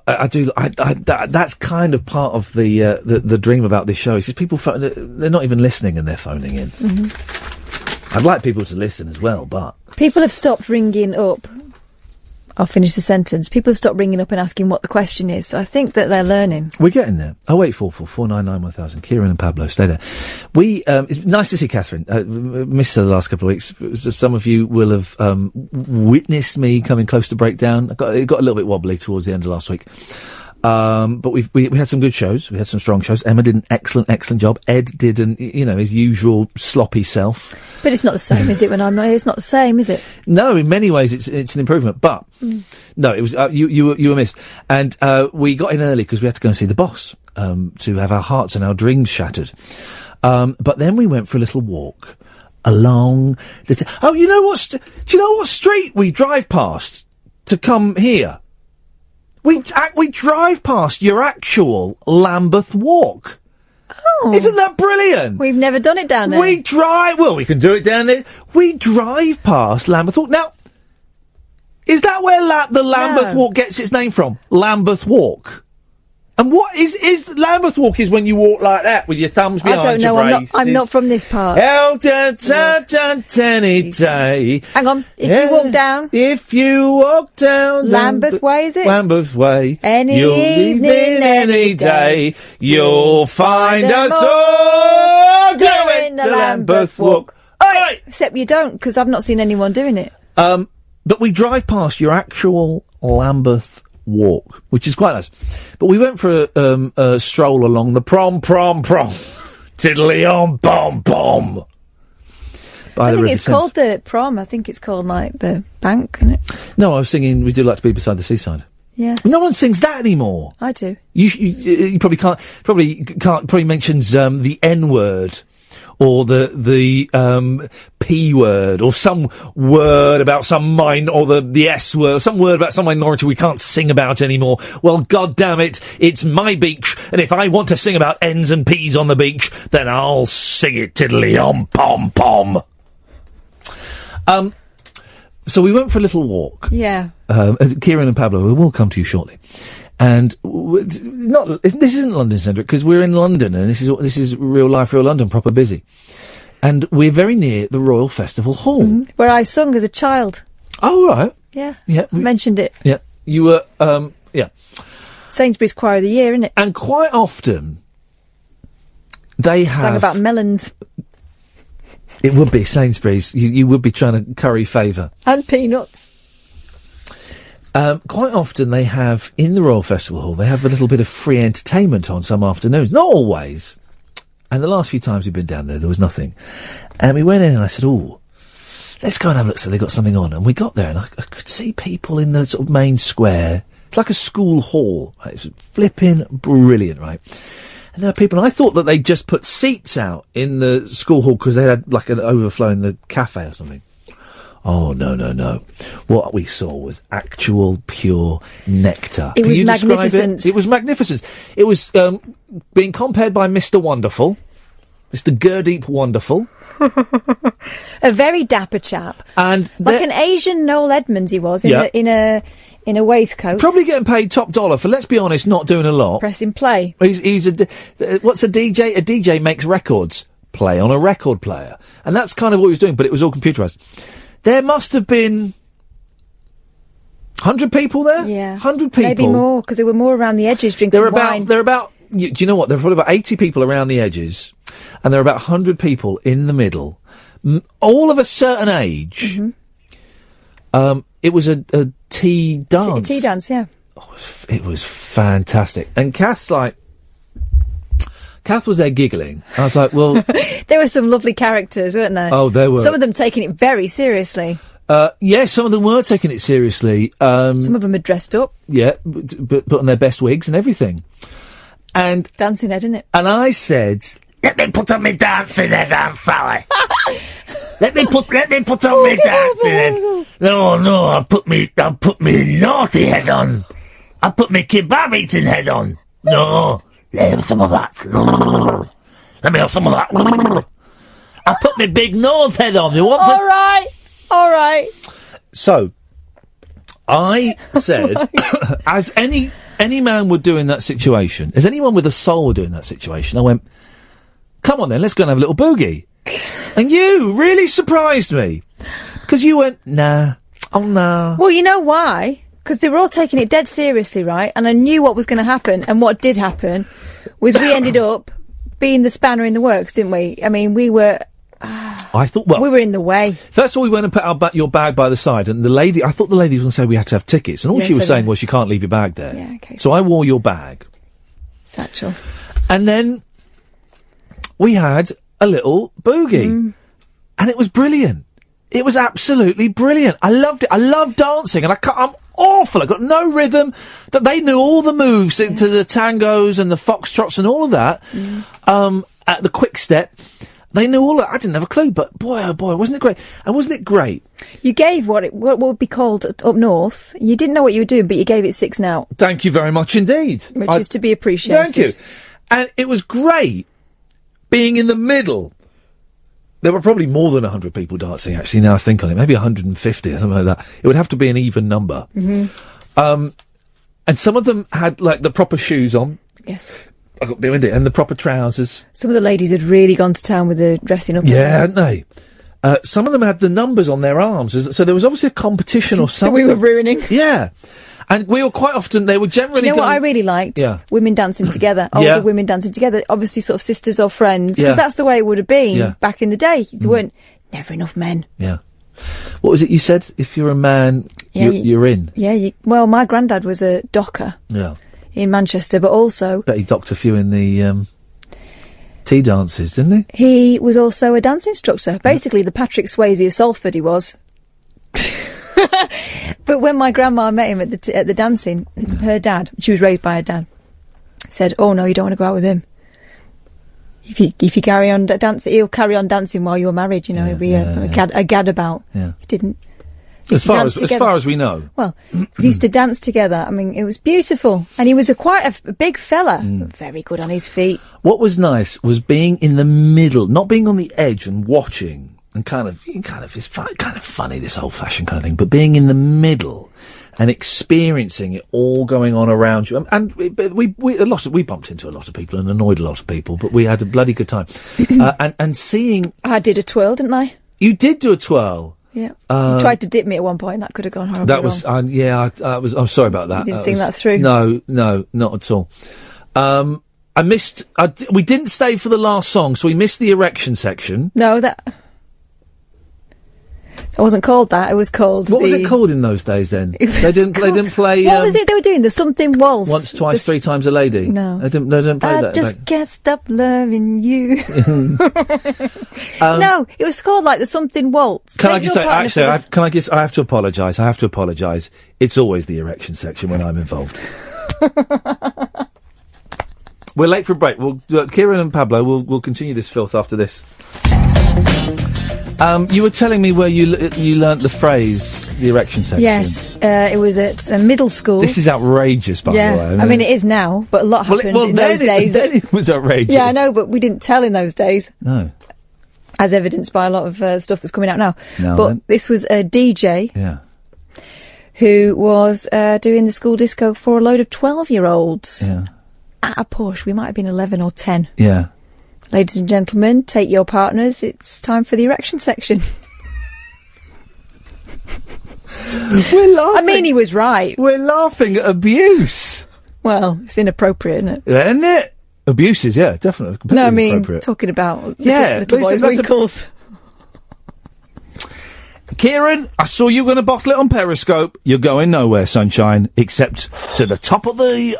that's kind of part of the dream about this show. It's just people they're not even listening and they're phoning in. Mm-hmm. I'd like people to listen as well, but people have stopped ringing up. I'll finish the sentence. People have stopped ringing up and asking what the question is, so I think that they're learning. We're getting there. 0844 499 1000. Kieran and Pablo, stay there. It's nice to see Catherine. Missed her the last couple of weeks. Some of you will have witnessed me coming close to breakdown. It got a little bit wobbly towards the end of last week. But we had some good shows. We had some strong shows. Emma did an excellent job. Ed did his usual sloppy self. But it's not the same, is it? When I'm not here, it's not the same, is it? No, in many ways it's an improvement. But no, it was you were missed. And we got in early because we had to go and see the boss to have our hearts and our dreams shattered. But then we went for a little walk along. Do you know what street we drive past to come here? We drive past your actual Lambeth Walk. Oh. Isn't that brilliant? We've never done it down there. We can do it down there. We drive past Lambeth Walk. Now, is that where the Lambeth Walk gets its name from? Lambeth Walk. And what is Lambeth Walk is when you walk like that with your thumbs behind your braces. I'm not from this part. Any day. Hang on. If you walk down Lambeth Way, is it? Lambeth Way. You'll evening, any day. You'll find us all doing the Lambeth Walk. Oi! Except you don't, because I've not seen anyone doing it. But we drive past your actual Lambeth Walk, which is quite nice. But we went for a stroll along the prom. Tiddly pom pom. I think it's called the prom. I think it's called like the bank, isn't it? No, I was singing "We Do Like to Be Beside the Seaside." Yeah. No one sings that anymore. I do. You probably can't. Probably mentions the N word. Or the P word, or some word about some or the S word, some word about some minority we can't sing about anymore. Well, God damn it, it's my beach, and if I want to sing about N's and P's on the beach, then I'll sing it tiddly pom pom. So we went for a little walk. Yeah. Kieran and Pablo, we'll come to you shortly. And this isn't London-centric, because we're in London, and this is real life, real London, proper busy. And we're very near the Royal Festival Hall. Mm-hmm. Where I sung as a child. Oh, right. Yeah. Yeah. I mentioned it. Yeah. You were, yeah. Sainsbury's Choir of the Year, isn't it? And quite often, they have... Sang about melons. It would be Sainsbury's. You would be trying to curry favour. And peanuts. Quite often they have, in the Royal Festival Hall, they have a little bit of free entertainment on some afternoons. Not always. And the last few times we've been down there was nothing. And we went in and I said, let's go and have a look. So they got something on. And we got there and I could see people in the sort of main square. It's like a school hall. Right? It's flipping brilliant, right? And there were people, and I thought that they'd just put seats out in the school hall because they had like an overflow in the cafe or something. Oh, no. What we saw was actual, pure nectar. It was magnificent. It was magnificent. It was being compared by Mr. Wonderful. Mr. Gurdeep Wonderful. A very dapper chap. And like an Asian Noel Edmonds he was, in a waistcoat. Probably getting paid top dollar for, let's be honest, not doing a lot. Pressing play. He's what's a DJ? A DJ makes records. Play on a record player. And that's kind of what he was doing, but it was all computerised. There must have been 100 people there? Yeah. 100 people. Maybe more, because there were more around the edges drinking wine. Do you know what? There were probably about 80 people around the edges, and there were about 100 people in the middle, all of a certain age. Mm-hmm. It was a tea dance. A tea dance, yeah. Oh, it was fantastic. And Kath was there giggling. I was like, well... There were some lovely characters, weren't there? Oh, there were. Some of them taking it very seriously. Yes, some of them were taking it seriously. Some of them had dressed up. Yeah, but put on their best wigs and everything. And dancing head, innit? And I said, "Let me put on my dancing head, fella. Let me put on my dancing head. No, I've put me naughty head on. I put me kebab eating head on. No, let me have some of that. Let me have some of that. I put my big nose head on. You want All right. So, I said, as any man would do in that situation, as anyone with a soul would do in that situation, I went, come on then, let's go and have a little boogie. And you really surprised me. Because you went, nah. Oh, nah. Well, you know why? Because they were all taking it dead seriously, right? And I knew what was going to happen. And what did happen was we ended up being the spanner in the works, didn't we? I mean, we were... I thought, well... We were in the way. First of all, we went and put your bag by the side, and I thought the lady was going to say we had to have tickets, and all she was saying was you can't leave your bag there. Yeah, okay. So I wore your bag. Satchel. And then we had a little boogie. And it was brilliant. It was absolutely brilliant. I loved it. I love dancing, and I'm awful. I got no rhythm. They knew all the moves to the tangos and the foxtrots and all of that. At the quick step. They knew all that. I didn't have a clue, but boy, oh boy, wasn't it great? And wasn't it great? You gave what would be called up north. You didn't know what you were doing, but you gave it 6 and out. Thank you very much indeed. Which is to be appreciated. Thank you. And it was great being in the middle. There were probably more than 100 people dancing, actually, now I think on it. Maybe 150 or something like that. It would have to be an even number. And some of them had, like, the proper shoes on. Yes. I got behind it, and the proper trousers. Some of the ladies had really gone to town with the dressing up. Yeah, hadn't they? Some of them had the numbers on their arms, so there was obviously a competition or something. We were ruining. Yeah. And we were quite often, they were generally... Do you know what I really liked? Yeah. Women dancing together, older women dancing together, obviously sort of sisters or friends, because that's the way it would have been back in the day. There weren't never enough men. Yeah. What was it you said? If you're a man, you're in. Yeah, well, my granddad was a docker. Yeah. In Manchester, but also... Bet he docked a few in the tea dances, didn't he? He was also a dance instructor. Basically, the Patrick Swayze of Salford he was. But when my grandma met him at the dancing, her dad, she was raised by her dad, said, "Oh no, you don't want to go out with him. If you carry on dancing, he'll carry on dancing while you're married. You know, he'll be a gadabout." Yeah. He didn't. As far as we know. Well, we used to dance together. I mean, it was beautiful. And he was quite a big fella. Very good on his feet. What was nice was being in the middle, not being on the edge and watching, and it's kind of funny, this old-fashioned kind of thing, but being in the middle and experiencing it all going on around you. And we bumped into a lot of people and annoyed a lot of people, but we had a bloody good time. and seeing... I did a twirl, didn't I? You did do a twirl. Yeah, you tried to dip me at one point. That could have gone horribly That was, I'm sorry about that. You didn't think that through? No, not at all. We didn't stay for the last song, so we missed the erection section. No, that wasn't called that. It was called. What was it called in those days? Then they didn't play. What was it they were doing? The something waltz. Once, twice, 3 times a lady. No, they didn't play that. I just can't stop loving you. No, it was called like the something waltz. Can I just say? Actually, I have to apologise. It's always the erection section when I'm involved. We're late for a break. Kieran and Pablo will continue this filth after this. You were telling me where you learnt the phrase, the erection section. Yes, it was at middle school. This is outrageous, by the way. I mean, it is now, but a lot happened in those days. Then it was outrageous. Yeah, I know, but we didn't tell in those days. No. As evidenced by a lot of stuff that's coming out now. No, but then. this was a DJ Yeah. who was doing the school disco for a load of 12-year-olds. Yeah. At a push. We might have been 11 or 10. Yeah. Ladies and gentlemen, take your partners. It's time for the erection section. We're laughing. I mean, he was right. We're laughing at abuse. Well, it's inappropriate, isn't it? Isn't it? Abuses, yeah, definitely. Completely No, I mean, inappropriate. talking about Yeah, little boys' that's a- winkles. Kieran, I saw you going to bottle it on Periscope. You're going nowhere, sunshine, except to the top of the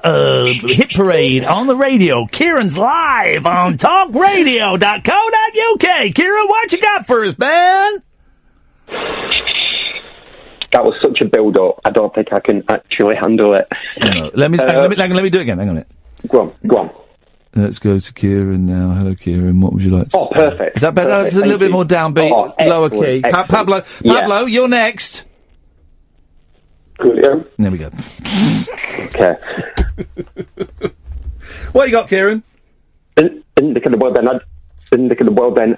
hit parade on the radio. Kieran's live on talkradio.co.uk. Kieran, what you got for us, man? That was such a build-up. I don't think I can actually handle it. No, let me do it again. Hang on it. Go on. Let's go to Kieran now. Hello, Kieran. What would you like to say? Perfect. Is that better? Perfect. It's a little Thank bit more downbeat, lower key. Excellent. Pablo, Yeah. you're next. Coolio. There we go. Okay. What you got, Kieran? In the kind of world, then,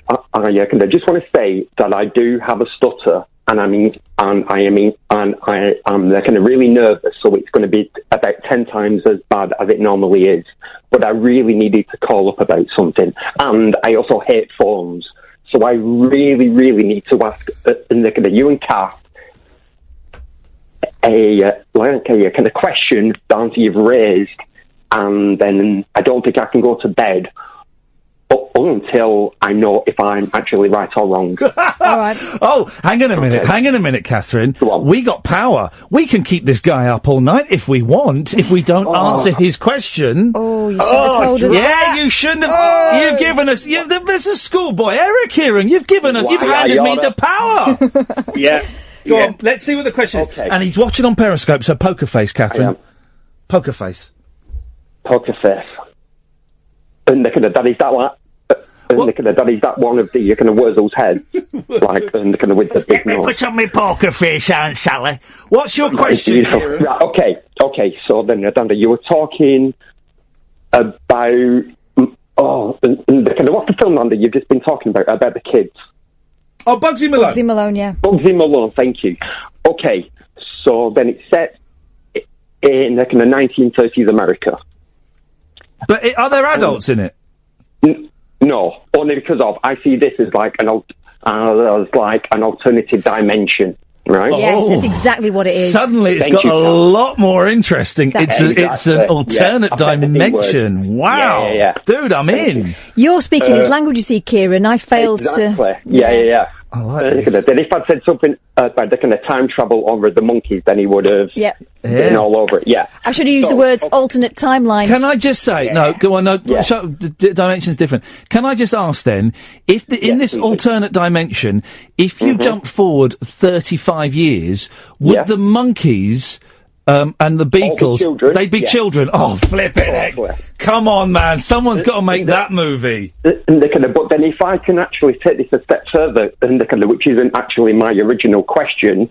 I kind of just want to say that I do have a stutter, and I'm kind of really nervous, so it's going to be about 10 times as bad as it normally is. But I really needed to call up about something, and I also hate phones, so I really, really need to ask you and Kath a kind of question that you've raised, and then I don't think I can go to bed until I know if I'm actually right or wrong. All right. Oh, hang on a minute, Catherine. We got power. We can keep this guy up all night if we want. If we don't answer his question. Oh, you should have told us. Yeah, you shouldn't have. You've given us. There's a schoolboy error, Kieran. You've given us. You've handed me the power. Yeah. Go on. Let's see what the question is. And he's watching on Periscope. So poker face, Catherine. Poker face. Poker face. And is that one of the kind of Wurzel's head, like and kind of with the big nose. Put on my poker face, Aunt Sally. What's your question, Kieran? Right, okay. So then, you were talking about what's the film that you've just been talking about the kids? Oh, Bugsy Malone. Bugsy Malone, yeah. Bugsy Malone. Thank you. Okay, so then it's set in the kind of 1930s America. But are there adults in it? No, only because I see this as like an alternative dimension, right? Yes, that's exactly what it is. Suddenly it's got a lot more interesting. It's an alternate dimension. Wow. Yeah. Dude, I'm in. You're speaking his language, you see, Kieran. I failed to... Yeah. I like this. Then if I'd said something about the kind of time travel over the monkeys, then he would have been all over it. Yeah. I should have used the words alternate timeline. Can I just say, no, go on, no, dimension's different. Can I just ask then, if in this alternate dimension, if you jump forward 35 years, would the monkeys... and the Beatles, they'd be children. Oh, flipping heck. Come on, man. Someone's got to make that movie. But then if I can actually take this a step further, which isn't actually my original question,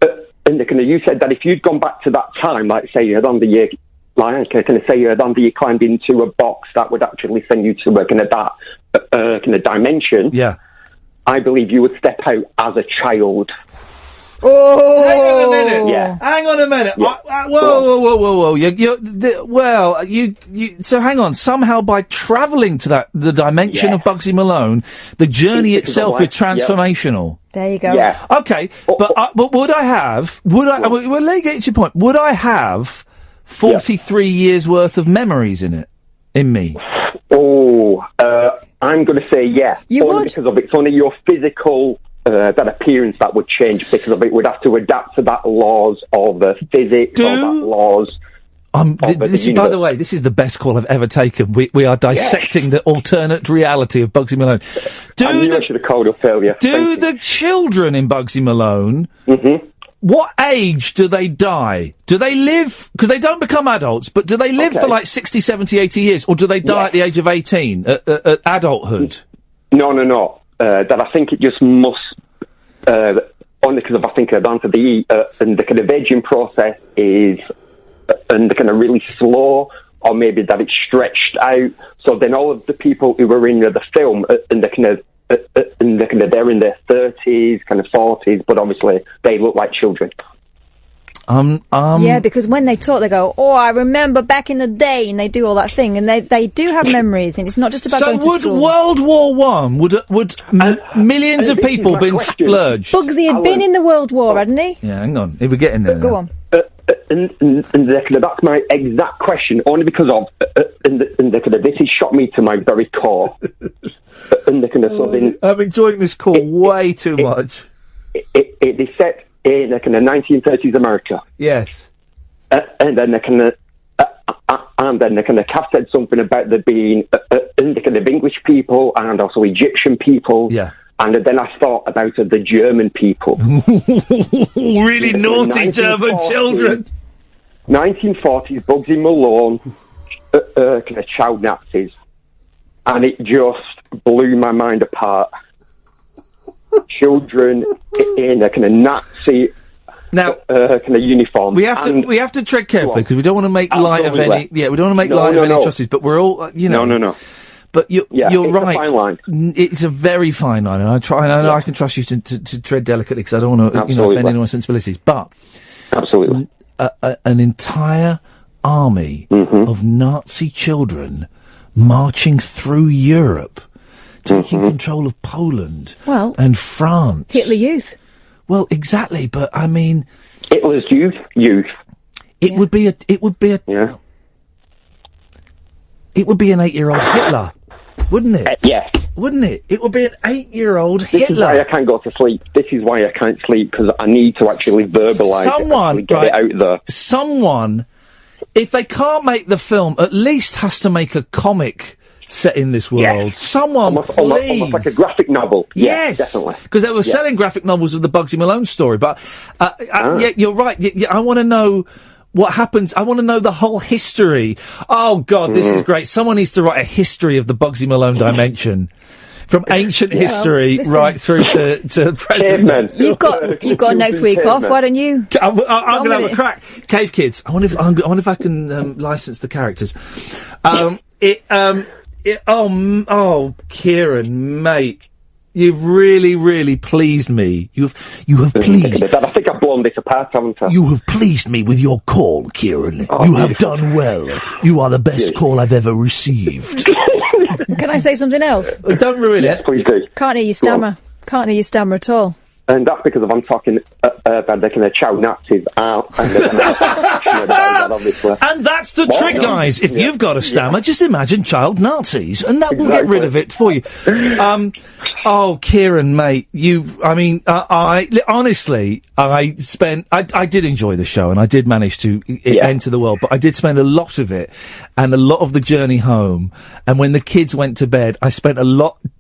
you said that if you'd gone back to that time, like say you had on the year, you climbed into a box that would actually send you to a kind of dimension. Yeah. I believe you would step out as a child. Oh, hang on a minute. Yeah. Hang on a minute. Yeah. Whoa. So hang on. Somehow by travelling to the dimension of Bugsy Malone, the journey itself is transformational. There you go. Yeah. Okay, but would I have? Well, let me get to your point. Would I have 43 years worth of memories in me? Oh, I'm going to say You would? because of it's only your physical. That appearance that would change because of it would have to adapt to that laws of the physics or that laws. This is, by the way, this is the best call I've ever taken. We are dissecting the alternate reality of Bugsy Malone. I knew I should have called up earlier. Do the children in Bugsy Malone? What age do they die? Do they live? Because they don't become adults, but do they live for like 60, 70, 80 years, or do they die at the age of 18 at adulthood? No. that I think it just must, only because I think down to the and the kind of aging process is and the kind of really slow, or maybe that it's stretched out. So then all of the people who were in the film and they're in their 30s, kind of 40s, but obviously they look like children. Yeah, because when they talk, they go, "Oh, I remember back in the day," and they do all that thing, and they do have memories, and it's not just about going to school. So would World War One would millions of people been splurged? Bugsy had been in the World War, hadn't he? Yeah, hang on, if we're getting there. Go on. And that's my exact question, only because of this has shot me to my very core. I'm enjoying this call way too much. It is set in the kind of 1930s America. Yes. And then they kind of Kath said something about there being the kind of English people and also Egyptian people. Yeah. And then I thought about the German people. Really naughty German children. 1940s, Bugsy Malone, kind of child Nazis. And it just blew my mind apart. Children in a kind of Nazi kind of uniform. We have to tread carefully because we don't want to make light of any. Yeah, we don't want to make light of any atrocities. But we're all, No. But you're it's right. A fine line. It's a very fine line, and I know I can trust you to tread delicately because I don't want to offend anyone's sensibilities. But absolutely, an entire army of Nazi children marching through Europe, taking control of Poland and France. Hitler Youth. Well, exactly, but I mean, Hitler's youth. It would be an 8-year-old Hitler, wouldn't it? Yes. Wouldn't it? It would be an 8-year-old Hitler. This is why I can't go to sleep. This is why I can't sleep, because I need to actually verbalise it, get it out there. Someone, if they can't make the film, at least has to make a comic set in this world. Yes. Someone, please. Almost like a graphic novel. Yes, definitely. Because they were selling graphic novels of the Bugsy Malone story. But yeah, you're right. I want to know what happens. I want to know the whole history. Oh God, this is great. Someone needs to write a history of the Bugsy Malone dimension. From ancient history right through to present. You've got next week off. Why don't you? I'm going to have a crack. Cave Kids. I wonder if I can license the characters. Kieran, mate, you've really pleased me. You have pleased. I think I've blown this apart, haven't I? You have pleased me with your call, Kieran. You have done well. You are the best call I've ever received. Can I say something else? Don't ruin it. Please do. Can't hear you stammer. Can't hear you stammer at all. And that's because I'm talking about the kind of child Nazis out. And that's the trick, guys. If you've got a stammer, just imagine child Nazis, and that will get rid of it for you. Kieran, mate, I did enjoy the show, and I did manage to enter the world, but I did spend a lot of it, and a lot of the journey home, and when the kids went to bed, I spent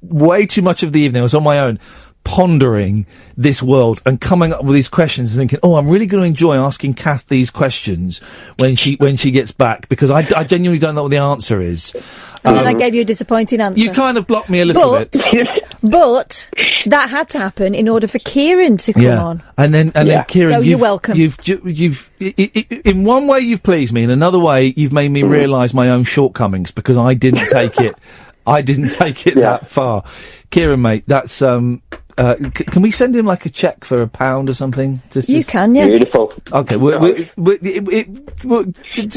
way too much of the evening, I was on my own, pondering this world and coming up with these questions and thinking, I'm really going to enjoy asking Kath these questions when she gets back, because I genuinely don't know what the answer is. And then I gave you a disappointing answer. You kind of blocked me a little bit. But that had to happen in order for Kieran to come on. And then Kieran, so you're welcome. You've in one way you've pleased me, in another way you've made me realise my own shortcomings, because I didn't take it. That far. Kieran, mate, that's can we send him like a cheque for £1 or something? You can, yeah. Beautiful. Okay,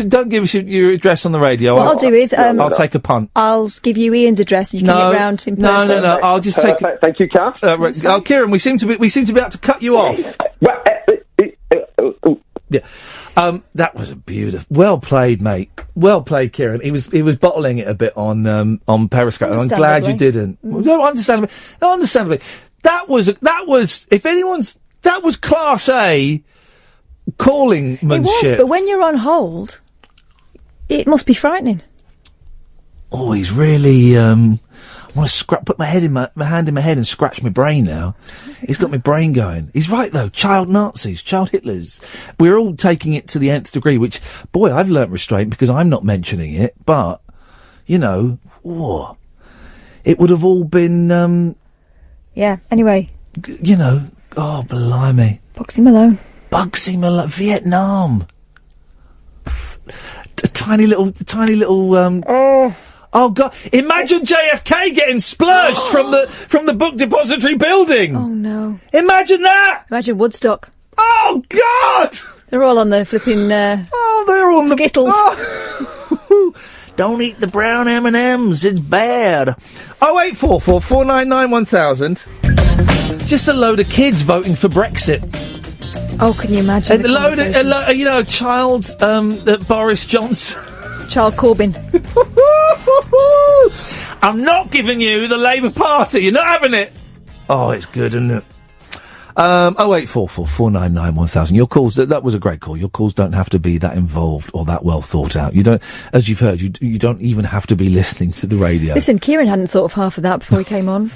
don't give us your address on the radio. What I'll do is I'll take a punt. I'll give you Ian's address and you can get round in person. No. I'll just take. Thank you, Kath. Kieran, we seem to be able to cut you off. Yeah. That was a beautiful. Well played, mate. Well played, Kieran. He was bottling it a bit on Periscope. And I'm glad you didn't. Understandably. That was that was class A callingmanship. It was, but when you're on hold, it must be frightening. Oh, he's really. I want to put my hand in my head and scratch my brain now. He's got my brain going. He's right though. Child Nazis, child Hitlers. We're all taking it to the nth degree. Which, boy, I've learnt restraint because I'm not mentioning it. But it would have all been. Yeah. Anyway. You know. Oh, blimey. Bugsy Malone. Bugsy Malone. Vietnam. Tiny little. Oh God! Imagine JFK getting splurged from the book depository building. Oh no! Imagine that. Imagine Woodstock. Oh God! They're all on the flipping. They're on Skittles. Don't eat the brown M&Ms. It's bad. 0844 499 1000. Just a load of kids voting for Brexit. Oh, can you imagine? Child Boris Johnson. Child Corbyn. I'm not giving you the Labour Party. You're not having it. Oh, it's good, isn't it? 0844 499 1000. Your calls, that was a great call. Your calls don't have to be that involved or that well thought out. You don't, as you've heard, you don't even have to be listening to the radio. Listen, Kieran hadn't thought of half of that before he came on.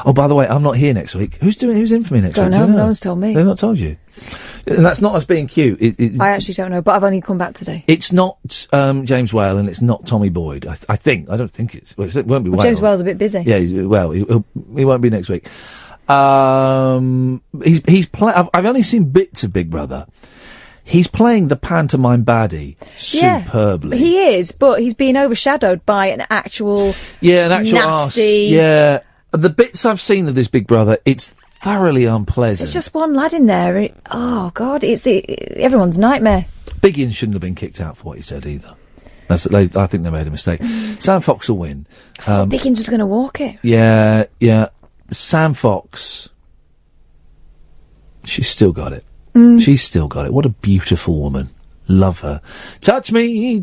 Oh, by the way, I'm not here next week. Who's in for me next week? Don't know. No one's told me. They've not told you. And that's not us being cute. I actually don't know, but I've only come back today. It's not James Whale and it's not Tommy Boyd. I think. I don't think it's. Well, it won't be Whale. James Whale's a bit busy. Yeah, he won't be next week. He's I've only seen bits of Big Brother. He's playing the pantomime baddie superbly. Yeah, he is, but he's being overshadowed by an actual nasty. Arse. Yeah, the bits I've seen of this Big Brother, it's thoroughly unpleasant. There's just one lad in there. Oh God, it's everyone's nightmare. Big Ian shouldn't have been kicked out for what he said either. I think they made a mistake. Sam Fox will win. I thought Biggins was going to walk it. Yeah. Sam Fox. She's still got it. She's still got it. What a beautiful woman. Love her. Touch me,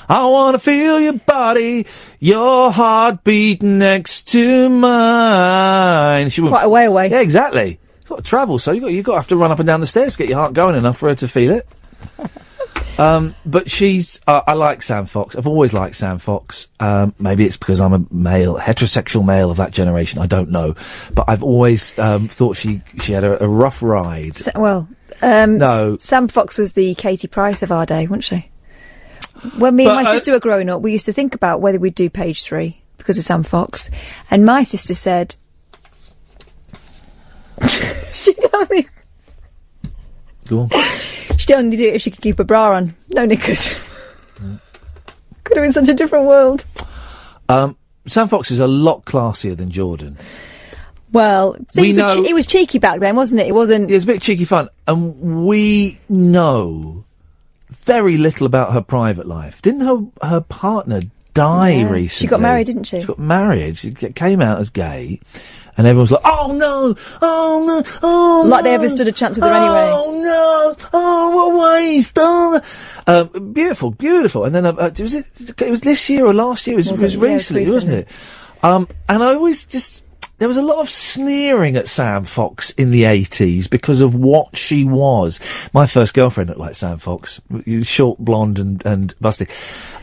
I wanna feel your body, your heartbeat next to mine. She quite a way away. Yeah, exactly. You've got to travel, so you've got to have to run up and down the stairs to get your heart going enough for her to feel it. But she's, I like Sam Fox. I've always liked Sam Fox. Maybe it's because I'm a male, heterosexual male of that generation. I don't know. But I've always, thought she had a rough ride. No. Sam Fox was the Katie Price of our day, wasn't she? When me and my sister were growing up, we used to think about whether we'd do Page 3 because of Sam Fox. And my sister said, she'd only... Go on. She'd only do it if she could keep a bra on. No knickers. Could have been such a different world. Sam Fox is a lot classier than Jordan. Well, it was cheeky back then, wasn't it? It wasn't... It was a bit cheeky fun. And we know very little about her private life. Didn't her partner die recently? She got married, didn't she? She got married. She came out as gay. And everyone was like, oh no, oh no, oh no. Like they ever stood a chance with her anyway. Oh no, oh, what waste, oh. Beautiful. And then, it was this year or last year? It was recently, wasn't it? And I always there was a lot of sneering at Sam Fox in the 80s because of what she was. My first girlfriend looked like Sam Fox. Short, blonde and busty.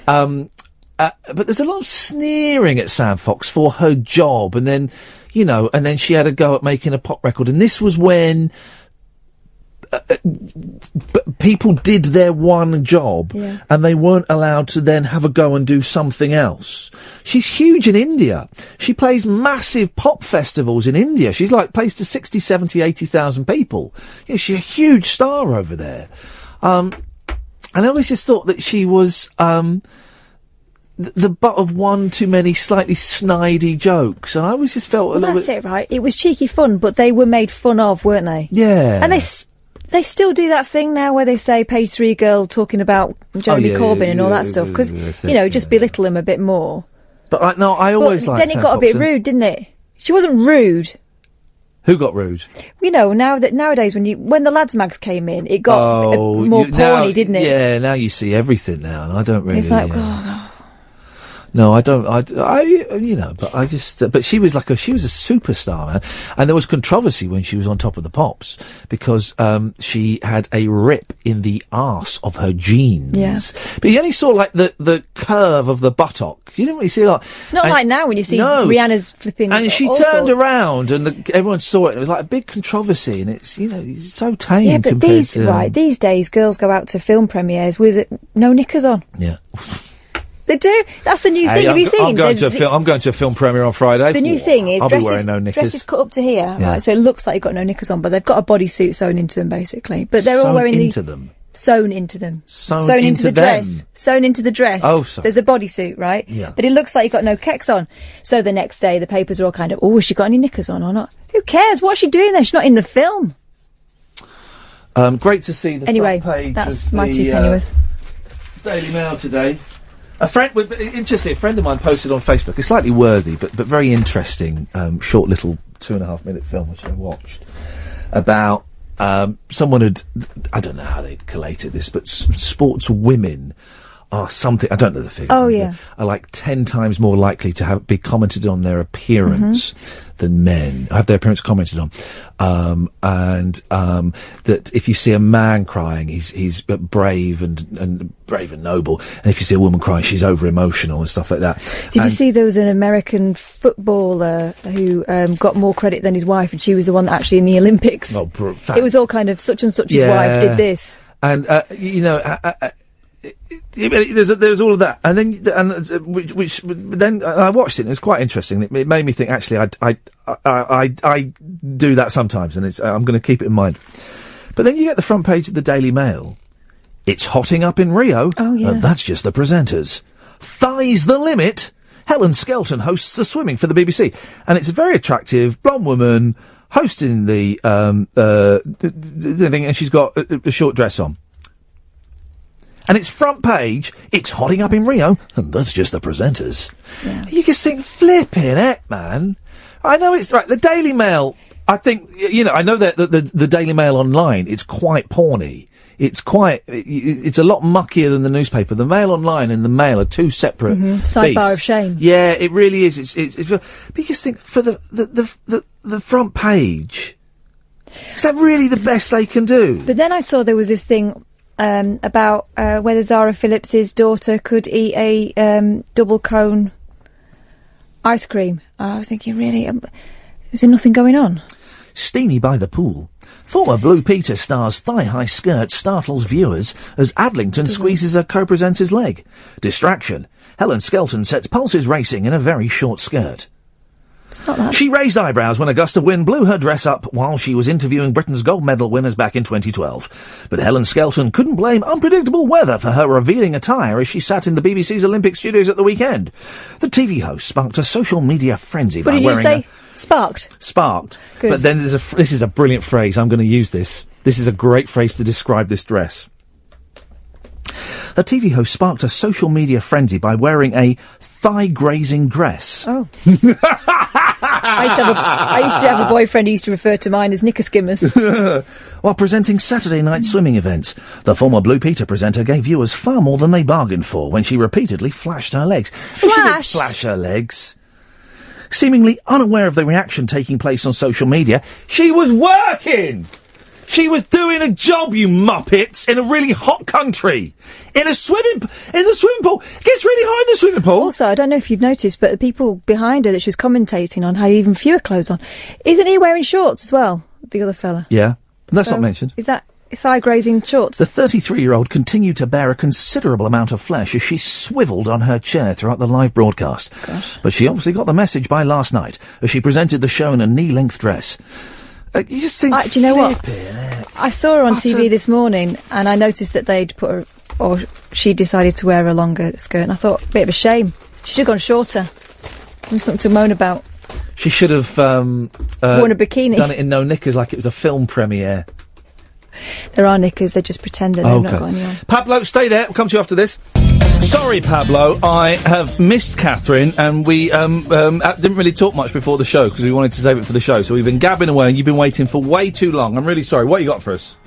But there's a lot of sneering at Sam Fox for her job, and then, and then she had a go at making a pop record, and this was when people did their one job, and they weren't allowed to then have a go and do something else. She's huge in India. She plays massive pop festivals in India. She's plays to 60, 70, 80,000 people. She's a huge star over there. And I always just thought that she was, the butt of one too many slightly snidey jokes, and I always just felt a little bit... That's it, right? It was cheeky fun, but they were made fun of, weren't they? Yeah. And they still do that thing now where they say Page 3 girl talking about Jeremy Corbyn and all that stuff, because, just belittle him a bit more. But I always liked Then it got a bit rude, didn't it? She wasn't rude. Who got rude? Nowadays when the lads mags came in, it got more porny, didn't it? Yeah, now you see everything now, and I don't really... It's like, No, I don't. But she was she was a superstar, man. And there was controversy when she was on Top of the Pops because she had a rip in the arse of her jeans. Yeah. But you only saw the curve of the buttock. You didn't really see Not like now when you see Rihanna's flipping. And she turned around and everyone saw it. It was like a big controversy, and it's it's so tame. Yeah, but these days girls go out to film premieres with no knickers on. Yeah. They do. That's the new thing. Have you seen? I'm going to a film premiere on Friday. The new thing is I'll be wearing no knickers. dresses cut up to here, Yeah. right? So it looks like you've got no knickers on, but they've got a bodysuit sewn into them, basically. But they're all wearing sewn into them. Sewn into the dress. Sewn into the dress. Oh, sorry. There's a bodysuit, right? Yeah. But it looks like you've got no kecks on. So the next day, the papers are all kind of, oh, has she got any knickers on or not? Who cares? What's she doing there? She's not in the film. Great to see the Anyway, front page that's of my the, 2 pennyworth. Daily Mail today. A friend of mine posted on Facebook a slightly worthy but very interesting short little 2.5 minute film which I watched about someone had, I don't know how they'd collated this, but sports women are something, I don't know the figures. Oh, yeah. Are like 10 times more likely to be commented on their appearance than men. Have their appearance commented on. That if you see a man crying, he's brave and brave and noble. And if you see a woman crying, she's over emotional and stuff like that. Did you see there was an American footballer who got more credit than his wife, and she was the one that actually in the Olympics? Oh, it was all kind of such and such's wife did this. And, there's all of that, and then I watched it and it was quite interesting. It made me think, actually, I do that sometimes, and I'm going to keep it in mind. But then you get the front page of the Daily Mail. It's hotting up in Rio. Oh, yeah. And that's just the presenters. Thighs the limit. Helen Skelton hosts the swimming for the BBC, and it's a very attractive blonde woman hosting the thing, and she's got a short dress on. And it's front page, it's hotting up in Rio, and that's just the presenters. Yeah. You just think, flipping heck, man. I know it's right. The Daily Mail, I think, I know that the Daily Mail online, it's quite porny. It's a lot muckier than the newspaper. The Mail online and the Mail are two separate sidebar beasts. of shame. Yeah, it really is. It's but you just think, for the front page, is that really the best they can do? But then I saw there was this thing about whether Zara Phillips's daughter could eat a double cone ice cream. I was thinking, really, is there nothing going on? Steamy by the pool. Former Blue Peter star's thigh-high skirt startles viewers as Adlington squeezes a co-presenter's leg. Distraction. Helen Skelton sets pulses racing in a very short skirt. She raised eyebrows when a gust of wind blew her dress up while she was interviewing Britain's gold medal winners back in 2012. But Helen Skelton couldn't blame unpredictable weather for her revealing attire as she sat in the BBC's Olympic studios at the weekend. The TV host sparked a social media frenzy by wearing What did you say? Sparked? Sparked. Good. But then this is a brilliant phrase. I'm going to use this. This is a great phrase to describe this dress. The TV host sparked a social media frenzy by wearing a thigh-grazing dress. Oh. I used to have a boyfriend who used to refer to mine as knicker skimmers. While presenting Saturday night swimming events, the former Blue Peter presenter gave viewers far more than they bargained for when she repeatedly flashed her legs. She didn't flash her legs. Seemingly unaware of the reaction taking place on social media, she was working! She was doing a job, you muppets, in a really hot country. In the swimming pool. It gets really hot in the swimming pool. Also, I don't know if you've noticed, but the people behind her that she was commentating on had even fewer clothes on. Isn't he wearing shorts as well, the other fella? Yeah. That's not mentioned. Is that thigh-grazing shorts? The 33-year-old continued to bear a considerable amount of flesh as she swivelled on her chair throughout the live broadcast. Gosh. But she obviously got the message by last night as she presented the show in a knee-length dress. You just think, do you know what? I saw her on TV this morning, and I noticed that they'd put her, or she decided to wear a longer skirt, and I thought, bit of a shame. She should have gone shorter. Something to moan about. She should have worn a bikini. Done it in no knickers like it was a film premiere. There are knickers, they just pretend that they've not got any on. Pablo, stay there. We'll come to you after this. Sorry, Pablo, I have missed Catherine, and we didn't really talk much before the show because we wanted to save it for the show. So we've been gabbing away, and you've been waiting for way too long. I'm really sorry. What you got for us?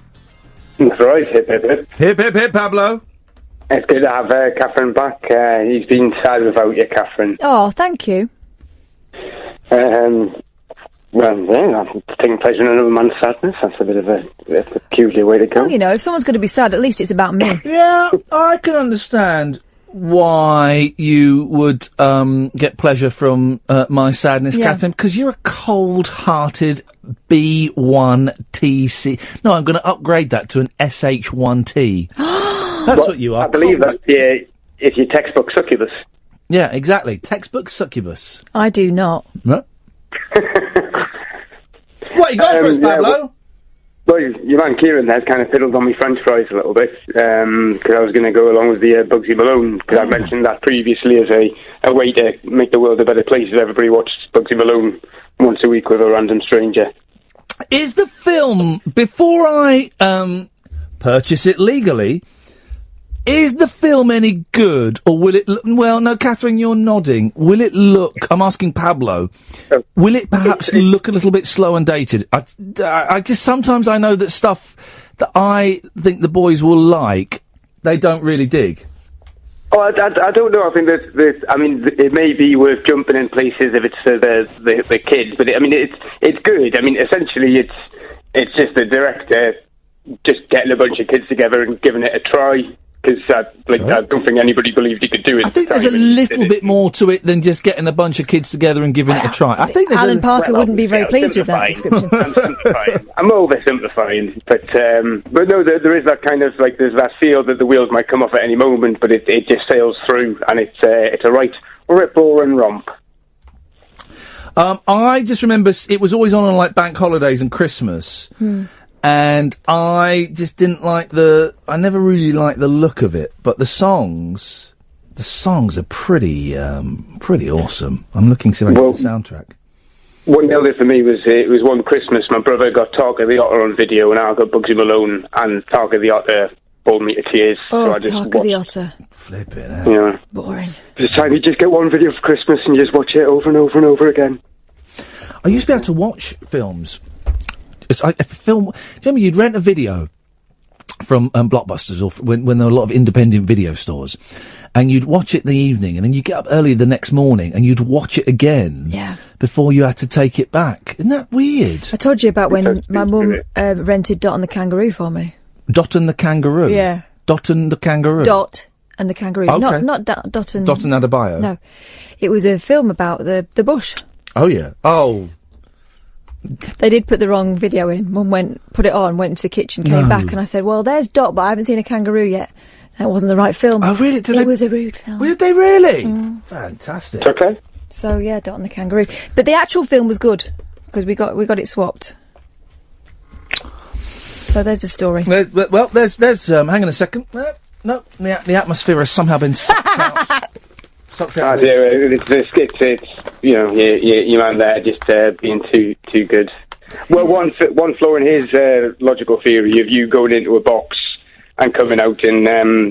That's right. Hip, hip, hip. Hip, hip, hip, Pablo. It's good to have Catherine back. He's been sad without you, Catherine. Oh, thank you. Well, yeah, taking pleasure in another man's sadness. That's a bit of a peculiar way to go. Well, you know, if someone's going to be sad, at least it's about me. Yeah, I can understand why you would get pleasure from my sadness, Catherine, because you're a cold-hearted B1TC. No, I'm going to upgrade that to an SH1T. That's what you are. I believe that, yeah. It's your textbook succubus. Yeah, exactly. Textbook succubus. I do not. No. What you going for us, Pablo? Well, your man Kieran has kind of fiddled on me French fries a little bit, because I was going to go along with the Bugsy Malone, because I mentioned that previously as a way to make the world a better place, if everybody watched Bugsy Malone once a week with a random stranger. Is the film, before I purchase it legally, is the film any good, or will it look... Well, no, Catherine, you're nodding. Will it look... I'm asking Pablo. Will it perhaps look a little bit slow and dated? I just... Sometimes I know that stuff that I think the boys will like, they don't really dig. Oh, I don't know. I think that I mean, it may be worth jumping in places if it's the kids, but I mean, it's good. I mean, essentially, it's just the director just getting a bunch of kids together and giving it a try. Because I don't think anybody believed he could do it. I think there's a little bit more to it than just getting a bunch of kids together and giving it a try. I think Alan Parker wouldn't be very pleased with that description. I'm oversimplifying, but no, there is that kind of there's that feel that the wheels might come off at any moment, but it just sails through, and it's a right rip-roaring romp. I just remember it was always on like bank holidays and Christmas. And I just didn't like I never really liked the look of it, but the songs are pretty awesome. I'm looking to see if I can get the soundtrack. What nailed it for me was it was one Christmas, my brother got Talk of the Otter on video, and I got Bugsy Malone, and Talk of the Otter bored me to tears. Oh, so I just Talk of the Otter. Flip it, Yeah. Boring. It's time you just get one video for Christmas and you just watch it over and over and over again. I used to be able to watch films. It's like a film. Do you remember you'd rent a video from Blockbusters or when there were a lot of independent video stores, and you'd watch it in the evening, and then you get up early the next morning and you'd watch it again. Yeah. Before you had to take it back. Isn't that weird? I told you about when my mum rented Dot and the Kangaroo for me. Dot and the Kangaroo. Yeah. Dot and the Kangaroo. Dot and the Kangaroo. Okay. Not Dot and... Dot and Adebayo. No. It was a film about the bush. Oh, yeah. Oh. They did put the wrong video in. Mum put it on, went into the kitchen, came back, and I said, well, there's Dot, but I haven't seen a kangaroo yet. That wasn't the right film. Oh, really? It was a rude film. Did they really? Fantastic. Okay. So, yeah, Dot and the Kangaroo. But the actual film was good, because we got it swapped. So there's a story. There's hang on a second. No, the atmosphere has somehow been sucked out. It's your man there just being too good. Well, one flaw in his logical theory of you going into a box and coming out in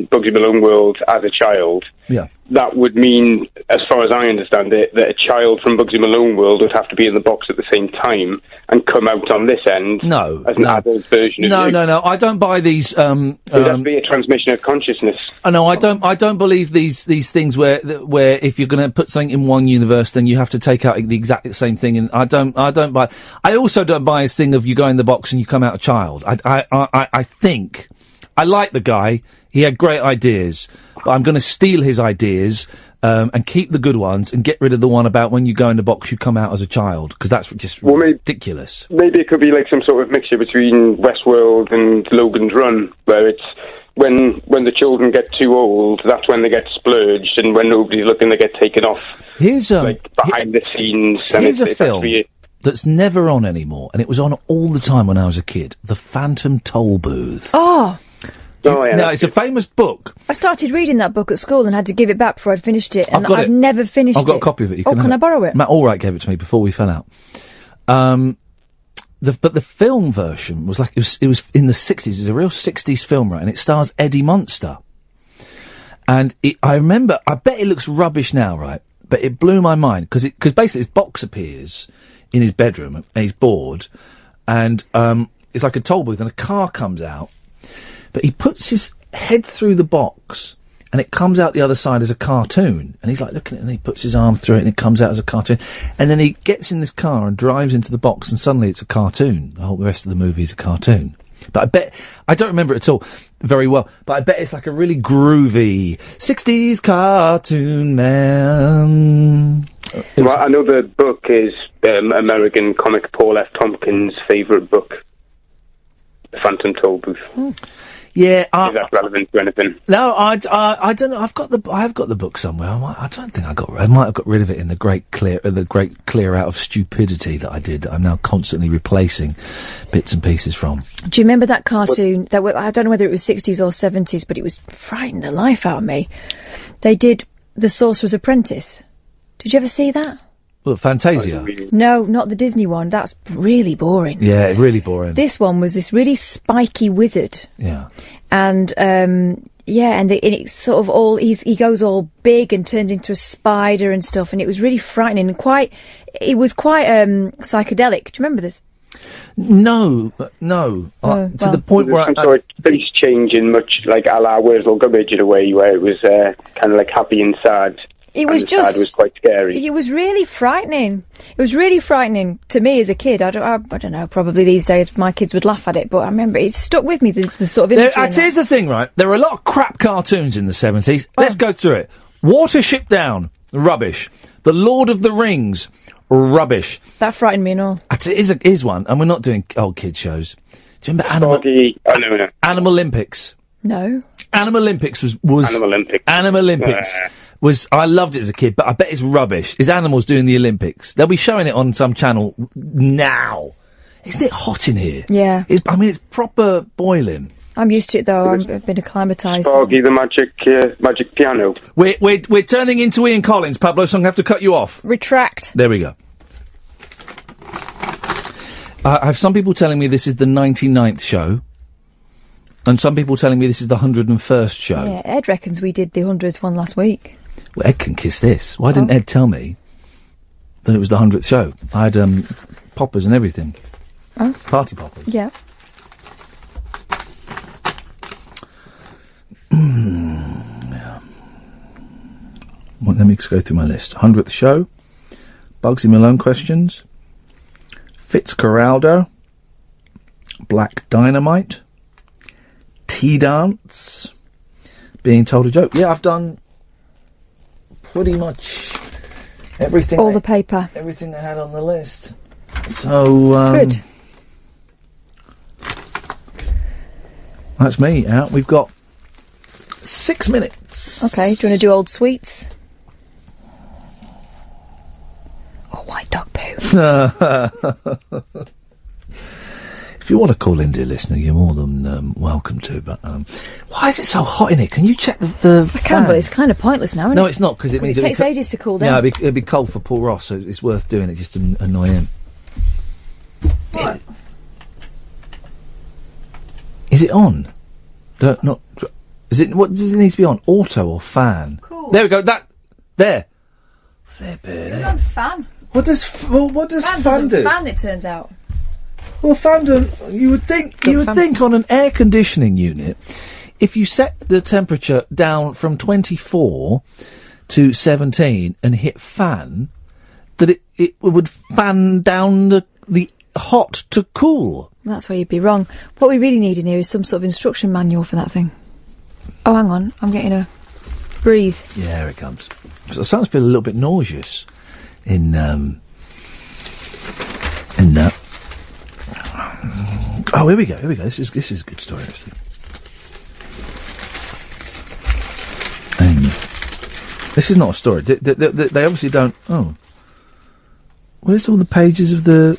Bugsy Malone world as a child. Yeah. That would mean, as far as I understand it, that a child from Bugsy Malone world would have to be in the box at the same time and come out on this end as an adult version of you. No, I don't buy these... Would that be a transmission of consciousness? No, I don't believe these things where if you're going to put something in one universe, then you have to take out the exact same thing. And I don't buy... I also don't buy this thing of you go in the box and you come out a child. I think... I like the guy. He had great ideas. But I'm going to steal his ideas and keep the good ones and get rid of the one about when you go in the box you come out as a child, because that's just ridiculous. Maybe it could be like some sort of mixture between Westworld and Logan's Run, where it's when the children get too old, that's when they get splurged, and when nobody's looking, they get taken off. Here's like behind the scenes. Here's a film that's never on anymore, and it was on all the time when I was a kid. The Phantom Toll Booth. Oh. No, it's a famous book. I started reading that book at school and had to give it back before I'd finished it, and I've never finished it. I've got a copy of it. Can I borrow it? Matt Allwright gave it to me before we fell out. But the film version was it was in the 60s. It's a real 60s film, right? And it stars Eddie Munster. And I remember, I bet it looks rubbish now, right? But it blew my mind because basically his box appears in his bedroom and he's bored, and it's like a toll booth and a car comes out. But he puts his head through the box, and it comes out the other side as a cartoon. And he's like looking at it, and he puts his arm through it, and it comes out as a cartoon. And then he gets in this car and drives into the box, and suddenly it's a cartoon. The whole rest of the movie is a cartoon. But I don't remember it at all very well, but I bet it's like a really groovy 60s cartoon man. Well, I know the book is American comic Paul F. Tompkins' favourite book, The Phantom Toll Booth. Yeah, Is that relevant to anything? No, I don't know. I have got the book somewhere. I don't think I might have got rid of it in the great clear out of stupidity that I did. I'm now constantly replacing bits and pieces from. Do you remember that cartoon? I don't know whether it was 60s or 70s, but it was frightening the life out of me. They did The Sorcerer's Apprentice. Did you ever see that? Well, Fantasia. No, not the Disney one. That's really boring. Yeah, really boring. This one was this really spiky wizard. Yeah. And, and it's sort of all, he goes all big and turns into a spider and stuff, and it was really frightening and it was quite psychedelic. Do you remember this? No. To the point where some sort of face change in much like a la Wurzel Gummidge in a way, where it was kind of like happy and sad. It was sad was quite scary. It was really frightening. It was really frightening to me as a kid. I don't know. Probably these days my kids would laugh at it, but I remember it stuck with me. The sort of imagery. Here's the thing, right? There were a lot of crap cartoons in the 70s. Let's go through it. Watership Down, rubbish. The Lord of the Rings, rubbish. That frightened me and all. Here's one, and we're not doing old kid shows. Do you remember Animal Olympics? No. Animal Olympics was Animal Olympics was I loved it as a kid, but I bet it's rubbish. It's animals doing the Olympics. They'll be showing it on some channel now. Isn't it hot in here? Yeah. It's proper boiling. I'm used to it though. I've been acclimatised. Foggy the magic piano. We're turning into Ian Collins, Pablo, so I'm going to have to cut you off. Retract. There we go. I have some people telling me this is the 99th show. And some people telling me this is the 101st show. Yeah, Ed reckons we did the 100th one last week. Well, Ed can kiss this. Why didn't Ed tell me that it was the 100th show? I had poppers and everything. Oh. Party poppers. Yeah. Yeah. Well, let me just go through my list. 100th show. Bugsy Malone questions. Fitzcarraldo. Black Dynamite. Tea dance, being told a joke. Yeah, I've done pretty much everything. All the paper. Everything I had on the list. So, good. That's me out. We've got 6 minutes. Okay, do you want to do old sweets? Or white dog poo? If you want to call in, dear listener, you're more than welcome to. But why is it so hot in here? Can you check the I can, but it's kind of pointless now, isn't it? No, it's not, because it means it takes ages to cool down. Yeah, it'd be cold for Paul Ross, so it's worth doing it just to annoy him. What? Is it on? Is it? What does it need to be on? Auto or fan? Cool. There we go. There. It's on fan. What does fan do? Fan, it turns out. Well, you would think on an air conditioning unit, if you set the temperature down from 24 to 17 and hit fan, that it would fan down the hot to cool. That's where you'd be wrong. What we really need in here is some sort of instruction manual for that thing. Oh, hang on. I'm getting a breeze. Yeah, here it comes. So I starting to feel a little bit nauseous in that. Oh, here we go. This is a good story, actually. This is not a story. They obviously don't. Oh, where's all the pages of the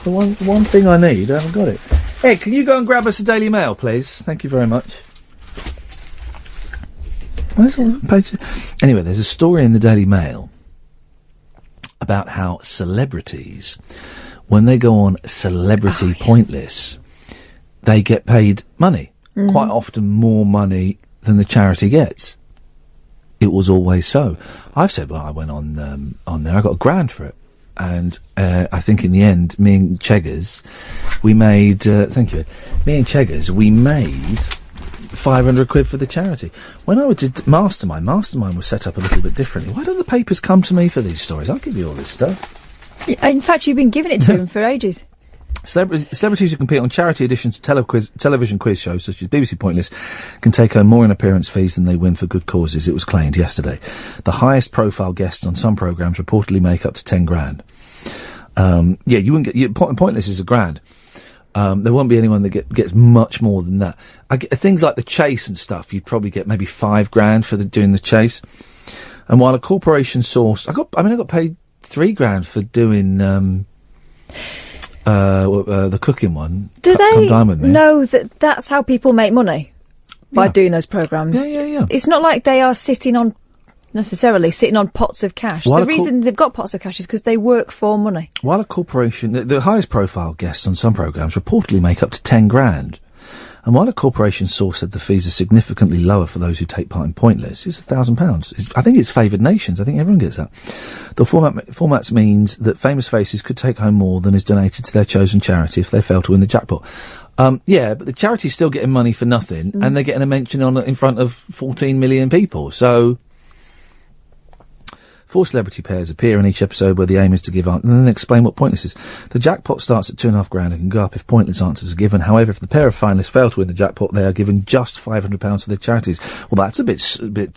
one thing I need? I haven't got it. Hey, can you go and grab us a Daily Mail, please? Thank you very much. Where's all the pages? Anyway, there's a story in the Daily Mail about how celebrities, when they go on Celebrity Pointless, they get paid money. Mm-hmm. Quite often more money than the charity gets. It was always so. I've said, well, I went on there, I got £1,000 for it. And I think in the end, me and Cheggers, we made, thank you, me and Cheggers, we made 500 quid for the charity. When I did Mastermind was set up a little bit differently. Why don't the papers come to me for these stories? I'll give you all this stuff. In fact, you've been giving it to them for ages. Celebrities who compete on charity editions of television quiz shows such as BBC Pointless can take home more in appearance fees than they win for good causes, it was claimed yesterday. The highest profile guests on some programmes reportedly make up to 10 grand. You wouldn't get... Pointless is £1,000. There won't be anyone that gets much more than that. Things like the chase and stuff, you'd probably get maybe $5,000 for doing the chase. And while a corporation sourced, I got paid $3,000 for doing the cooking one. Do they Dine With Me. know that that's how people make money by doing those programmes? Yeah. It's not like they are sitting on pots of cash. While the reason they've got pots of cash is because they work for money. While a corporation, the highest profile guests on some programmes reportedly make up to $10,000. And while a corporation source said the fees are significantly lower for those who take part in Pointless, it's £1,000. I think it's favoured nations. I think everyone gets that. The formats means that famous faces could take home more than is donated to their chosen charity if they fail to win the jackpot. Yeah, but the charity's still getting money for nothing, and they're getting a mention in front of 14 million people. So 4 celebrity pairs appear in each episode where the aim is to give answers and then explain what Pointless is. The jackpot starts at $2,500 and can go up if pointless answers are given. However, if the pair of finalists fail to win the jackpot, they are given just £500 for their charities. Well, that's a bit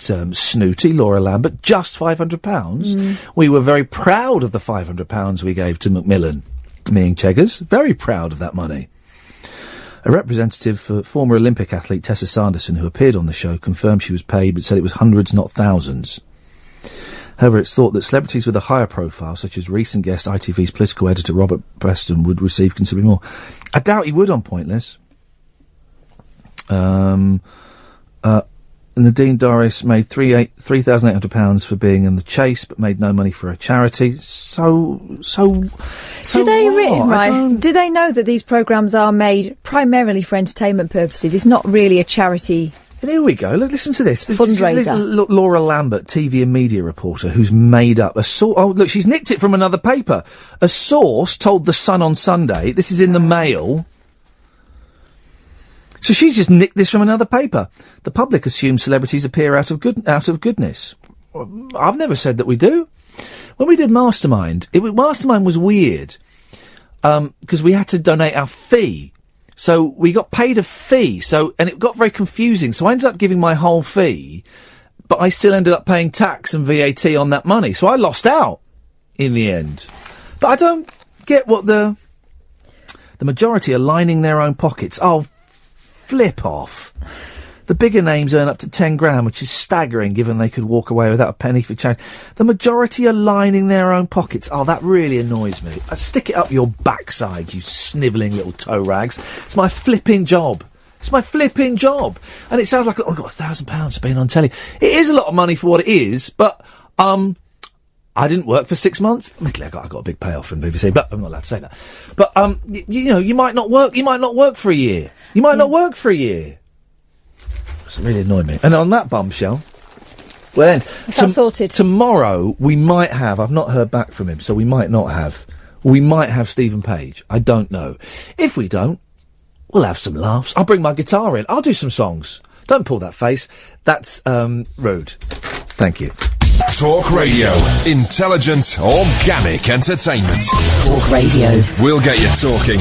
snooty, Laura Lambert. Just £500? We were very proud of the £500 we gave to Macmillan, me and Cheggers. Very proud of that money. A representative for former Olympic athlete Tessa Sanderson, who appeared on the show, confirmed she was paid but said it was hundreds, not thousands. However, it's thought that celebrities with a higher profile, such as recent guest ITV's political editor Robert Preston, would receive considerably more. I doubt he would on Pointless. Nadine Dorries made £3,800 for being in the chase, but made no money for a charity. Do they know that these programmes are made primarily for entertainment purposes? It's not really a charity. And here we go. Look, listen to this. Fundraiser. Laura Lambert, TV and media reporter, who's made up a source. Oh, look, she's nicked it from another paper. A source told The Sun on Sunday. This is in the Mail. So she's just nicked this from another paper. The public assumes celebrities appear out of goodness. I've never said that we do. When we did Mastermind, Mastermind was weird because we had to donate our fee. So we got paid a fee, and it got very confusing. So I ended up giving my whole fee, but I still ended up paying tax and VAT on that money. So I lost out in the end. But I don't get what the majority are lining their own pockets. Oh, flip off. The bigger names earn up to £10,000, which is staggering given they could walk away without a penny for charity. The majority are lining their own pockets. Oh, that really annoys me. Stick it up your backside, you snivelling little toe rags. It's my flipping job. And it sounds like, I've got £1,000 for being on telly. It is a lot of money for what it is, but, I didn't work for 6 months. Admittedly, I got a big payoff from BBC, but I'm not allowed to say that. But, you might not work for a year. It's really annoyed me. And on that bombshell, well then, sorted. Tomorrow we might have, I've not heard back from him, so we might have Stephen Page. I don't know. If we don't, we'll have some laughs. I'll bring my guitar in. I'll do some songs. Don't pull that face. That's, rude. Thank you. Talk Radio. Intelligent, organic entertainment. Talk Radio. We'll get you talking.